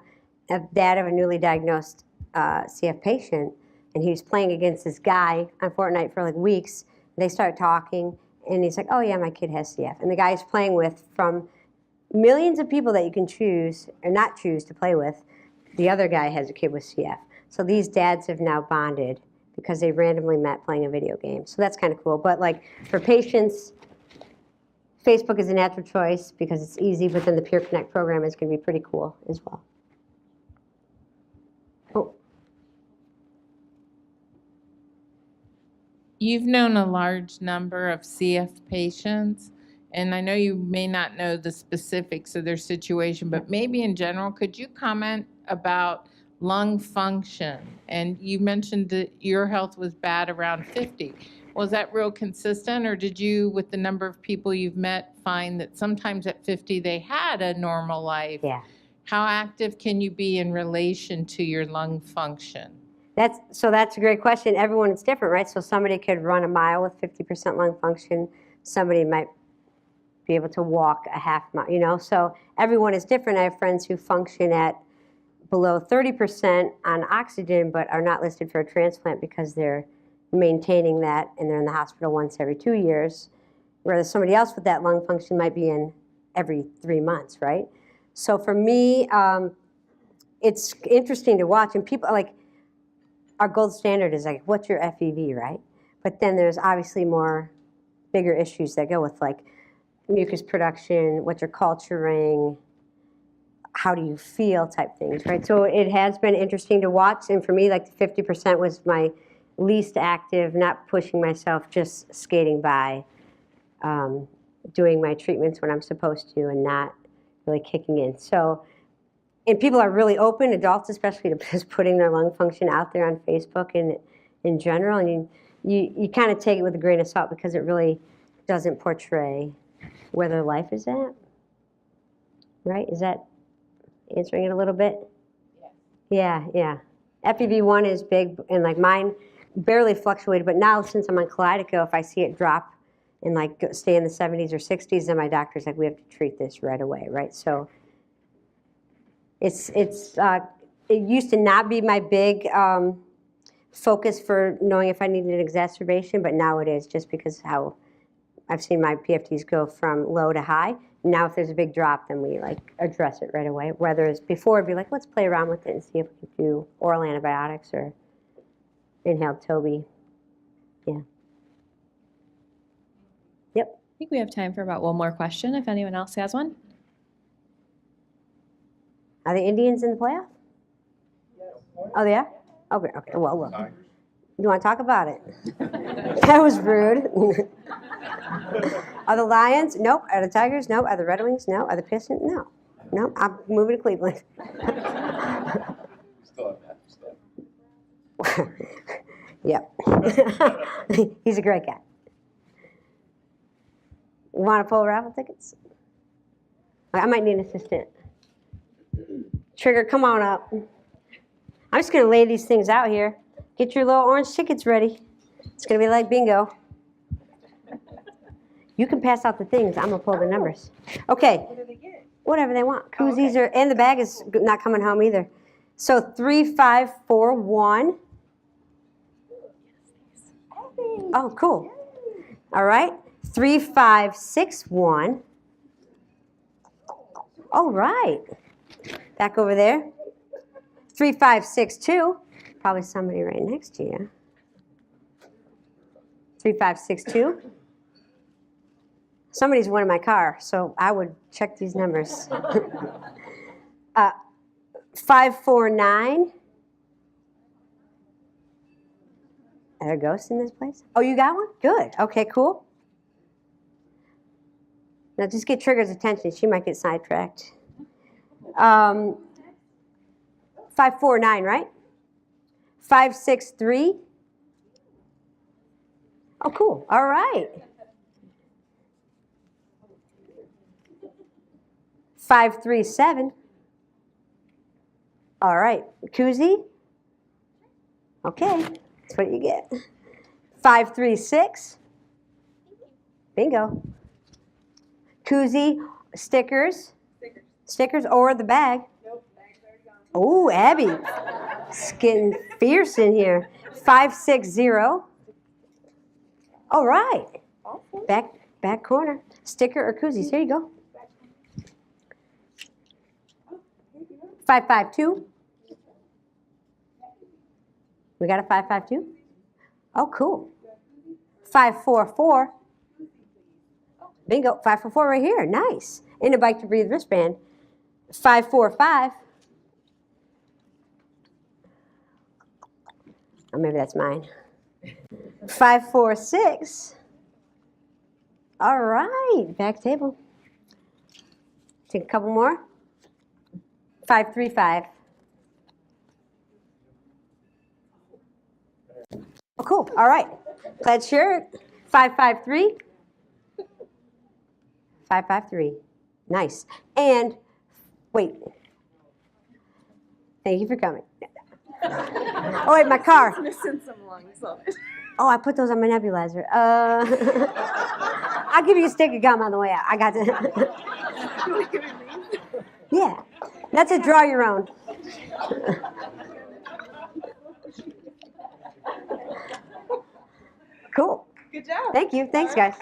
a dad of a newly diagnosed CF patient, and he was playing against this guy on Fortnite for like weeks. They start talking, and he's like, oh yeah, my kid has CF. And the guy he's playing with, from millions of people that you can choose or not choose to play with, the other guy has a kid with CF. So these dads have now bonded because they randomly met playing a video game. So that's kind of cool. But like for patients, Facebook is a natural choice because it's easy, but then the Peer Connect program is going to be pretty cool as well. Oh. You've known a large number of CF patients, and I know you may not know the specifics of their situation, but maybe in general, could you comment about lung function? And you mentioned that your health was bad around 50. Was that real consistent, or did you, with the number of people you've met, find that sometimes at 50 they had a normal life? Yeah. How active can you be in relation to your lung function? That's a great question. Everyone is different, right? So somebody could run a mile with 50% lung function. Somebody might be able to walk a half mile, So everyone is different. I have friends who function at below 30% on oxygen but are not listed for a transplant because they're maintaining that and they're in the hospital once every 2 years, whereas somebody else with that lung function might be in every 3 months, right? So for me, it's interesting to watch, and people, like, our gold standard is like, what's your FEV, right? But then there's obviously bigger issues that go with like mucus production, what's your culturing, how do you feel type things, right? So it has been interesting to watch, and for me, like the 50% was my least active, not pushing myself, just skating by, doing my treatments when I'm supposed to and not really kicking in. So, and people are really open, adults especially, to just putting their lung function out there on Facebook and in general, and you kind of take it with a grain of salt because it really doesn't portray where their life is at, right? Is that answering it a little bit? Yeah. Yeah. FEV1 is big, and like mine barely fluctuated, but now since I'm on Kalydeco, if I see it drop and like stay in the 70s or 60s, then my doctor's like, we have to treat this right away, right? So it used to not be my big focus for knowing if I needed an exacerbation, but now it is, just because how I've seen my PFTs go from low to high. Now if there's a big drop, then we like address it right away. Whether it's before, it'd be like, let's play around with it and see if we can do oral antibiotics or inhaled Toby. Yeah. Yep. I think we have time for about one more question if anyone else has one. Are the Indians in the playoff? Oh, they are? Okay, okay. Well, look. You want to talk about it? That was rude. Are the Lions? Nope. Are the Tigers? Nope. Are the Red Wings? No. Are the Pistons? No. No. I'm moving to Cleveland. Yep. He's a great guy. Want to pull raffle tickets? I might need an assistant. Trigger, come on up. I'm just going to lay these things out here. Get your little orange tickets ready. It's going to be like bingo. You can pass out the things. I'm going to pull the numbers. Okay. What do they get? Whatever they want. Koozies are, and the bag is not coming home either. So 3541. Oh, cool. All right. 3561. All right. Back over there. 3562. Probably somebody right next to you. 3562. Somebody's winning my car, so I would check these numbers. 549. Are there ghosts in this place? Oh, you got one? Good. Okay, cool. Now just get Trigger's attention. She might get sidetracked. 549, right? 563. Oh, cool. All right. 537. All right. Koozie. Okay. That's what you get. 536. Bingo. Koozie, stickers. Stickers or the bag. Oh, Abby. It's getting fierce in here. 560. All right. Back corner. Sticker or koozies. Here you go. 552. We got a 552? Oh, cool. 544. Bingo. 544 right here. Nice. And a Bike to Breathe wristband. 545. Or maybe that's mine. 546. All right. Back table. Take a couple more. 535. Oh, cool. All right. Plaid shirt. 553. 553. Nice. And wait. Thank you for coming. Oh, wait, my car. It's missing some lungs on it. Oh, I put those on my nebulizer. I'll give you a stick of gum on the way out. I got to. Yeah. That's a draw your own. Cool. Good job. Thank you. Thanks, guys.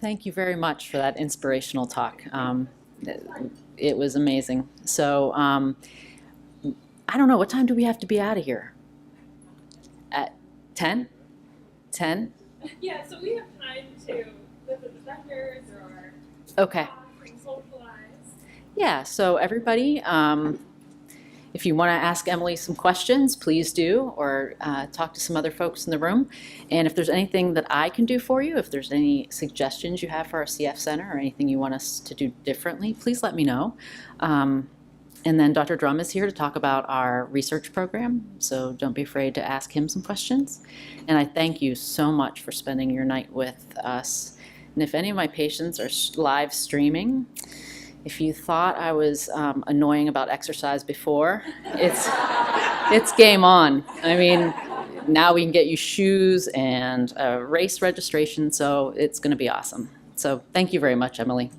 Thank you very much for that inspirational talk. It was amazing. So I don't know, what time do we have to be out of here? At 10? 10? Yeah, so we have time to visit the vendors or Okay. socialize. Yeah, so everybody, if you want to ask Emily some questions, please do, or talk to some other folks in the room. And if there's anything that I can do for you, if there's any suggestions you have for our CF Center or anything you want us to do differently, please let me know. And then Dr. Drum is here to talk about our research program, so don't be afraid to ask him some questions. And I thank you so much for spending your night with us. And if any of my patients are live streaming, if you thought I was annoying about exercise before, it's game on. I mean, now we can get you shoes and a race registration, so it's going to be awesome. So thank you very much, Emily.